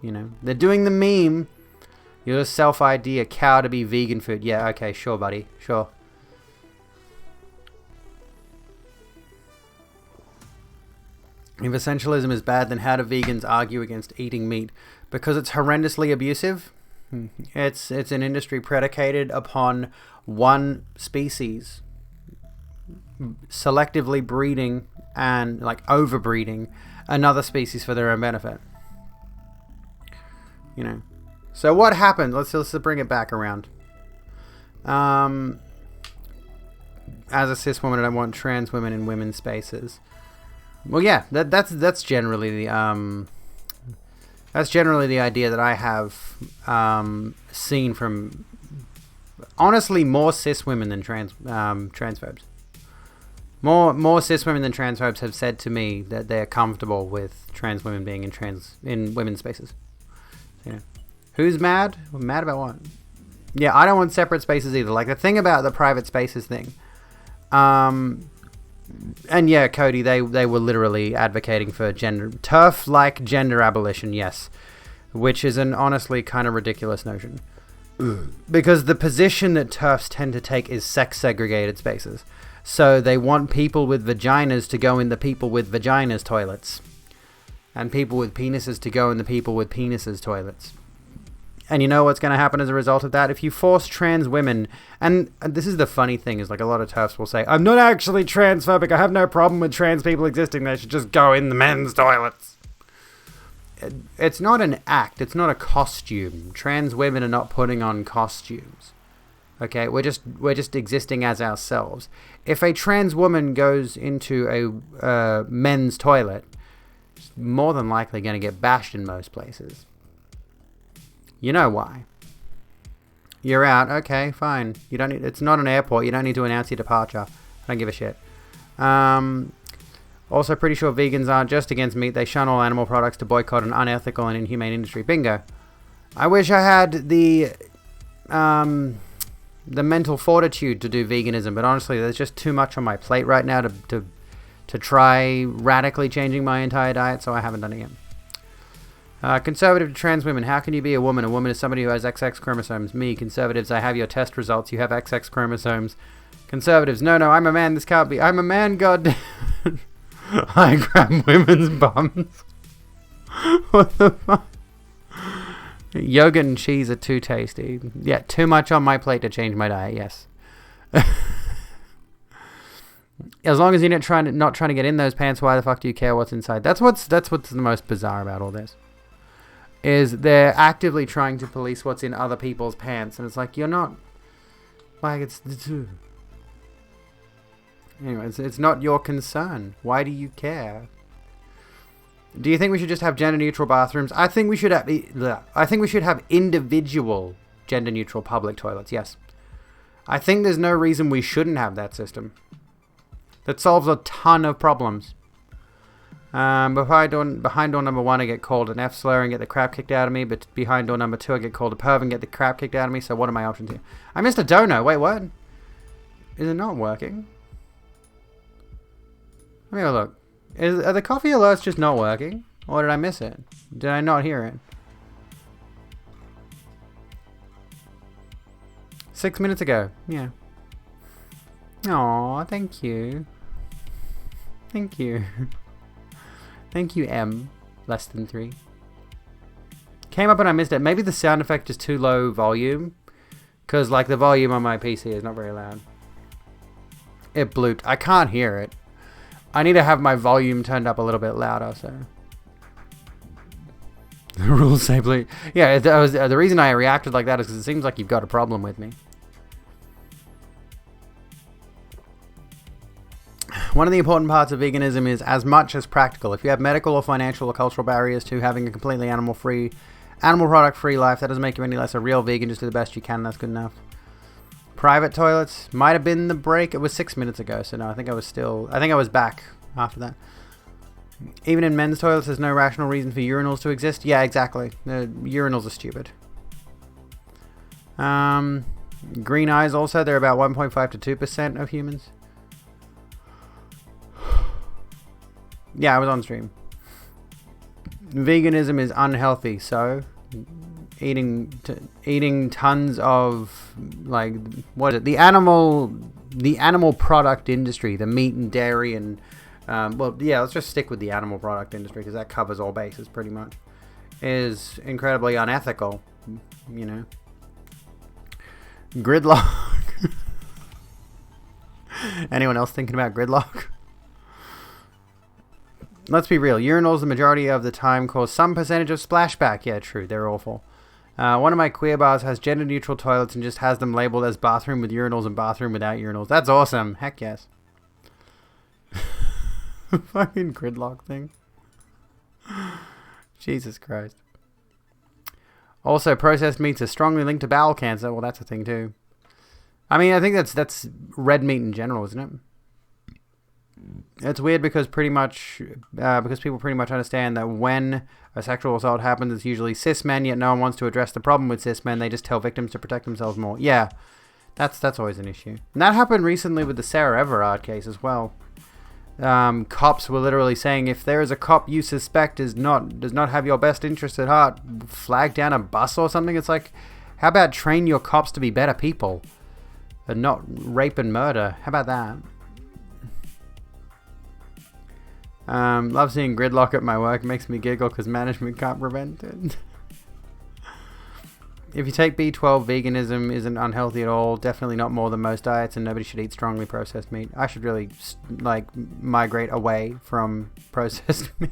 You know? They're doing the meme. You'll just self-ID a cow to be vegan food. Yeah, okay, sure, buddy. Sure. If essentialism is bad, then how do vegans argue against eating meat? Because it's horrendously abusive. It's an industry predicated upon one species selectively breeding and like overbreeding another species for their own benefit. You know. So what happened? Let's bring it back around. As a cis woman, I don't want trans women in women's spaces. Well, yeah, that's generally the idea that I have seen from, honestly, more cis women than transphobes. More cis women than transphobes have said to me that they're comfortable with trans women being in women's spaces. Yeah. Who's mad? Mad about what? Yeah, I don't want separate spaces either. Like the thing about the private spaces thing. And yeah, Cody, they were literally advocating for TERF-like gender abolition, yes. Which is an honestly kind of ridiculous notion. Because the position that TERFs tend to take is sex-segregated spaces. So they want people with vaginas to go in the people with vaginas toilets. And people with penises to go in the people with penises toilets. And you know what's going to happen as a result of that? If you force trans women, and this is the funny thing, is like a lot of TERFs will say, I'm not actually transphobic, I have no problem with trans people existing, they should just go in the men's toilets. It's not an act, it's not a costume. Trans women are not putting on costumes. Okay, we're just existing as ourselves. If a trans woman goes into a men's toilet, she's more than likely going to get bashed in most places. You know why. You're out. Okay, fine. You don't need, it's not an airport. You don't need to announce your departure. I don't give a shit. Also, pretty sure vegans aren't just against meat. They shun all animal products to boycott an unethical and inhumane industry. Bingo. I wish I had the mental fortitude to do veganism, but honestly, there's just too much on my plate right now to try radically changing my entire diet, so I haven't done it yet. Conservative to trans women, how can you be a woman? A woman is somebody who has XX chromosomes. Me, conservatives, I have your test results. You have XX chromosomes. Conservatives, no, I'm a man. This can't be. I'm a man, god. I grab women's bums. What the fuck? Yogurt and cheese are too tasty. Yeah, too much on my plate to change my diet, yes. As long as you're not trying to get in those pants, why the fuck do you care what's inside? That's what's the most bizarre about all this. Is they're actively trying to police what's in other people's pants, and it's like, you're not, like, anyway, it's not your concern. Why do you care? Do you think we should just have gender-neutral bathrooms? I think we should have individual gender-neutral public toilets, yes. I think there's no reason we shouldn't have that system. That solves a ton of problems. Behind door number 1, I get called an F-slur and get the crap kicked out of me. But behind door number 2, I get called a perv and get the crap kicked out of me. So what are my options here? I missed a dono. Wait, what? Is it not working? Let me have a look. Are the coffee alerts just not working? Or did I miss it? Did I not hear it? 6 minutes ago. Yeah. Aw, thank you. Thank you. Thank you, M. Less than 3. Came up and I missed it. Maybe the sound effect is too low volume. Because, like, the volume on my PC is not very loud. It blooped. I can't hear it. I need to have my volume turned up a little bit louder, so... The rules say bleep. Yeah, the reason I reacted like that is because it seems like you've got a problem with me. One of the important parts of veganism is as much as practical. If you have medical or financial or cultural barriers to having a completely animal product free life, that doesn't make you any less a real vegan. Just do the best you can. That's good enough. Private toilets might have been the break. It was 6 minutes ago, so no, I think I was back after that. Even in men's toilets, there's no rational reason for urinals to exist. Yeah, exactly. The urinals are stupid. Green eyes also, they're about 1.5 to 2% of humans. Yeah, I was on stream. Veganism is unhealthy, so eating tons of, like, what is it? The animal product industry, the meat and dairy and well, yeah, let's just stick with the animal product industry because that covers all bases pretty much, is incredibly unethical, you know. Gridlock. Anyone else thinking about gridlock? Let's be real. Urinals the majority of the time cause some percentage of splashback. Yeah, true. They're awful. One of my queer bars has gender-neutral toilets and just has them labeled as bathroom with urinals and bathroom without urinals. That's awesome. Heck yes. Fucking gridlock thing. Jesus Christ. Also, processed meats are strongly linked to bowel cancer. Well, that's a thing too. I mean, I think that's red meat in general, isn't it? It's weird because people pretty much understand that when a sexual assault happens, it's usually cis men, yet no one wants to address the problem with cis men. They just tell victims to protect themselves more. Yeah, that's always an issue. And that happened recently with the Sarah Everard case as well. Cops were literally saying if there is a cop you suspect does not have your best interest at heart, flag down a bus or something. It's like, how about train your cops to be better people and not rape and murder? How about that? Love seeing gridlock at my work. Makes me giggle because management can't prevent it. If you take B12, veganism isn't unhealthy at all. Definitely not more than most diets, and nobody should eat strongly processed meat. I should really, migrate away from processed meat.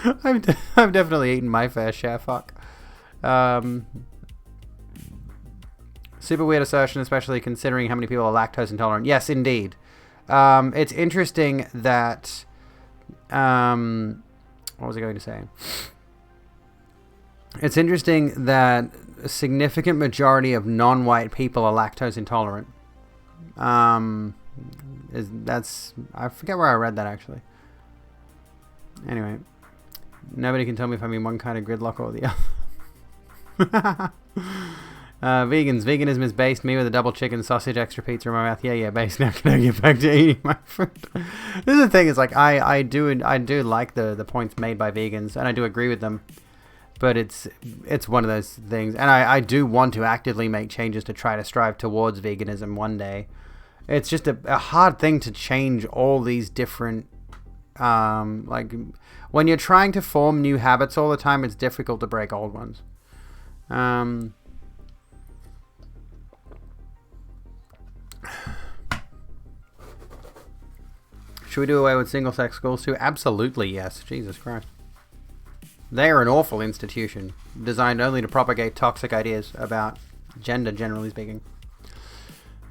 I've definitely eaten my fair share, fuck. Super weird assertion, especially considering how many people are lactose intolerant. Yes, indeed. It's interesting that... what was I going to say? It's interesting that a significant majority of non-white people are lactose intolerant. I forget where I read that actually. Anyway, nobody can tell me if I mean one kind of gridlock or the other. Veganism is based. Me with a double chicken sausage, extra pizza in my mouth. Yeah, based. Now can I get back to eating my food? This is the thing. Is like I do like the points made by vegans, and I do agree with them. But it's one of those things, and I do want to actively make changes to try to strive towards veganism one day. It's just a hard thing to change all these different, when you're trying to form new habits all the time, it's difficult to break old ones. Should we do away with single-sex schools too? Absolutely yes. Jesus Christ. They are an awful institution, designed only to propagate toxic ideas about gender, generally speaking.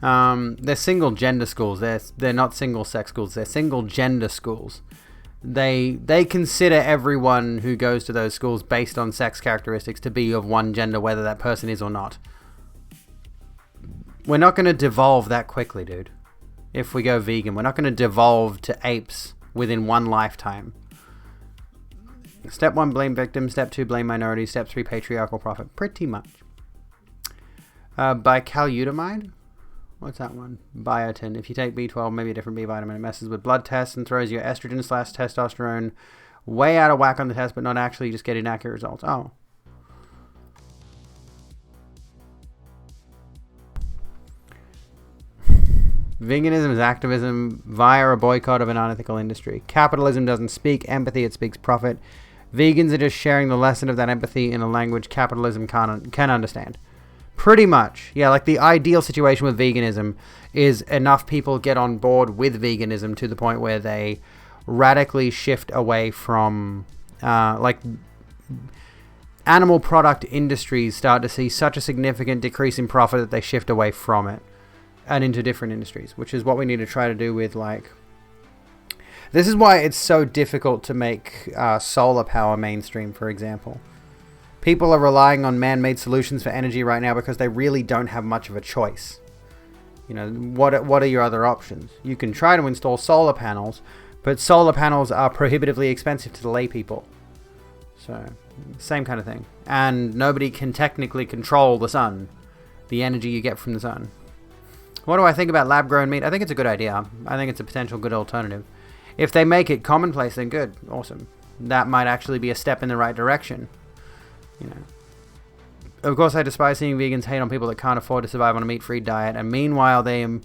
They're single-gender schools. They're not single-sex schools. They're single-gender schools. They consider everyone who goes to those schools based on sex characteristics to be of one gender, whether that person is or not. We're not going to devolve that quickly, dude. If we go vegan, we're not going to devolve to apes within one lifetime. Step 1, blame victims. Step 2, blame minorities. Step 3, patriarchal profit. Pretty much. Bicalutamide? What's that one? Biotin. If you take B12, maybe a different B vitamin, it messes with blood tests and throws your estrogen/testosterone way out of whack on the test, but not actually, just get inaccurate results. Oh. Veganism is activism via a boycott of an unethical industry. Capitalism doesn't speak empathy, it speaks profit. Vegans are just sharing the lesson of that empathy in a language capitalism can understand. Pretty much. Yeah, like the ideal situation with veganism is enough people get on board with veganism to the point where they radically shift away from, animal product industries start to see such a significant decrease in profit that they shift away from it and into different industries, which is what we need to try to do with, this is why it's so difficult to make solar power mainstream, for example. People are relying on man-made solutions for energy right now because they really don't have much of a choice. You know, what are your other options? You can try to install solar panels, but solar panels are prohibitively expensive to the lay people. So, same kind of thing. And nobody can technically control the sun. the energy you get from the sun. What do I think about lab-grown meat? I think it's a good idea. I think it's a potential good alternative. If they make it commonplace, then good. Awesome. That might actually be a step in the right direction. You know. Of course, I despise seeing vegans hate on people that can't afford to survive on a meat-free diet, and meanwhile they import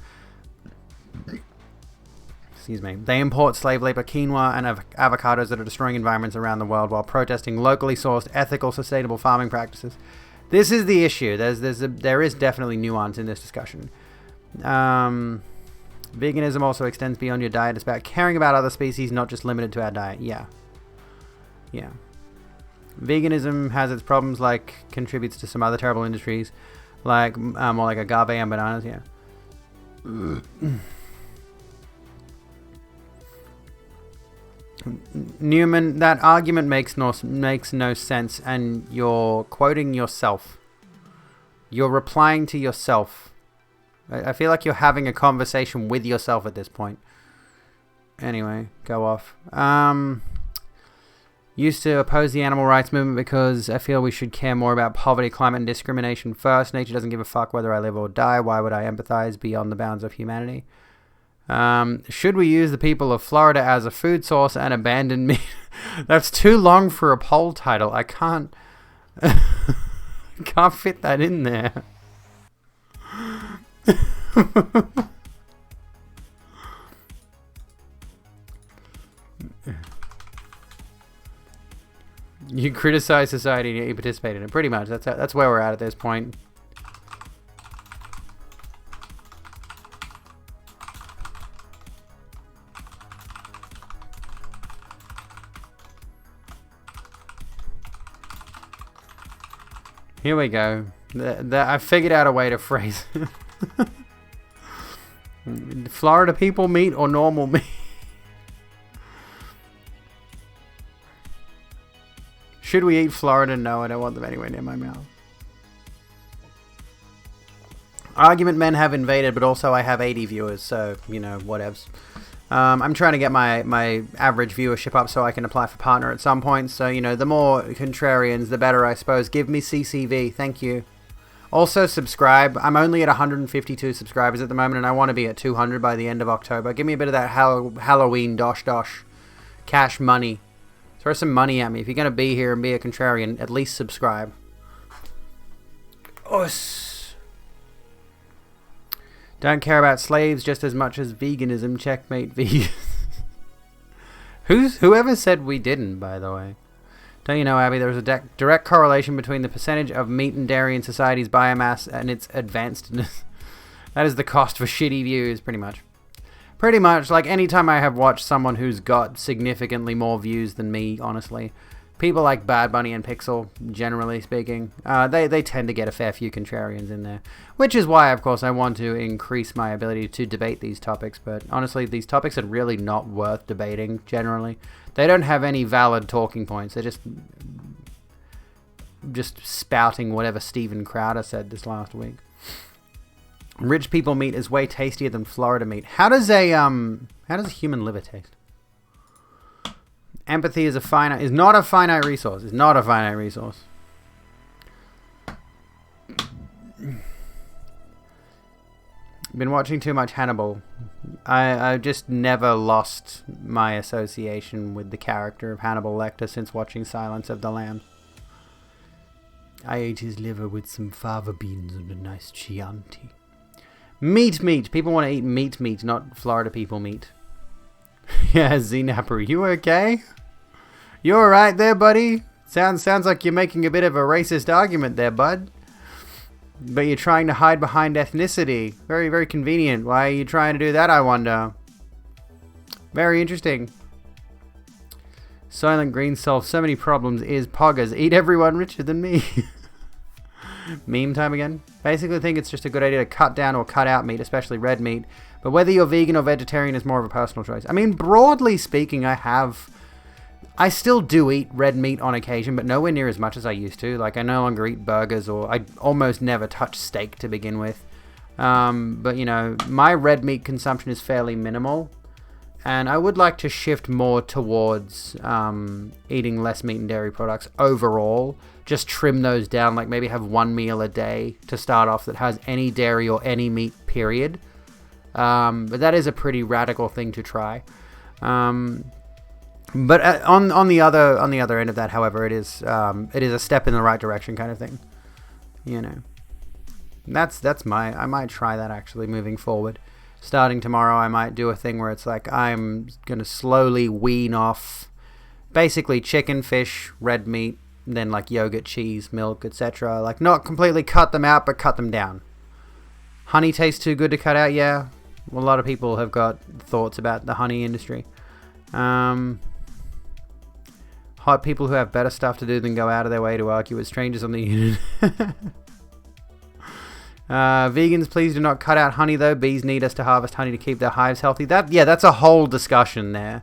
slave labor, quinoa, and avocados that are destroying environments around the world while protesting locally sourced, ethical, sustainable farming practices. This is the issue. There is definitely nuance in this discussion. Veganism also extends beyond your diet. It's about caring about other species, not just limited to our diet. Yeah. Veganism has its problems, like contributes to some other terrible industries, like more like agave and bananas. Yeah. Newman, that argument makes no sense, and you're quoting yourself. You're replying to yourself. I feel like you're having a conversation with yourself at this point. Anyway, go off. Used to oppose the animal rights movement because I feel we should care more about poverty, climate, and discrimination first. Nature doesn't give a fuck whether I live or die. Why would I empathize beyond the bounds of humanity? Should we use the people of Florida as a food source and abandon meat? That's too long for a poll title. I can't can't fit that in there. You criticize society and yet you participate in it. Pretty much. That's where we're at this point. Here we go. I figured out a way to phrase it. Florida people meat or normal meat? Should we eat Florida? No, I don't want them anywhere near my mouth. Argument men have invaded, but also I have 80 viewers, so, you know, whatevs. I'm trying to get my average viewership up so I can apply for partner at some point. So, you know, the more contrarians, the better, I suppose. Give me CCV. Thank you. Also, subscribe. I'm only at 152 subscribers at the moment, and I want to be at 200 by the end of October. Give me a bit of that Halloween dosh cash money. Throw some money at me. If you're going to be here and be a contrarian, at least subscribe. Us. Don't care about slaves just as much as veganism. Checkmate vegans. Whoever said we didn't, by the way? Don't you know, Abby, there is a direct correlation between the percentage of meat and dairy in society's biomass and its advancedness. That is the cost for shitty views, pretty much. Pretty much, like, anytime I have watched someone who's got significantly more views than me, honestly. People like Bad Bunny and Pixel, generally speaking, they tend to get a fair few contrarians in there. Which is why, of course, I want to increase my ability to debate these topics. But honestly, these topics are really not worth debating, generally. They don't have any valid talking points. They're just spouting whatever Steven Crowder said this last week. Rich people meat is way tastier than Florida meat. How does a human liver taste? Empathy is not a finite resource. It's not a finite resource. Been watching too much Hannibal. I just never lost my association with the character of Hannibal Lecter since watching Silence of the Lambs. I ate his liver with some fava beans and a nice Chianti. Meat. People want to eat meat, not Florida people meat. Yeah, Z-Napper, you okay? You alright there, buddy? Sounds like you're making a bit of a racist argument there, bud. But you're trying to hide behind ethnicity. Very, very convenient. Why are you trying to do that, I wonder? Very interesting. Silent Green solves so many problems. Is poggers. Eat everyone richer than me. Meme time again. Basically, I think it's just a good idea to cut down or cut out meat, especially red meat. But whether you're vegan or vegetarian is more of a personal choice. I mean, broadly speaking, I still do eat red meat on occasion, but nowhere near as much as I used to. Like, I no longer eat burgers, or I almost never touch steak to begin with. But, you know, my red meat consumption is fairly minimal. And I would like to shift more towards eating less meat and dairy products overall, just trim those down, like maybe have one meal a day to start off that has any dairy or any meat, period. But that is a pretty radical thing to try. But on the other end of that, however, it is a step in the right direction kind of thing. You know, I might try that actually moving forward. Starting tomorrow, I might do a thing where it's like I'm gonna slowly wean off basically chicken, fish, red meat, then like yogurt, cheese, milk, etc. Like not completely cut them out, but cut them down. Honey tastes too good to cut out, yeah. Well, a lot of people have got thoughts about the honey industry. Hot people who have better stuff to do than go out of their way to argue with strangers on the internet. Vegans, please do not cut out honey though. Bees need us to harvest honey to keep their hives healthy. That's a whole discussion there.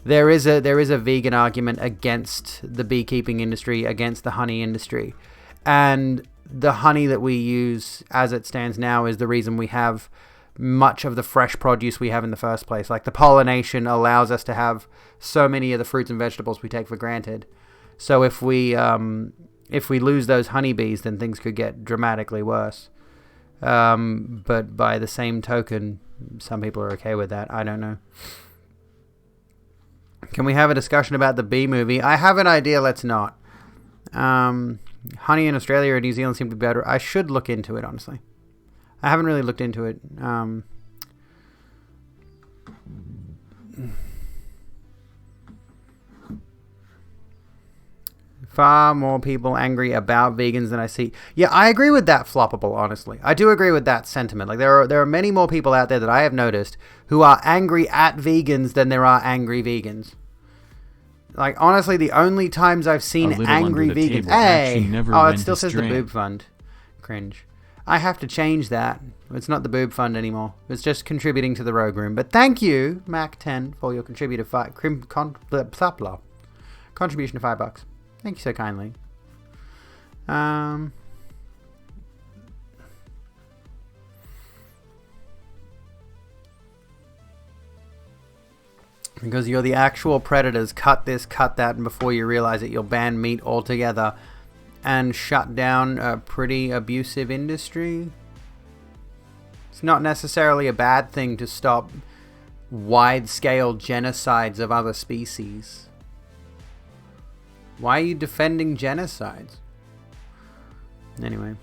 There is a vegan argument against the beekeeping industry, against the honey industry. And the honey that we use as it stands now is the reason we have much of the fresh produce we have in the first place. Like the pollination allows us to have so many of the fruits and vegetables we take for granted. So if we lose those honeybees, then things could get dramatically worse. But by the same token, some people are okay with that. I don't know. Can we have a discussion about the bee movie? I have an idea, let's not. Honey in Australia or New Zealand seem to be better. I should look into it, honestly. I haven't really looked into it. Far more people angry about vegans than I see. Yeah, I agree with that, Floppable, honestly. I do agree with that sentiment. Like there are many more people out there that I have noticed who are angry at vegans than there are angry vegans. Like, honestly, the only times I've seen angry vegans... Hey! Oh, it still says the boob fund. Cringe. I have to change that. It's not the boob fund anymore. It's just contributing to the Rogue Room. But thank you, Mac10, for your contribution of $5. Thank you so kindly. Because you're the actual predators. Cut this, cut that, and before you realize it, you'll ban meat altogether and shut down a pretty abusive industry. It's not necessarily a bad thing to stop wide-scale genocides of other species. Why are you defending genocides? Anyway.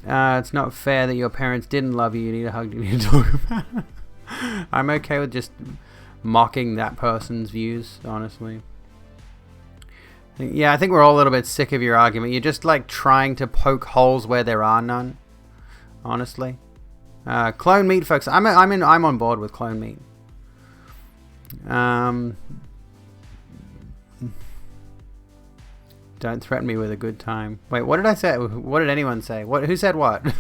It's not fair that your parents didn't love you. You need a hug. You need to talk about it. I'm okay with just mocking that person's views, honestly. Yeah, I think we're all a little bit sick of your argument. You're just like trying to poke holes where there are none. Honestly. Clone meat, folks. I'm on board with clone meat. Don't threaten me with a good time. Wait, what did I say? What did anyone say? Who said what?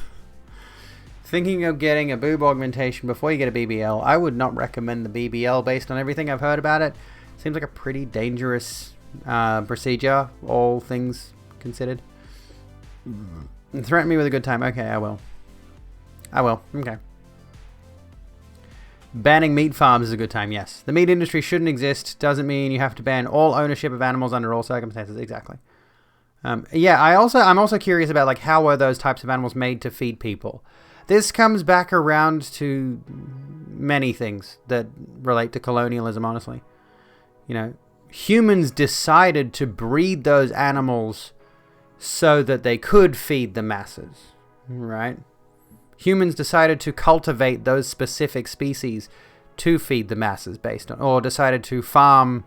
Thinking of getting a boob augmentation before you get a BBL. I would not recommend the BBL based on everything I've heard about it. Seems like a pretty dangerous procedure, all things considered. Threaten me with a good time. Okay, I will. Okay. Banning meat farms is a good time, yes. The meat industry shouldn't exist. Doesn't mean you have to ban all ownership of animals under all circumstances. Exactly. Yeah, I'm also curious about like how were those types of animals made to feed people? This comes back around to many things that relate to colonialism, honestly. You know, humans decided to breed those animals so that they could feed the masses, right? Humans decided to cultivate those specific species to feed the masses based on, or decided to farm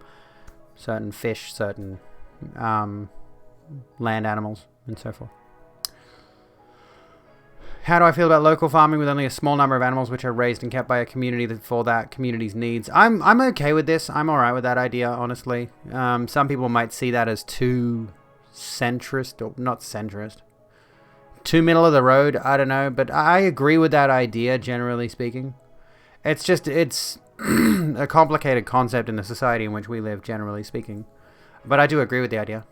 certain fish, certain land animals, and so forth. How do I feel about local farming with only a small number of animals which are raised and kept by a community for that community's needs? I'm okay with this. I'm alright with that idea, honestly. Some people might see that as too centrist, or not centrist. Too middle of the road, I don't know. But I agree with that idea, generally speaking. It's a complicated concept in the society in which we live, generally speaking. But I do agree with the idea.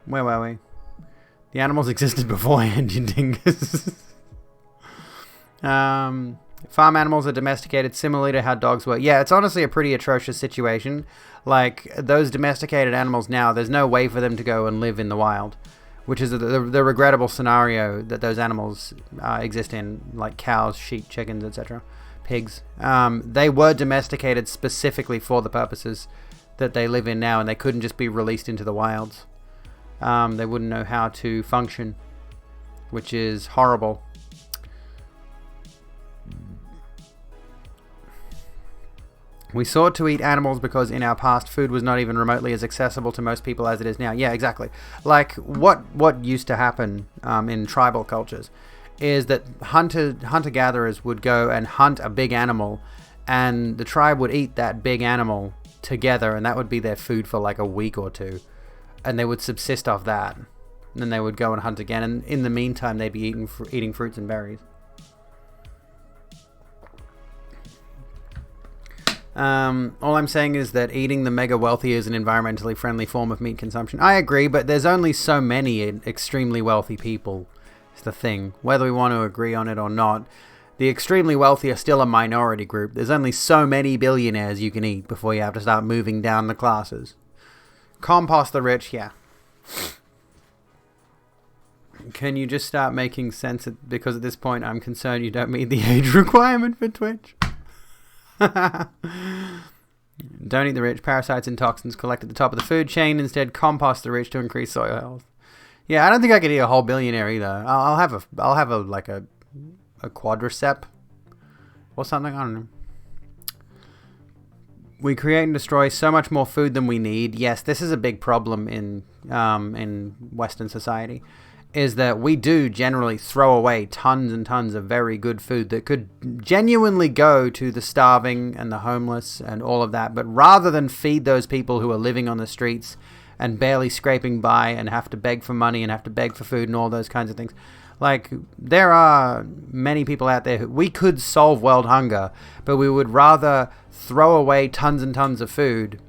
Where were we? The animals existed beforehand, you dingus. Farm animals are domesticated similarly to how dogs were. Yeah, it's honestly a pretty atrocious situation. Like, those domesticated animals now, there's no way for them to go and live in the wild, which is the regrettable scenario that those animals exist in, like cows, sheep, chickens, etc., pigs. They were domesticated specifically for the purposes that they live in now, and they couldn't just be released into the wilds. They wouldn't know how to function, which is horrible. We sought to eat animals because in our past, food was not even remotely as accessible to most people as it is now. Yeah, exactly. Like, what used to happen in tribal cultures is that hunter-gatherers would go and hunt a big animal, and the tribe would eat that big animal together, and that would be their food for like a week or two. And they would subsist off that. And then they would go and hunt again, and in the meantime, they'd be eating fruits and berries. All I'm saying is that eating the mega wealthy is an environmentally friendly form of meat consumption. I agree, but there's only so many extremely wealthy people. It's the thing. Whether we want to agree on it or not, the extremely wealthy are still a minority group. There's only so many billionaires you can eat before you have to start moving down the classes. Compost the rich, yeah. Can you just start making sense? Because at this point, I'm concerned you don't meet the age requirement for Twitch. Don't eat the rich. Parasites and toxins collect at the top of the food chain. Instead, compost the rich to increase soil health. Yeah, I don't think I could eat a whole billionaire either. I'll have a quadricep or something. I don't know. We create and destroy so much more food than we need. Yes, this is a big problem in Western society. Is that we do generally throw away tons and tons of very good food that could genuinely go to the starving and the homeless and all of that. But rather than feed those people who are living on the streets and barely scraping by and have to beg for money and have to beg for food and all those kinds of things, like, there are many people out there who we could solve world hunger, but we would rather throw away tons and tons of food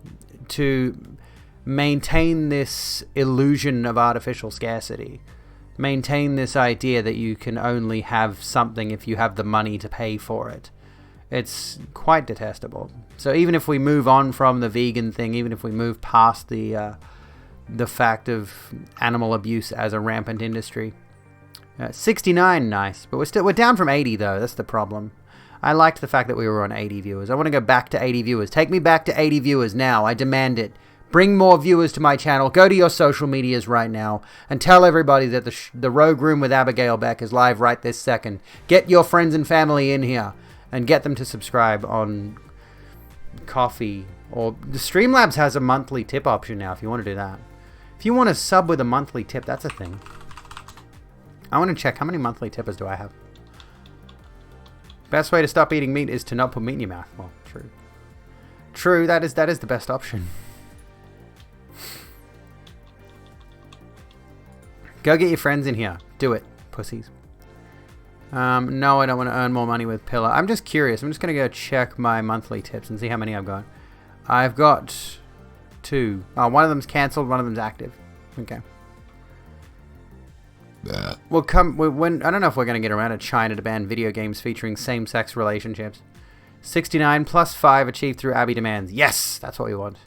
to maintain this illusion of artificial scarcity. Maintain this idea that you can only have something if you have the money to pay for it. It's quite detestable. So even if we move on from the vegan thing, even if we move past the fact of animal abuse as a rampant industry, 69, nice, but we're down from 80 though. That's the problem. I liked the fact that we were on 80 viewers. I want to go back to 80 viewers. Take me back to 80 viewers now. I demand it. Bring more viewers to my channel. Go to your social medias right now and tell everybody that the Rogue Room with Abigail Beck is live right this second. Get your friends and family in here and get them to subscribe on Coffee. Or the Streamlabs has a monthly tip option now if you want to do that. If you want to sub with a monthly tip, that's a thing. I want to check how many monthly tippers do I have. Best way to stop eating meat is to not put meat in your mouth. Well, true. True, that is the best option. Go get your friends in here. Do it, pussies. No, I don't want to earn more money with Pillar. I'm just curious. I'm just going to go check my monthly tips and see how many I've got. I've got 2. Oh, one of them's cancelled, one of them's active. Okay. We'll come when I don't know if we're going to get around to China to ban video games featuring same-sex relationships. 69 plus 5 achieved through Abby demands. Yes, that's what we want.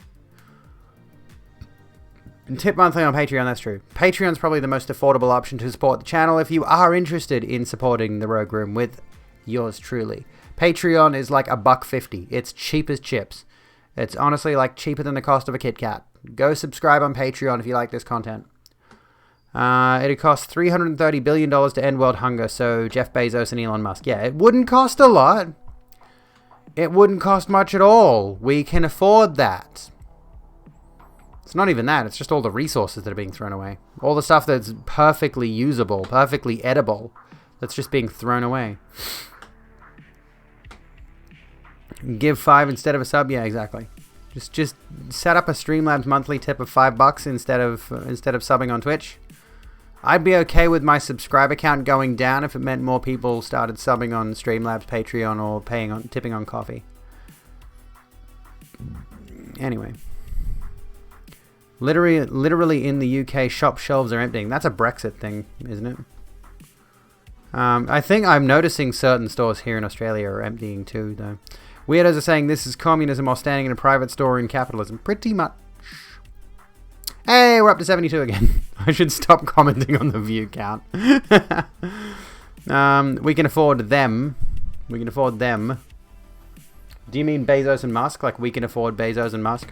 And tip monthly on Patreon, that's true. Patreon's probably the most affordable option to support the channel if you are interested in supporting the Rogue Room with yours truly. Patreon is like $1.50. It's cheap as chips. It's honestly like cheaper than the cost of a Kit Kat. Go subscribe on Patreon if you like this content. It'd cost $330 billion to end world hunger, so Jeff Bezos and Elon Musk. Yeah, it wouldn't cost a lot. It wouldn't cost much at all. We can afford that. It's not even that. It's just all the resources that are being thrown away. All the stuff that's perfectly usable, perfectly edible, that's just being thrown away. Give 5 instead of a sub? Yeah, exactly. Just set up a Streamlabs monthly tip of $5 instead of subbing on Twitch. I'd be okay with my subscriber count going down if it meant more people started subbing on Streamlabs, Patreon, or tipping on Coffee. Anyway. Literally in the UK, shop shelves are emptying. That's a Brexit thing, isn't it? I think I'm noticing certain stores here in Australia are emptying too, though. Weirdos are saying this is communism while standing in a private store in capitalism. Pretty much. Hey, we're up to 72 again. I should stop commenting on the view count. We can afford them. We can afford them. Do you mean Bezos and Musk? Like we can afford Bezos and Musk?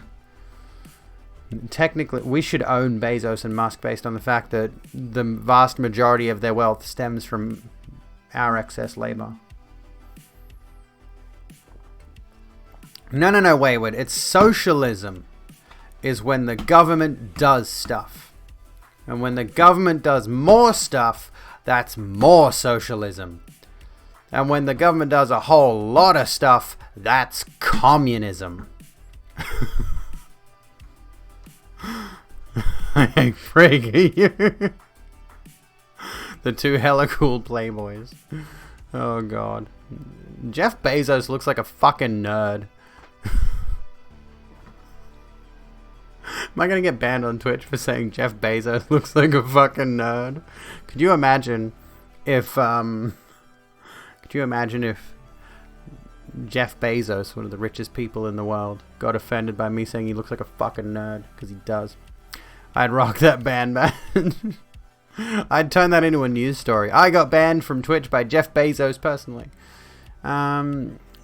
Technically, we should own Bezos and Musk based on the fact that the vast majority of their wealth stems from our excess labor. No, wayward. It's socialism is when the government does stuff. And when the government does more stuff, that's more socialism. And when the government does a whole lot of stuff, that's communism. Hey, freaky. The two hella cool playboys. Oh, God. Jeff Bezos looks like a fucking nerd. Am I gonna get banned on Twitch for saying Jeff Bezos looks like a fucking nerd? Could you imagine if Jeff Bezos, one of the richest people in the world, got offended by me saying he looks like a fucking nerd? Because he does. I'd rock that ban, man. I'd turn that into a news story. I got banned from Twitch by Jeff Bezos personally.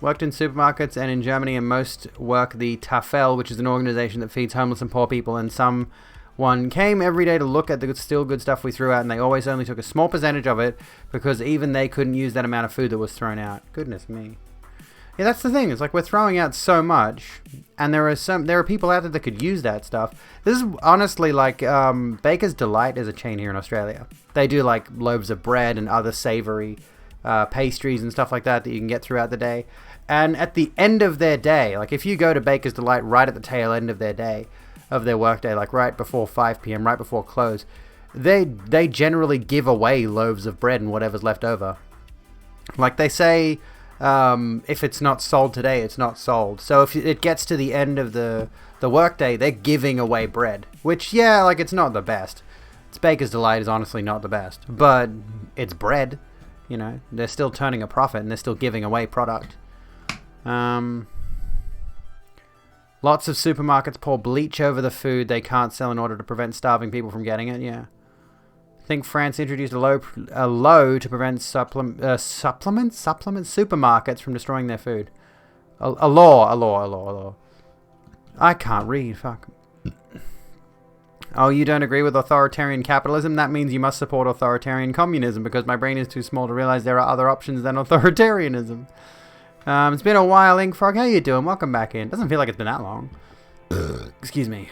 Worked in supermarkets and in Germany, and most work the Tafel, which is an organization that feeds homeless and poor people, and someone came every day to look at the still good stuff we threw out, and they always only took a small percentage of it because even they couldn't use that amount of food that was thrown out. Goodness me. Yeah, that's the thing. It's like we're throwing out so much, and there are people out there that could use that stuff. This is honestly like Baker's Delight is a chain here in Australia. They do like loaves of bread and other savory pastries and stuff like that you can get throughout the day. And at the end of their day, like if you go to Baker's Delight right at the tail end of their day, of their workday, like right before 5 p.m., right before close, they generally give away loaves of bread and whatever's left over. Like they say, if it's not sold today, it's not sold. So if it gets to the end of the workday, they're giving away bread, which, yeah, like it's not the best. It's Baker's Delight is honestly not the best, but it's bread. You know, they're still turning a profit and they're still giving away product. Lots of supermarkets pour bleach over the food they can't sell in order to prevent starving people from getting it. Yeah, I think France introduced a law to prevent supermarkets from destroying their food. A law. I can't read. Fuck. Oh, you don't agree with authoritarian capitalism? That means you must support authoritarian communism, because my brain is too small to realize there are other options than authoritarianism. It's been a while, Inkfrog. How you doing? Welcome back in. Doesn't feel like it's been that long. Excuse me.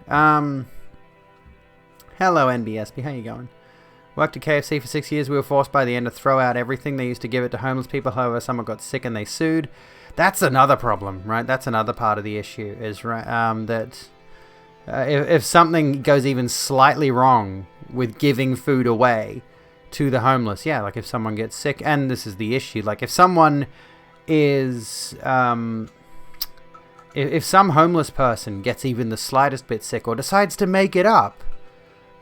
Hello, NBSP. How you going? Worked at KFC for 6 years. We were forced by the end to throw out everything. They used to give it to homeless people. However, someone got sick and they sued. That's another problem, right? That's another part of the issue, is that if something goes even slightly wrong with giving food away to the homeless, yeah, like if someone gets sick, and this is the issue, like if someone is if some homeless person gets even the slightest bit sick or decides to make it up,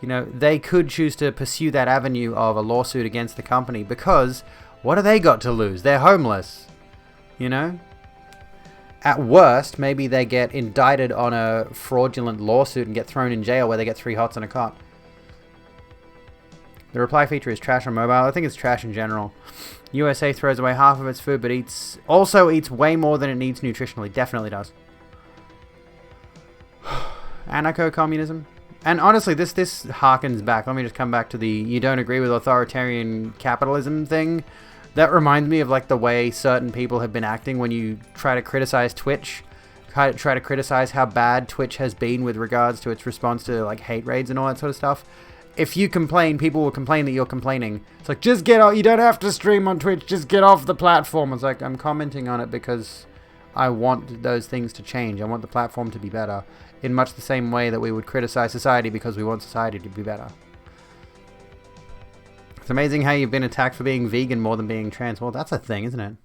you know, they could choose to pursue that avenue of a lawsuit against the company, because what have they got to lose? They're homeless, you know. At worst, maybe they get indicted on a fraudulent lawsuit and get thrown in jail where they get 3 hots and a cot. The reply feature is trash on mobile. I think it's trash in general. USA throws away half of its food, but also eats way more than it needs nutritionally. Definitely does. Anarcho-communism. And honestly, this harkens back. Let me just come back to the you don't agree with authoritarian capitalism thing. That reminds me of like the way certain people have been acting when you try to criticize Twitch. Try to criticize how bad Twitch has been with regards to its response to like hate raids and all that sort of stuff. If you complain, people will complain that you're complaining. It's like, just get off. You don't have to stream on Twitch. Just get off the platform. It's like, I'm commenting on it because I want those things to change. I want the platform to be better. In much the same way that we would criticize society because we want society to be better. It's amazing how you've been attacked for being vegan more than being trans. Well, that's a thing, isn't it?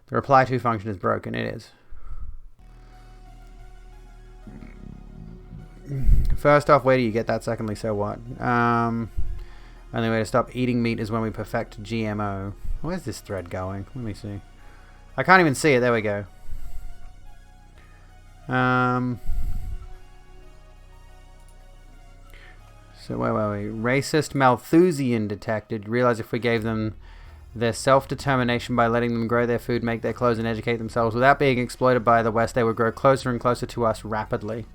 The reply to function is broken. It is. First off, where do you get that? Secondly, so what? Only way to stop eating meat is when we perfect GMO. Where's this thread going? Let me see. I can't even see it. There we go. So where were we? Racist Malthusian detected. Realize if we gave them their self-determination by letting them grow their food, make their clothes, and educate themselves without being exploited by the West, they would grow closer and closer to us rapidly.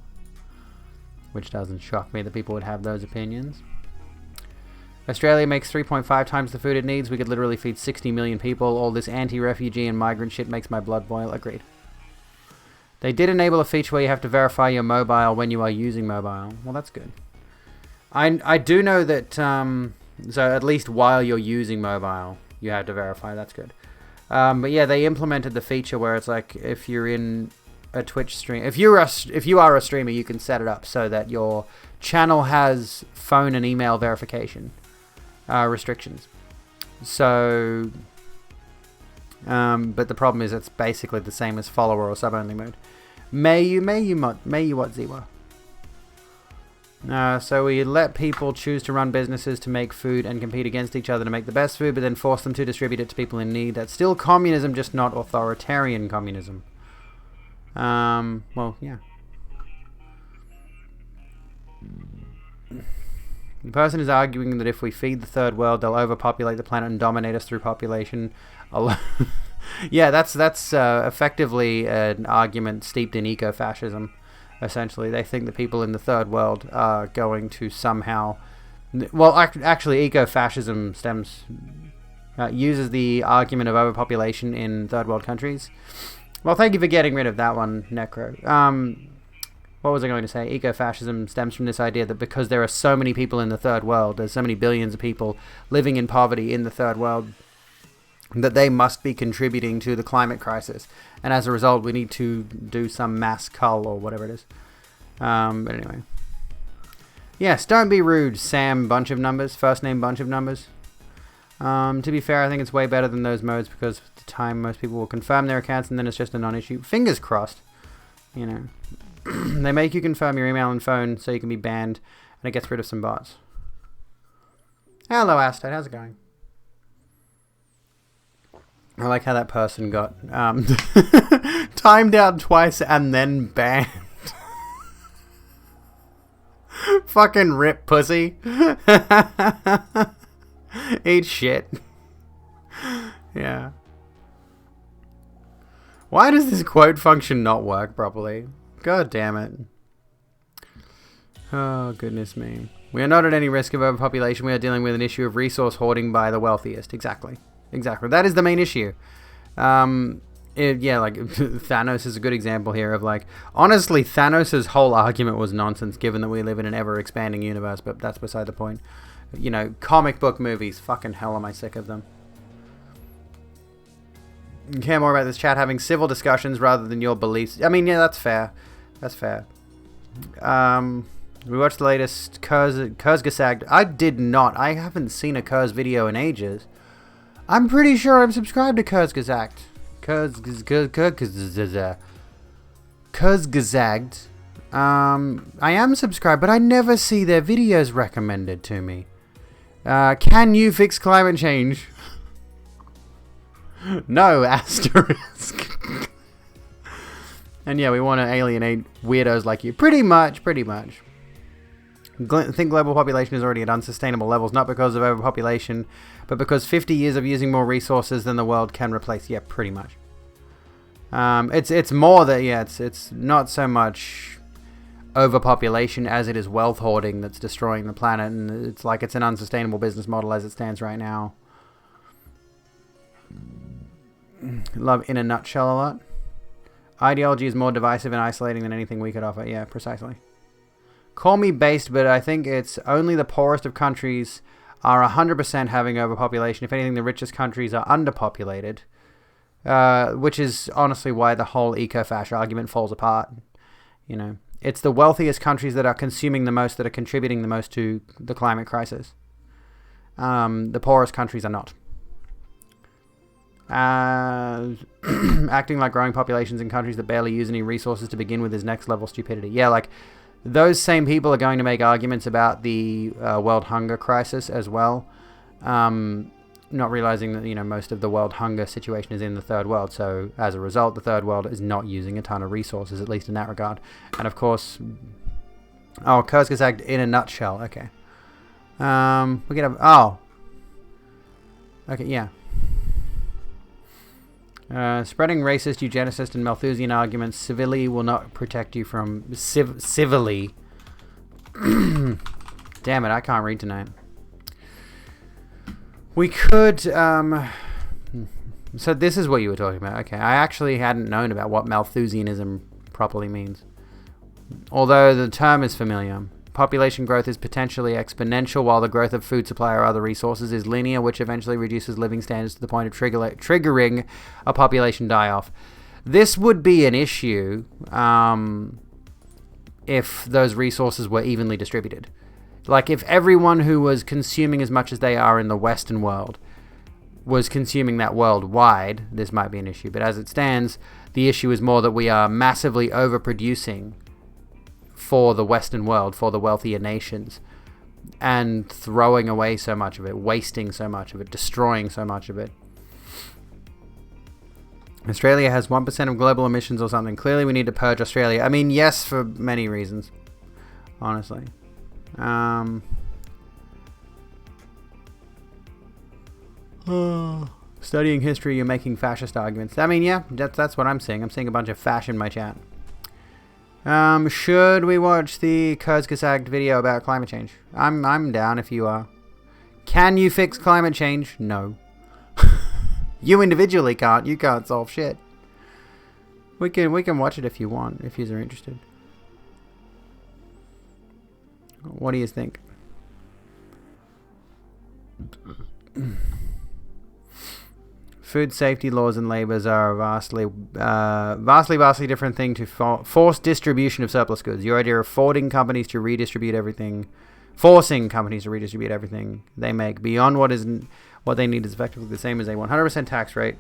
Which doesn't shock me that people would have those opinions. Australia makes 3.5 times the food it needs. We could literally feed 60 million people. All this anti-refugee and migrant shit makes my blood boil. Agreed. They did enable a feature where you have to verify your mobile when you are using mobile. Well, that's good. I do know that, so at least while you're using mobile, you have to verify. That's good. But yeah, they implemented the feature where it's like, if you're in a Twitch stream, if you are a streamer, you can set it up so that your channel has phone and email verification restrictions. So, but the problem is it's basically the same as follower or sub-only mode. May you what, Ziwa? So we let people choose to run businesses to make food and compete against each other to make the best food, but then force them to distribute it to people in need. That's still communism, just not authoritarian communism. Well, yeah. The person is arguing that if we feed the third world, they'll overpopulate the planet and dominate us through population. Yeah, that's effectively an argument steeped in eco-fascism. Essentially, they think that people in the third world are going to somehow... Well, actually, eco-fascism uses the argument of overpopulation in third world countries. Well, thank you for getting rid of that one, Necro. What was I going to say? Eco-fascism stems from this idea that because there are so many people in the third world, there's so many billions of people living in poverty in the third world, that they must be contributing to the climate crisis. And as a result, we need to do some mass cull or whatever it is. But anyway. Yes, don't be rude, Sam bunch of numbers. First name bunch of numbers. To be fair, I think it's way better than those modes because at the time most people will confirm their accounts and then it's just a non-issue. Fingers crossed. You know. They make you confirm your email and phone so you can be banned and it gets rid of some bots. Hello, Astad. How's it going? I like how that person got timed out twice and then banned. Fucking rip, pussy. Eat shit. Yeah. Why does this quote function not work properly? God damn it. Oh, goodness me. We are not at any risk of overpopulation. We are dealing with an issue of resource hoarding by the wealthiest. Exactly. Exactly. That is the main issue. Yeah, like, Thanos is a good example here of, like, honestly, Thanos' whole argument was nonsense given that we live in an ever-expanding universe, but that's beside the point. You know, comic book movies, fucking hell am I sick of them. You care more about this chat having civil discussions rather than your beliefs. I mean, yeah, that's fair. That's fair. We watched the latest Kurzgesagt. I did not. I haven't seen a Kurz video in ages. I'm pretty sure I'm subscribed to Kurzgesagt. Kurzgesagt. I am subscribed, but I never see their videos recommended to me. Can you fix climate change? No, asterisk. And yeah, we want to alienate weirdos like you. Pretty much. I think global population is already at unsustainable levels, not because of overpopulation, but because 50 years of using more resources than the world can replace. Yeah, pretty much. It's more that, yeah, it's not so much overpopulation as it is wealth hoarding that's destroying the planet, and it's like it's an unsustainable business model as it stands right now. Love in a nutshell a lot. Ideology is more divisive and isolating than anything we could offer. Yeah, precisely. Call me based, but I think it's only the poorest of countries are 100% having overpopulation. If anything, the richest countries are underpopulated, which is honestly why the whole eco-fash argument falls apart. You know, it's the wealthiest countries that are consuming the most, that are contributing the most to the climate crisis. The poorest countries are not. Acting like growing populations in countries that barely use any resources to begin with is next level stupidity. Yeah, like those same people are going to make arguments about the world hunger crisis as well, not realizing that, you know, most of the world hunger situation is in the third world. So as a result, the third world is not using a ton of resources, at least in that regard. And of course, Kurzgesagt in a nutshell. Okay. We get okay, yeah. Spreading racist, eugenicist, and Malthusian arguments civilly will not protect you from civilly. Damn it, I can't read tonight. We could, so this is what you were talking about. Okay, I actually hadn't known about what Malthusianism properly means. Although the term is familiar. Population growth is potentially exponential, while the growth of food supply or other resources is linear, which eventually reduces living standards to the point of triggering a population die-off. This would be an issue if those resources were evenly distributed. Like, if everyone who was consuming as much as they are in the Western world was consuming that worldwide, this might be an issue. But as it stands, the issue is more that we are massively overproducing for the Western world, for the wealthier nations, and throwing away so much of it, wasting so much of it, destroying so much of it. Australia has 1% of global emissions or something. Clearly we need to purge Australia. I mean, yes, for many reasons, honestly. Studying history, you're making fascist arguments. I mean, yeah, that's what I'm saying. I'm seeing a bunch of fash in my chat. Should we watch the Kurzgesagt video about climate change? I'm down if you are. Can you fix climate change? No. You individually can't. You can't solve shit. We can watch it if you want, if you're interested. What do you think? Food safety laws and labours are a vastly different thing to force distribution of surplus goods. Your idea of forcing companies to redistribute everything they make beyond what they need is effectively the same as a 100% tax rate.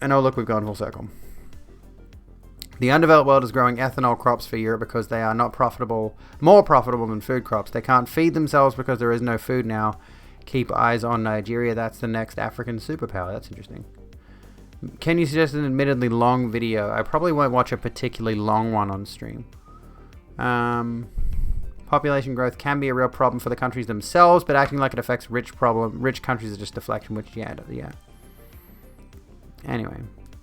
And oh look, we've gone full circle. The undeveloped world is growing ethanol crops for Europe because they are not more profitable than food crops. They can't feed themselves because there is no food now. Keep eyes on Nigeria. That's the next African superpower. That's interesting. Can you suggest an admittedly long video? I probably won't watch a particularly long one on stream. Population growth can be a real problem for the countries themselves, but acting like it affects rich countries is just deflection, which, yeah. Anyway.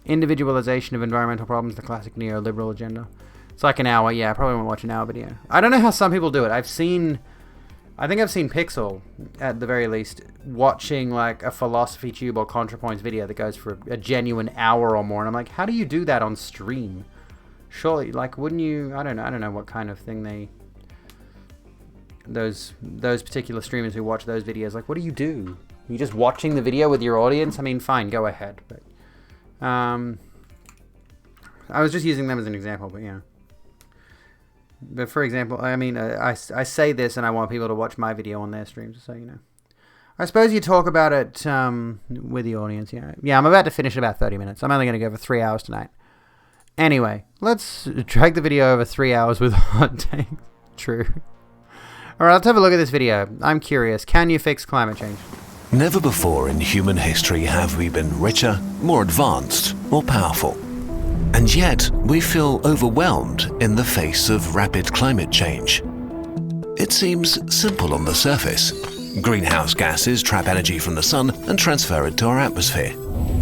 Individualization of environmental problems, the classic neoliberal agenda. It's like an hour. Yeah, I probably won't watch an hour video. I don't know how some people do it. I think I've seen Pixel, at the very least, watching like a philosophy tube or ContraPoints video that goes for a genuine hour or more. And I'm like, how do you do that on stream? Surely, like, wouldn't you? I don't know what kind of thing those particular streamers who watch those videos, like, what do? Are you just watching the video with your audience? I mean, fine, go ahead. But I was just using them as an example, but yeah. But for example, I mean, I say this and I want people to watch my video on their streams, so you know. I suppose you talk about it with the audience, yeah. Yeah, I'm about to finish in about 30 minutes. I'm only going to go for 3 hours tonight. Anyway, let's drag the video over 3 hours with hot takes. True. Alright, let's have a look at this video. I'm curious. Can you fix climate change? Never before in human history have we been richer, more advanced, or powerful. And yet, we feel overwhelmed in the face of rapid climate change. It seems simple on the surface. Greenhouse gases trap energy from the sun and transfer it to our atmosphere.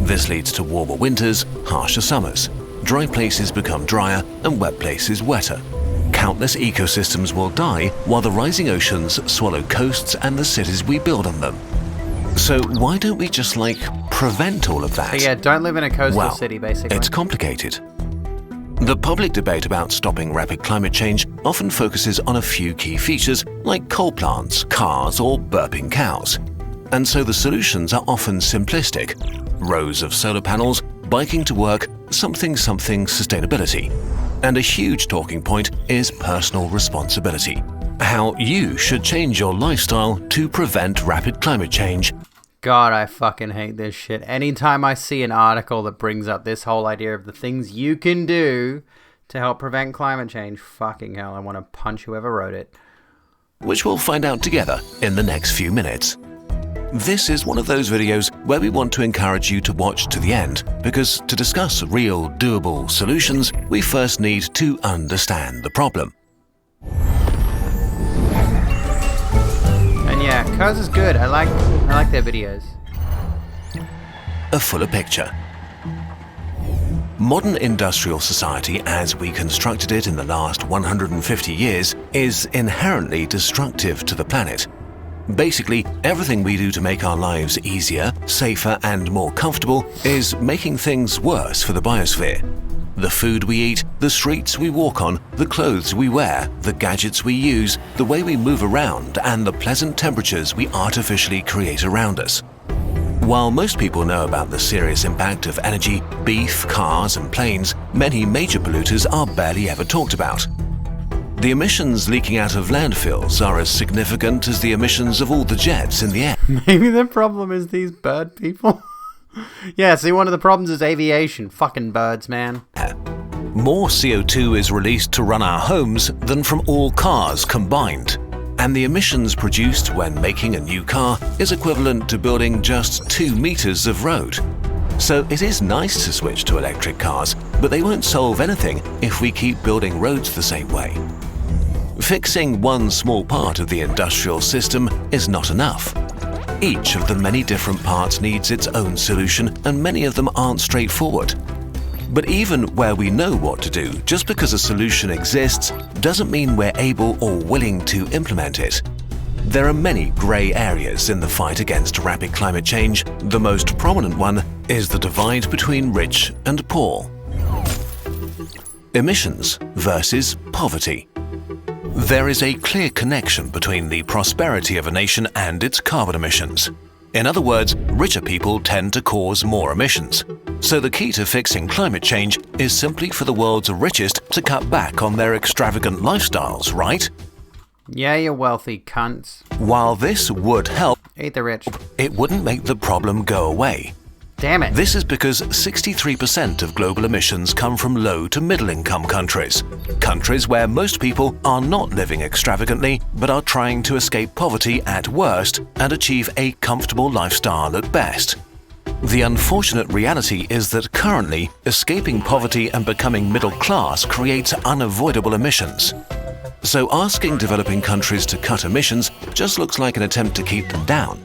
This leads to warmer winters, harsher summers. Dry places become drier and wet places wetter. Countless ecosystems will die while the rising oceans swallow coasts and the cities we build on them. So why don't we just, prevent all of that? So yeah, don't live in a coastal city, basically. It's complicated. The public debate about stopping rapid climate change often focuses on a few key features like coal plants, cars, or burping cows. And so the solutions are often simplistic. Rows of solar panels, biking to work, something sustainability. And a huge talking point is personal responsibility. How you should change your lifestyle to prevent rapid climate change. God, I fucking hate this shit. Anytime I see an article that brings up this whole idea of the things you can do to help prevent climate change. Fucking hell, I want to punch whoever wrote it. which we'll find out together in the next few minutes. This is one of those videos where we want to encourage you to watch to the end, because to discuss real, doable solutions, we first need to understand the problem. And yeah, Cuz is good. I like their videos. A fuller picture. Modern industrial society, as we constructed it in the last 150 years, is inherently destructive to the planet. Basically, everything we do to make our lives easier, safer, and more comfortable is making things worse for the biosphere. The food we eat, the streets we walk on, the clothes we wear, the gadgets we use, the way we move around, and the pleasant temperatures we artificially create around us. While most people know about the serious impact of energy, beef, cars, and planes, many major polluters are barely ever talked about. The emissions leaking out of landfills are as significant as the emissions of all the jets in the air. Maybe the problem is these bird people. Yeah, see, one of the problems is aviation. Fucking birds, man. More CO2 is released to run our homes than from all cars combined. And the emissions produced when making a new car is equivalent to building just 2 meters of road. So it is nice to switch to electric cars, but they won't solve anything if we keep building roads the same way. Fixing one small part of the industrial system is not enough. Each of the many different parts needs its own solution, and many of them aren't straightforward. But even where we know what to do, just because a solution exists doesn't mean we're able or willing to implement it. There are many grey areas in the fight against rapid climate change. The most prominent one is the divide between rich and poor. Emissions versus poverty. There is a clear connection between the prosperity of a nation and its carbon emissions. In other words, richer people tend to cause more emissions. So the key to fixing climate change is simply for the world's richest to cut back on their extravagant lifestyles, right? Yeah, you wealthy cunts. While this would help, Eat the rich. it wouldn't make the problem go away. Damn it. This is because 63% of global emissions come from low to middle income countries. Countries where most people are not living extravagantly, but are trying to escape poverty at worst and achieve a comfortable lifestyle at best. The unfortunate reality is that currently, escaping poverty and becoming middle class creates unavoidable emissions. So asking developing countries to cut emissions just looks like an attempt to keep them down.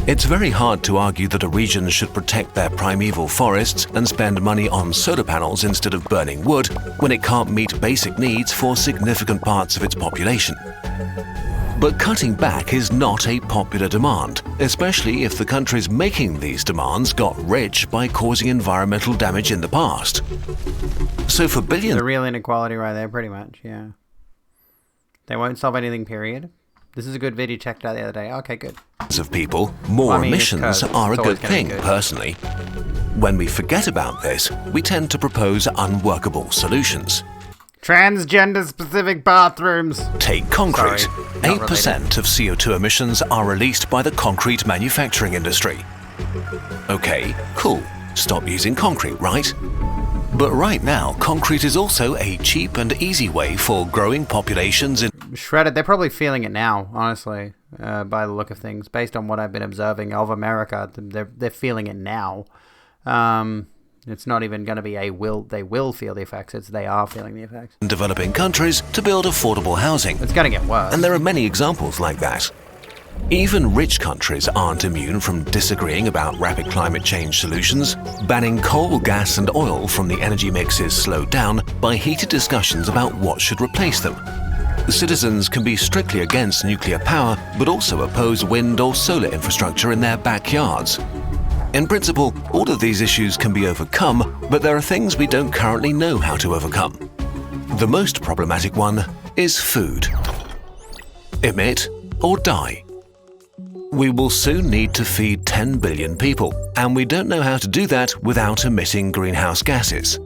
It's very hard to argue that a region should protect their primeval forests and spend money on solar panels instead of burning wood when it can't meet basic needs for significant parts of its population. But cutting back is not a popular demand, especially if the countries making these demands got rich by causing environmental damage in the past. So for billions The real inequality right there, pretty much, yeah. They won't solve anything, period. This is a good video, checked it out the other day. Okay, good. of people, more I mean, it's emissions cuz are a it's always good gonna be thing, good. personally. When we forget about this, we tend to propose unworkable solutions. Transgender-specific bathrooms. Take concrete. Sorry, not 8% of CO2 emissions are released by the concrete manufacturing industry. Okay, cool. Stop using concrete, right? But right now, concrete is also a cheap and easy way for growing populations in Shredded. They're probably feeling it now, honestly, by the look of things. Based on what I've been observing of America, they're feeling it now. It's not even going to be they will feel the effects. It's they are feeling the effects. developing countries to build affordable housing. It's going to get worse. And there are many examples like that. Even rich countries aren't immune from disagreeing about rapid climate change solutions. Banning coal, gas, and oil from the energy mix is slowed down by heated discussions about what should replace them. Citizens can be strictly against nuclear power, but also oppose wind or solar infrastructure in their backyards. In principle, all of these issues can be overcome, but there are things we don't currently know how to overcome. The most problematic one is food. Emit or die. We will soon need to feed 10 billion people, and we don't know how to do that without emitting greenhouse gases.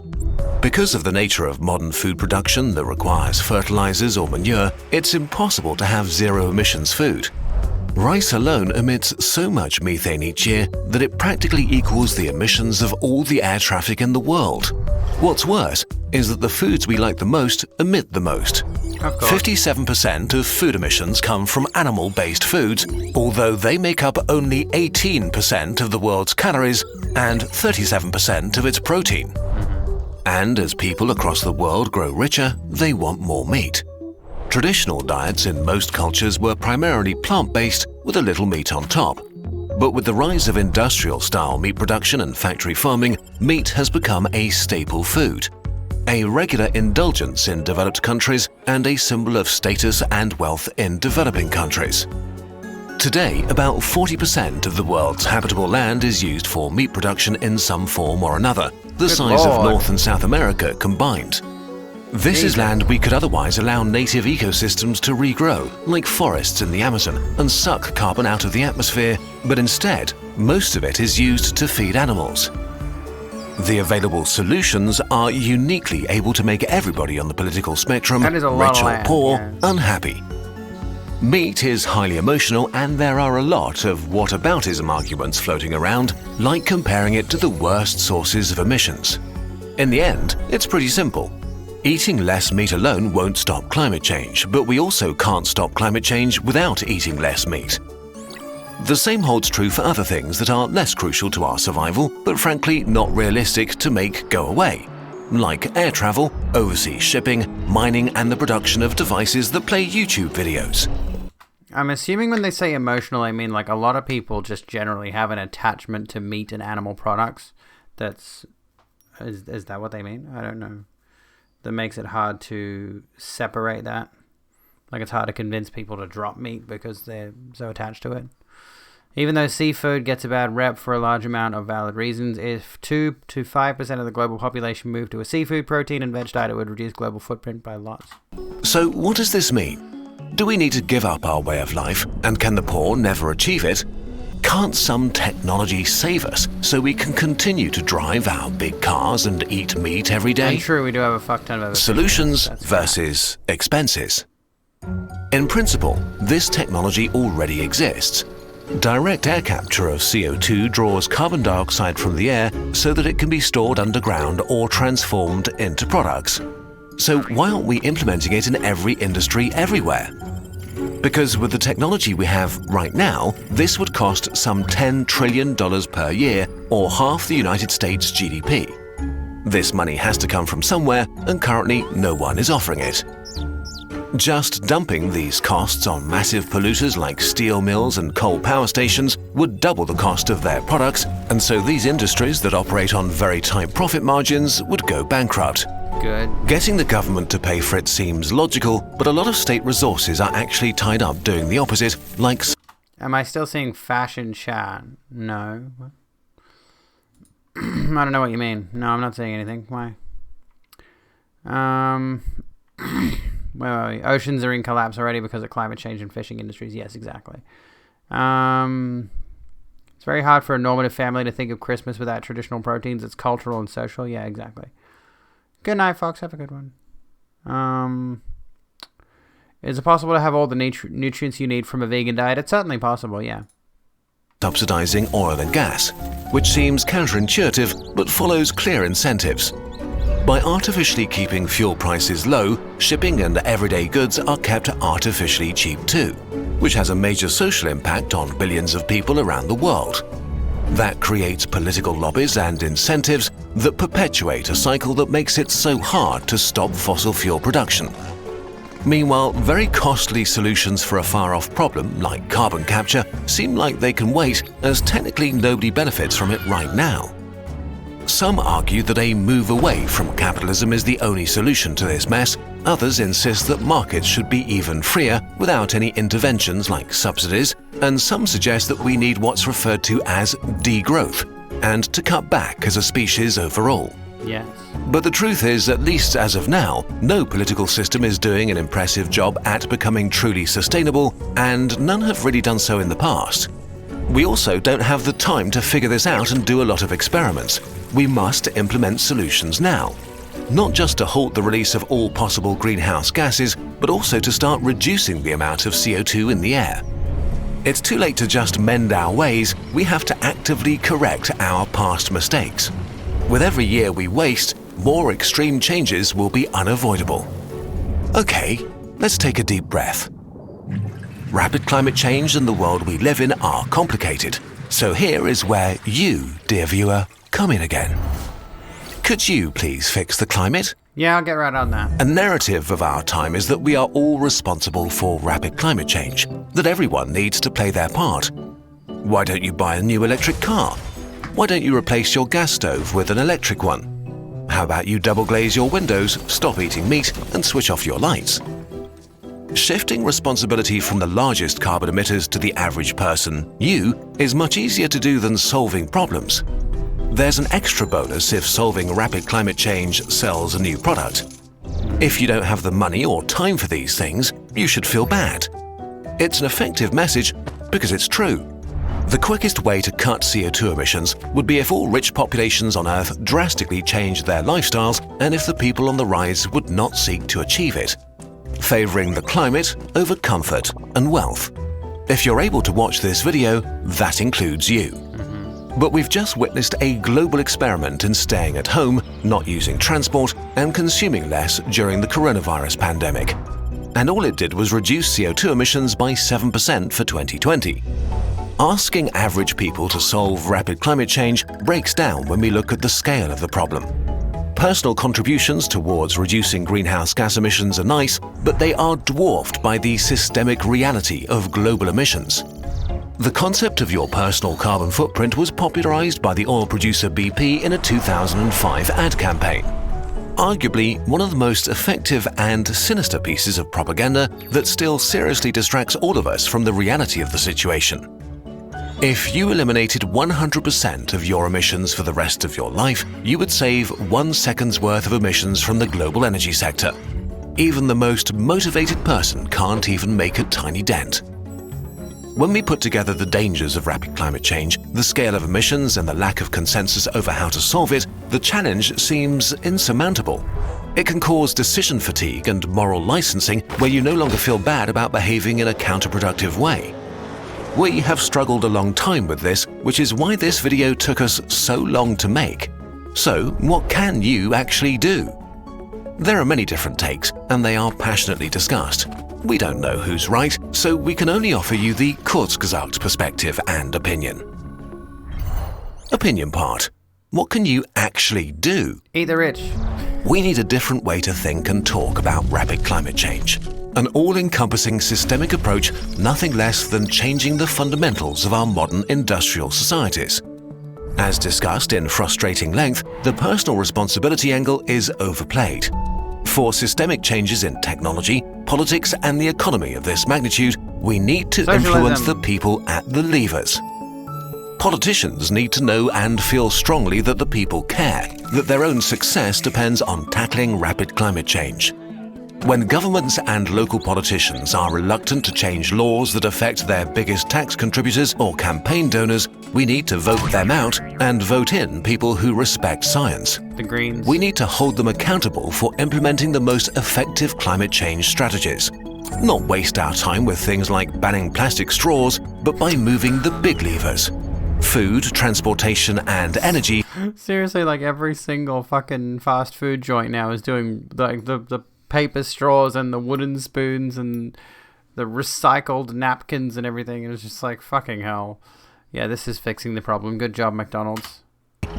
Because of the nature of modern food production that requires fertilizers or manure, it's impossible to have zero emissions food. Rice alone emits so much methane each year that it practically equals the emissions of all the air traffic in the world. What's worse is that the foods we like the most emit the most. 57% of food emissions come from animal-based foods, although they make up only 18% of the world's calories and 37% of its protein. And as people across the world grow richer, they want more meat. Traditional diets in most cultures were primarily plant-based with a little meat on top. But with the rise of industrial-style meat production and factory farming, meat has become a staple food, a regular indulgence in developed countries and a symbol of status and wealth in developing countries. Today, about 40% of the world's habitable land is used for meat production in some form or another, the size of North and South America combined. This is land we could otherwise allow native ecosystems to regrow, like forests in the Amazon, and suck carbon out of the atmosphere, but instead, most of it is used to feed animals. The available solutions are uniquely able to make everybody on the political spectrum, rich or poor, unhappy. Meat is highly emotional, and there are a lot of whataboutism arguments floating around, like comparing it to the worst sources of emissions. In the end, it's pretty simple. Eating less meat alone won't stop climate change, but we also can't stop climate change without eating less meat. The same holds true for other things that are less crucial to our survival, but frankly not realistic to make go away, like air travel, overseas shipping, mining, and the production of devices that play YouTube videos. I'm assuming when they say emotional, I mean like a lot of people just generally have an attachment to meat and animal products. Is that what they mean? I don't know. That makes it hard to separate that. Like it's hard to convince people to drop meat because they're so attached to it. Even though seafood gets a bad rep for a large amount of valid reasons, if 2 to 5% of the global population moved to a seafood, protein, and veg diet, it would reduce global footprint by lots. So what does this mean? Do we need to give up our way of life, and can the poor never achieve it? Can't some technology save us so we can continue to drive our big cars and eat meat every day? And true, we do have a fuck ton of Solutions versus expenses. In principle, this technology already exists. Direct air capture of CO2 draws carbon dioxide from the air so that it can be stored underground or transformed into products. So why aren't we implementing it in every industry everywhere? Because with the technology we have right now, this would cost some $10 trillion per year, or half the United States GDP. This money has to come from somewhere, and currently no one is offering it. Just dumping these costs on massive polluters like steel mills and coal power stations would double the cost of their products, and so these industries that operate on very tight profit margins would go bankrupt. Good. Getting the government to pay for it seems logical, but a lot of state resources are actually tied up doing the opposite, like... Am I still seeing fashion chat? No. I don't know what you mean. No, I'm not saying anything. Why? Where are we? Oceans are in collapse already because of climate change and fishing industries. Yes, exactly. It's very hard for a normative family to think of Christmas without traditional proteins. It's cultural and social. Yeah, exactly. Good night, Fox. Have a good one. Is it possible to have all the nutrients you need from a vegan diet? It's certainly possible, yeah. Subsidizing oil and gas, which seems counterintuitive but follows clear incentives. By artificially keeping fuel prices low, shipping and everyday goods are kept artificially cheap too, which has a major social impact on billions of people around the world. That creates political lobbies and incentives that perpetuate a cycle that makes it so hard to stop fossil fuel production. Meanwhile, very costly solutions for a far-off problem, like carbon capture, seem like they can wait, as technically nobody benefits from it right now. Some argue that a move away from capitalism is the only solution to this mess. Others insist that markets should be even freer without any interventions like subsidies, and some suggest that we need what's referred to as degrowth, and to cut back as a species overall. Yes. But the truth is, at least as of now, no political system is doing an impressive job at becoming truly sustainable, and none have really done so in the past. We also don't have the time to figure this out and do a lot of experiments. We must implement solutions now. Not just to halt the release of all possible greenhouse gases, but also to start reducing the amount of CO2 in the air. It's too late to just mend our ways, we have to actively correct our past mistakes. With every year we waste, more extreme changes will be unavoidable. Okay, let's take a deep breath. Rapid climate change and the world we live in are complicated, so here is where you, dear viewer, come in again. Could you please fix the climate? Yeah, I'll get right on that. A narrative of our time is that we are all responsible for rapid climate change, that everyone needs to play their part. Why don't you buy a new electric car? Why don't you replace your gas stove with an electric one? How about you double glaze your windows, stop eating meat, and switch off your lights? Shifting responsibility from the largest carbon emitters to the average person, you, is much easier to do than solving problems. There's an extra bonus if solving rapid climate change sells a new product. If you don't have the money or time for these things, you should feel bad. It's an effective message because it's true. The quickest way to cut CO2 emissions would be if all rich populations on Earth drastically changed their lifestyles and if the people on the rise would not seek to achieve it, favoring the climate over comfort and wealth. If you're able to watch this video, that includes you. But we've just witnessed a global experiment in staying at home, not using transport, and consuming less during the coronavirus pandemic. And all it did was reduce CO2 emissions by 7% for 2020. Asking average people to solve rapid climate change breaks down when we look at the scale of the problem. Personal contributions towards reducing greenhouse gas emissions are nice, but they are dwarfed by the systemic reality of global emissions. The concept of your personal carbon footprint was popularized by the oil producer BP in a 2005 ad campaign. Arguably one of the most effective and sinister pieces of propaganda that still seriously distracts all of us from the reality of the situation. If you eliminated 100% of your emissions for the rest of your life, you would save 1 second's worth of emissions from the global energy sector. Even the most motivated person can't even make a tiny dent. When we put together the dangers of rapid climate change, the scale of emissions and the lack of consensus over how to solve it, the challenge seems insurmountable. It can cause decision fatigue and moral licensing where you no longer feel bad about behaving in a counterproductive way. We have struggled a long time with this, which is why this video took us so long to make. So, what can you actually do? There are many different takes, and they are passionately discussed. We don't know who's right, so we can only offer you the Kurzgesagt perspective and opinion. Opinion part. What can you actually do? Eat the rich. We need a different way to think and talk about rapid climate change. An all-encompassing systemic approach, nothing less than changing the fundamentals of our modern industrial societies. As discussed in frustrating length, the personal responsibility angle is overplayed. For systemic changes in technology, politics, and the economy of this magnitude, we need to influence the people at the levers. Politicians need to know and feel strongly that the people care, that their own success depends on tackling rapid climate change. When governments and local politicians are reluctant to change laws that affect their biggest tax contributors or campaign donors, we need to vote them out and vote in people who respect science. The Greens. We need to hold them accountable for implementing the most effective climate change strategies. Not waste our time with things like banning plastic straws, but by moving the big levers. Food, transportation, and energy. Seriously, like every single fucking fast food joint now is doing like the paper straws and the wooden spoons and the recycled napkins and everything. It was just like, fucking hell. Yeah, this is fixing the problem. Good job, McDonald's.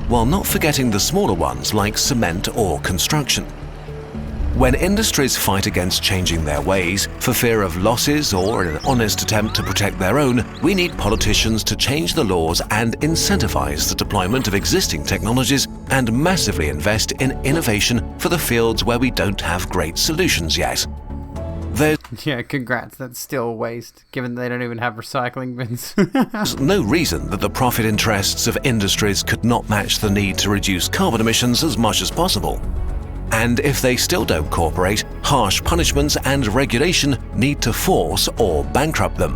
While not forgetting the smaller ones like cement or construction. When industries fight against changing their ways for fear of losses or in an honest attempt to protect their own, we need politicians to change the laws and incentivize the deployment of existing technologies and massively invest in innovation for the fields where we don't have great solutions yet. Yeah, congrats. That's still waste, given they don't even have recycling bins. There's no reason that the profit interests of industries could not match the need to reduce carbon emissions as much as possible. And if they still don't cooperate, harsh punishments and regulation need to force or bankrupt them.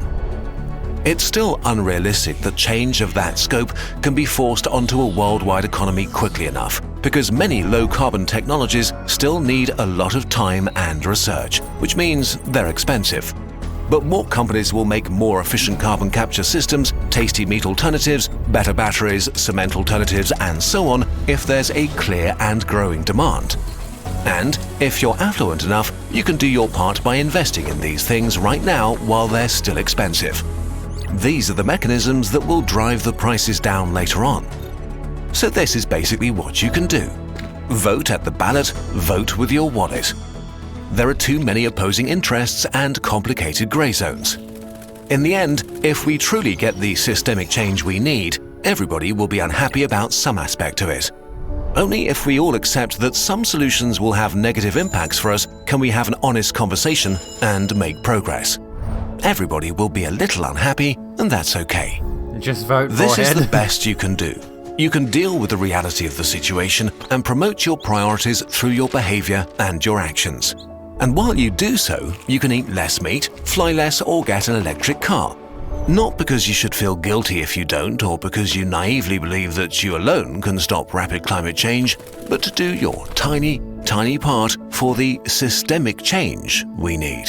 It's still unrealistic that change of that scope can be forced onto a worldwide economy quickly enough, because many low-carbon technologies still need a lot of time and research, which means they're expensive. but more companies will make more efficient carbon capture systems, tasty meat alternatives, better batteries, cement alternatives, and so on if there's a clear and growing demand. And if you're affluent enough, you can do your part by investing in these things right now while they're still expensive. These are the mechanisms that will drive the prices down later on. So this is basically what you can do. Vote at the ballot, vote with your wallet. There are too many opposing interests and complicated grey zones. In the end, if we truly get the systemic change we need, everybody will be unhappy about some aspect of it. Only if we all accept that some solutions will have negative impacts for us can we have an honest conversation and make progress. Everybody will be a little unhappy, and that's okay. Just vote. This is the best you can do. You can deal with the reality of the situation and promote your priorities through your behavior and your actions. And while you do so, you can eat less meat, fly less, or get an electric car. Not because you should feel guilty if you don't, or because you naively believe that you alone can stop rapid climate change, but to do your tiny, tiny part for the systemic change we need.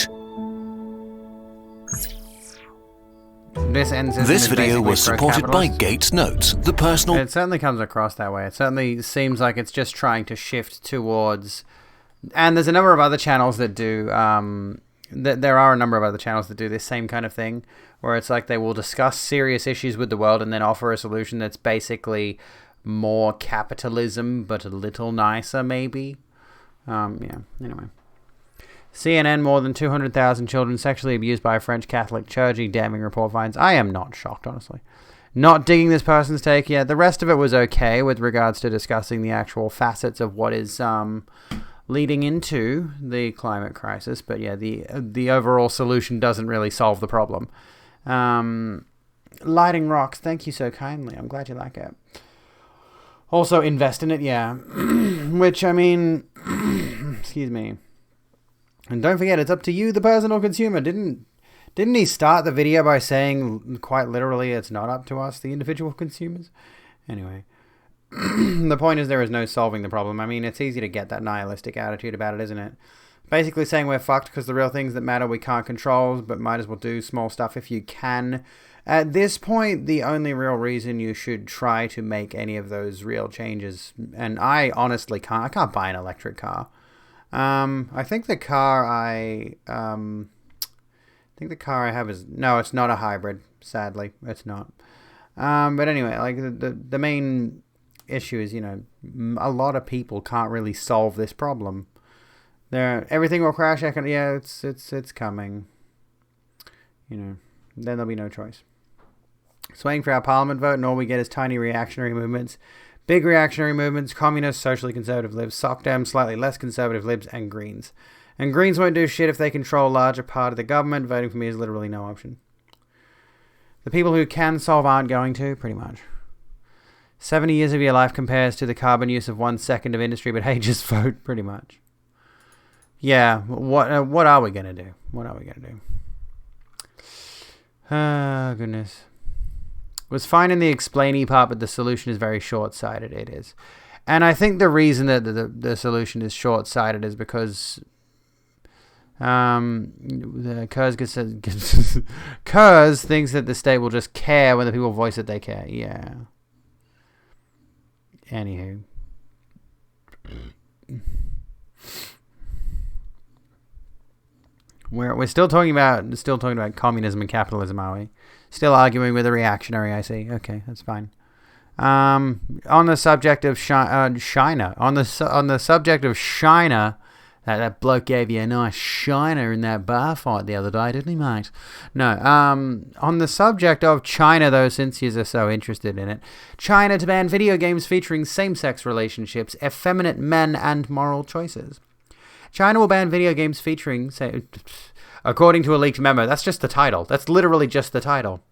This video was supported by Gates Notes, the personal... It certainly comes across that way. It certainly seems like it's just trying to shift towards... And there's a number of other channels that do... There are a number of other channels that do this same kind of thing, where it's like they will discuss serious issues with the world and then offer a solution that's basically more capitalism, but a little nicer, maybe. Yeah, anyway. CNN, more than 200,000 children sexually abused by a French Catholic clergy, damning report finds. I am not shocked, honestly. Not digging this person's take yet. The rest of it was okay with regards to discussing the actual facets of what is leading into the climate crisis. But yeah, the overall solution doesn't really solve the problem. Lighting Rocks, thank you so kindly. I'm glad you like it. Also, invest in it, yeah. Which, I mean, excuse me. And don't forget, it's up to you, the personal consumer. Didn't he start the video by saying, quite literally, it's not up to us, the individual consumers? Anyway, the point is there is no solving the problem. I mean, it's easy to get that nihilistic attitude about it, isn't it? Basically saying we're fucked because the real things that matter we can't control, but might as well do small stuff if you can. At this point, the only real reason you should try to make any of those real changes, and I honestly can't, I can't buy an electric car. I think the car I have is, no, it's not a hybrid, sadly, it's not. But anyway, like the main issue is, you know, a lot of people can't really solve this problem. Everything will crash. Yeah, it's coming. You know, then there'll be no choice. Swaying for our parliament vote, and all we get is tiny reactionary movements. Big reactionary movements, communists, socially conservative libs, SOCDEM, slightly less conservative libs, and Greens. And Greens won't do shit if they control a larger part of the government. Voting for me is literally no option. The people who can solve aren't going to, pretty much. 70 years of your life compares to the carbon use of 1 second of industry, but hey, just vote, pretty much. Yeah, what are we going to do? What are we going to do? Oh, goodness. Was fine in the explainy part, but the solution is very short-sighted. It is. And I think the reason that the solution is short-sighted is because Kurz thinks that the state will just care when the people voice that they care. Yeah. Anywho. We're still talking about communism and capitalism, are we? Still arguing with a reactionary, I see. Okay, that's fine. On the subject of China, on the subject of China, that bloke gave you a nice shiner in that bar fight the other day, didn't he, mate? No. On the subject of China, though, since you're so interested in it, China to ban video games featuring same-sex relationships, effeminate men, and moral choices. China will ban video games featuring, according to a leaked memo. That's just the title. That's literally just the title.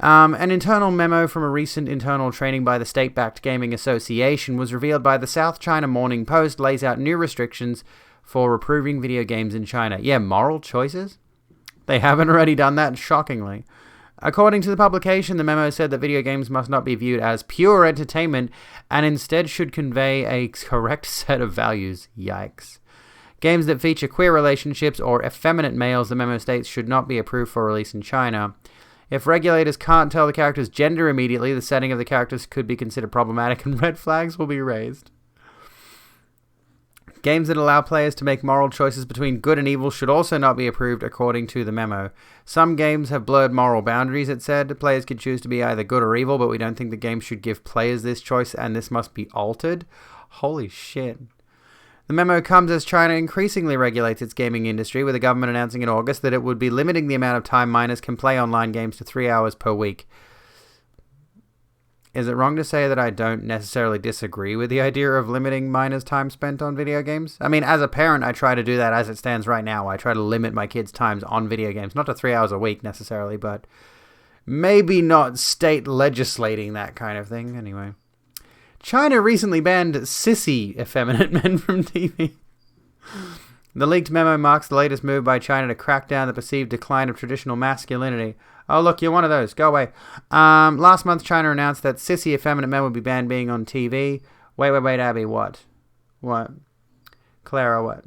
An internal memo from a recent internal training by the state-backed Gaming Association was revealed by the South China Morning Post, lays out new restrictions for approving video games in China. Yeah, moral choices? They haven't already done that, shockingly. According to the publication, the memo said that video games must not be viewed as pure entertainment and instead should convey a correct set of values. Yikes. Games that feature queer relationships or effeminate males, the memo states, should not be approved for release in China. If regulators can't tell the character's gender immediately, the setting of the characters could be considered problematic and red flags will be raised. Games that allow players to make moral choices between good and evil should also not be approved, according to the memo. Some games have blurred moral boundaries, it said. Players could choose to be either good or evil, but we don't think the game should give players this choice, and this must be altered. Holy shit. The memo comes as China increasingly regulates its gaming industry, with the government announcing in August that it would be limiting the amount of time minors can play online games to 3 hours per week. Is it wrong to say that I don't necessarily disagree with the idea of limiting minors' time spent on video games? I mean, as a parent, I try to do that as it stands right now. I try to limit my kids' times on video games. Not to 3 hours a week, necessarily, but maybe not state legislating that kind of thing. Anyway. China recently banned sissy effeminate men from TV. The leaked memo marks the latest move by China to crack down the perceived decline of traditional masculinity. Oh, look, you're one of those. Go away. Last month, China announced that sissy effeminate men would be banned being on TV. Wait, Abby, what? What? Clara, what?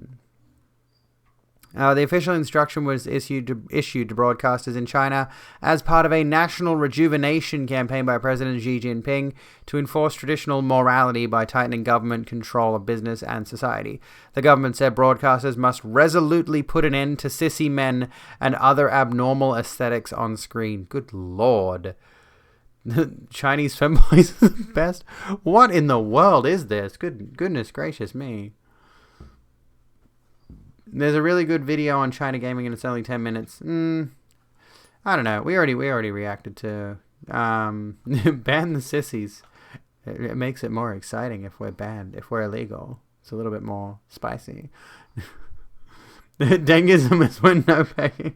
The official instruction was issued to broadcasters in China as part of a national rejuvenation campaign by President Xi Jinping to enforce traditional morality by tightening government control of business and society. The government said broadcasters must resolutely put an end to sissy men and other abnormal aesthetics on screen. Good lord. Chinese femboys are the best. What in the world is this? Goodness gracious me. There's a really good video on China gaming and it's only 10 minutes. I don't know. We already reacted to ban the sissies. It makes it more exciting if we're banned, if we're illegal. It's a little bit more spicy. Dengism is when no pay.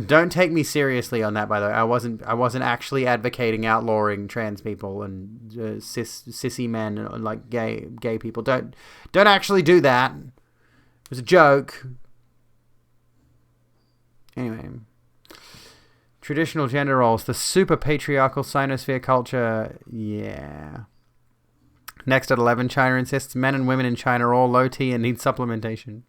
Don't take me seriously on that, by the way. I wasn't actually advocating outlawing trans people and sissy men and like gay people. Don't actually do that. It was a joke. Anyway. Traditional gender roles. The super patriarchal Sinosphere culture. Yeah. Next at 11, China insists men and women in China are all low T and need supplementation.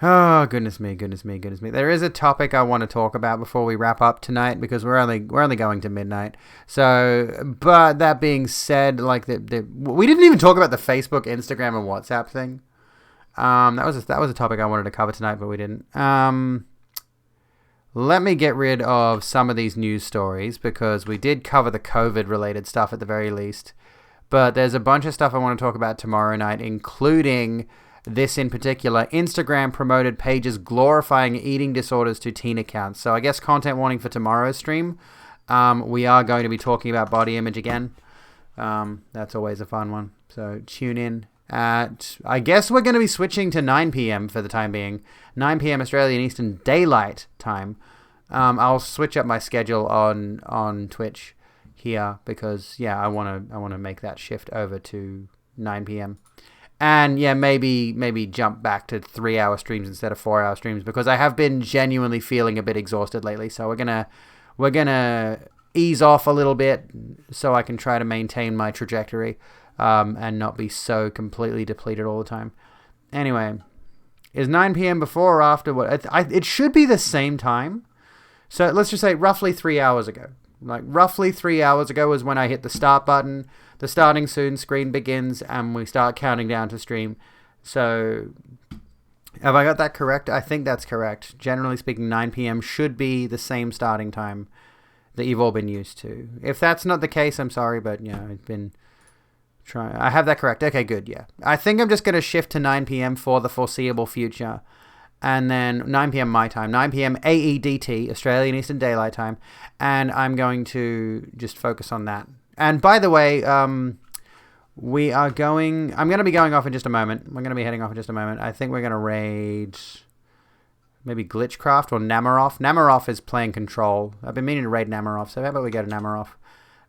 Oh, goodness me. There is a topic I want to talk about before we wrap up tonight because we're only going to midnight. So, but that being said, like we didn't even talk about the Facebook, Instagram, and WhatsApp thing. That was a topic I wanted to cover tonight, but we didn't. Let me get rid of some of these news stories because we did cover the COVID-related stuff at the very least. But there's a bunch of stuff I want to talk about tomorrow night, including this in particular. Instagram promoted pages glorifying eating disorders to teen accounts. So I guess content warning for tomorrow's stream. We are going to be talking about body image again. That's always a fun one. So tune in. I guess we're going to be switching to 9 p.m. for the time being. 9 p.m. Australian Eastern Daylight Time. I'll switch up my schedule on Twitch here because I want to make that shift over to 9 p.m. And maybe jump back to 3-hour streams instead of 4-hour streams because I have been genuinely feeling a bit exhausted lately. So we're gonna ease off a little bit so I can try to maintain my trajectory. And not be so completely depleted all the time. Anyway, is 9 p.m. before or after what? It should be the same time. So let's just say roughly 3 hours ago. Like roughly 3 hours ago is when I hit the start button. The starting soon screen begins and we start counting down to stream. So have I got that correct? I think that's correct. Generally speaking, 9 p.m. should be the same starting time that you've all been used to. If that's not the case, I'm sorry, but I've been... I have that correct. Okay, good, yeah. I think I'm just going to shift to 9 p.m. for the foreseeable future. And then 9 p.m. my time, 9 p.m. AEDT, Australian Eastern Daylight Time. And I'm going to just focus on that. And by the way, I'm going to be going off in just a moment. We're going to be heading off in just a moment. I think we're going to raid maybe Glitchcraft or Namaroff. Namaroff is playing Control. I've been meaning to raid Namaroff, so how about we go to Namaroff?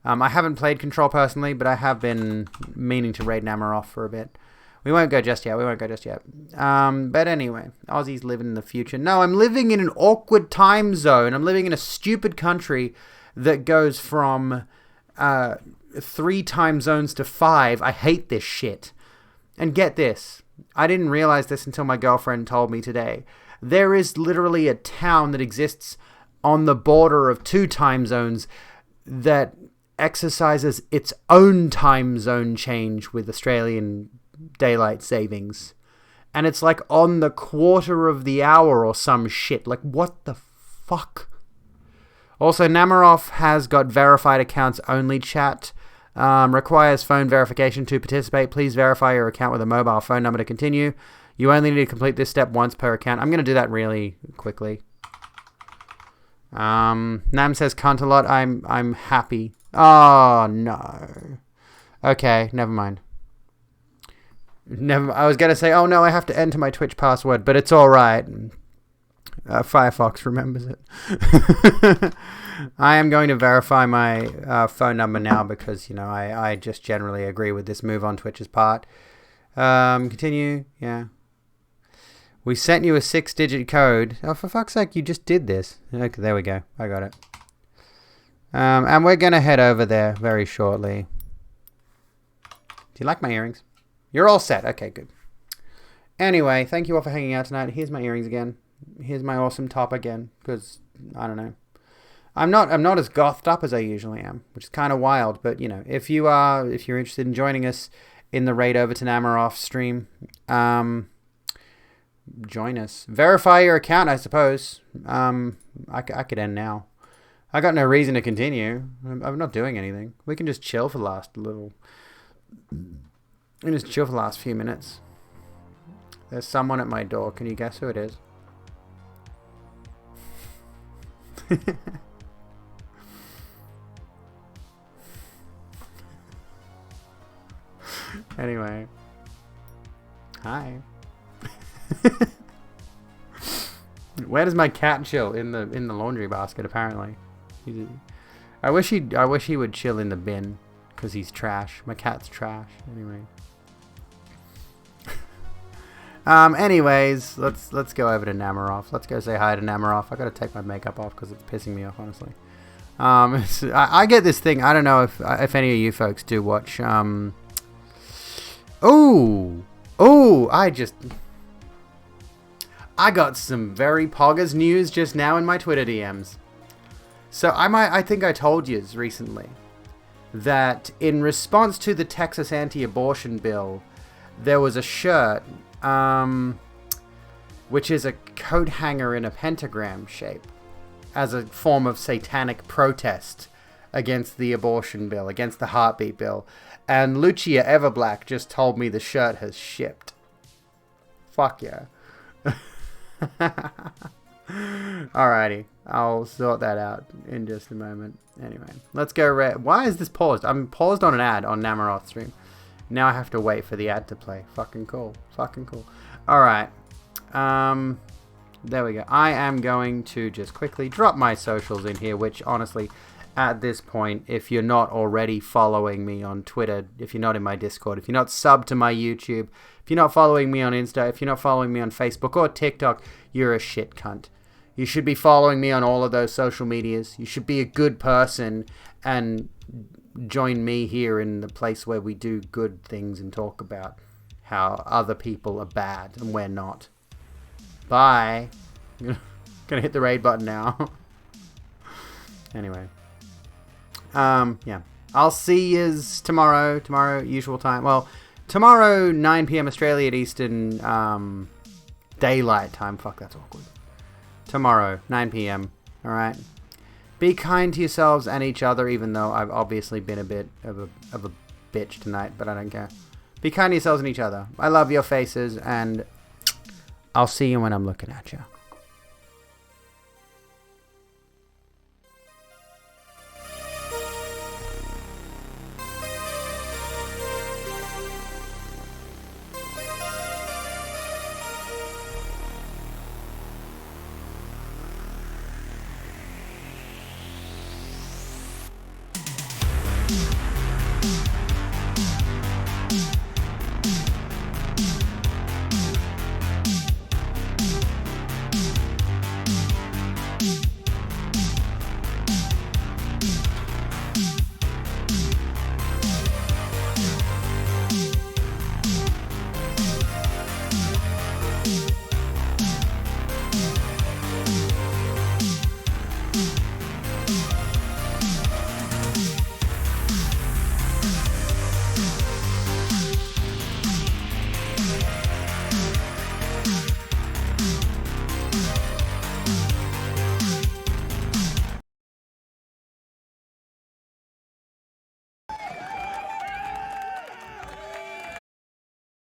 I haven't played Control personally, but I have been meaning to raid Namaroff for a bit. We won't go just yet. But anyway, Aussies living in the future. No, I'm living in an awkward time zone. I'm living in a stupid country that goes from 3 time zones to 5. I hate this shit. And get this, I didn't realize this until my girlfriend told me today. There is literally a town that exists on the border of 2 time zones that exercises its own time zone change with Australian daylight savings. And it's like on the quarter of the hour or some shit. Like, what the fuck? Also, Namaroff has got verified accounts only chat. Requires phone verification to participate. Please verify your account with a mobile phone number to continue. You only need to complete this step once per account. I'm going to do that really quickly. Nam says cunt a lot. I'm happy. Oh, no. Okay, never mind. I was going to say, oh no, I have to enter my Twitch password, but it's alright. Firefox remembers it. I am going to verify my phone number now because, I just generally agree with this move on Twitch's part. Continue. Yeah. We sent you a 6-digit code. Oh, for fuck's sake, you just did this. Okay, there we go. I got it. And we're going to head over there very shortly. Do you like my earrings? You're all set. Okay, good. Anyway, thank you all for hanging out tonight. Here's my earrings again. Here's my awesome top again. Because, I don't know. I'm not as gothed up as I usually am, which is kind of wild. But, if you're interested in joining us in the raid over to Namaroff stream, join us. Verify your account, I suppose. I could end now. I got no reason to continue. I'm not doing anything. We can just chill for the last few minutes. There's someone at my door. Can you guess who it is? Anyway. Hi. Where does my cat chill? In the laundry basket, apparently. I wish he would chill in the bin, because he's trash. My cat's trash. Anyway. Anyways, let's go over to Namaroff. Let's go say hi to Namaroff. I gotta take my makeup off because it's pissing me off, honestly. I get this thing. I don't know if any of you folks do watch. I got some very poggers news just now in my Twitter DMs. So I think I told you recently that in response to the Texas anti-abortion bill, there was a shirt, which is a coat hanger in a pentagram shape, as a form of satanic protest against the abortion bill, against the heartbeat bill. And Lucia Everblack just told me the shirt has shipped. Fuck yeah. Alrighty, I'll sort that out in just a moment. Anyway, let's go. Why is this paused? I'm paused on an ad on Namaroth stream. Now I have to wait for the ad to play. Fucking cool. Fucking cool. Alright. There we go. I am going to just quickly drop my socials in here, which honestly, at this point, if you're not already following me on Twitter, if you're not in my Discord, if you're not subbed to my YouTube, if you're not following me on Insta, if you're not following me on Facebook or TikTok, you're a shit cunt. You should be following me on all of those social medias. You should be a good person and join me here in the place where we do good things and talk about how other people are bad and we're not. Bye. I'm gonna hit the raid button now. Anyway. Yeah. I'll see yous tomorrow. Tomorrow, usual time. Well, tomorrow, 9 p.m. Australian Eastern Daylight Time. Fuck, that's awkward. Tomorrow, 9 p.m. Alright? Be kind to yourselves and each other, even though I've obviously been a bit of a bitch tonight, but I don't care. Be kind to yourselves and each other. I love your faces, and I'll see you when I'm looking at you.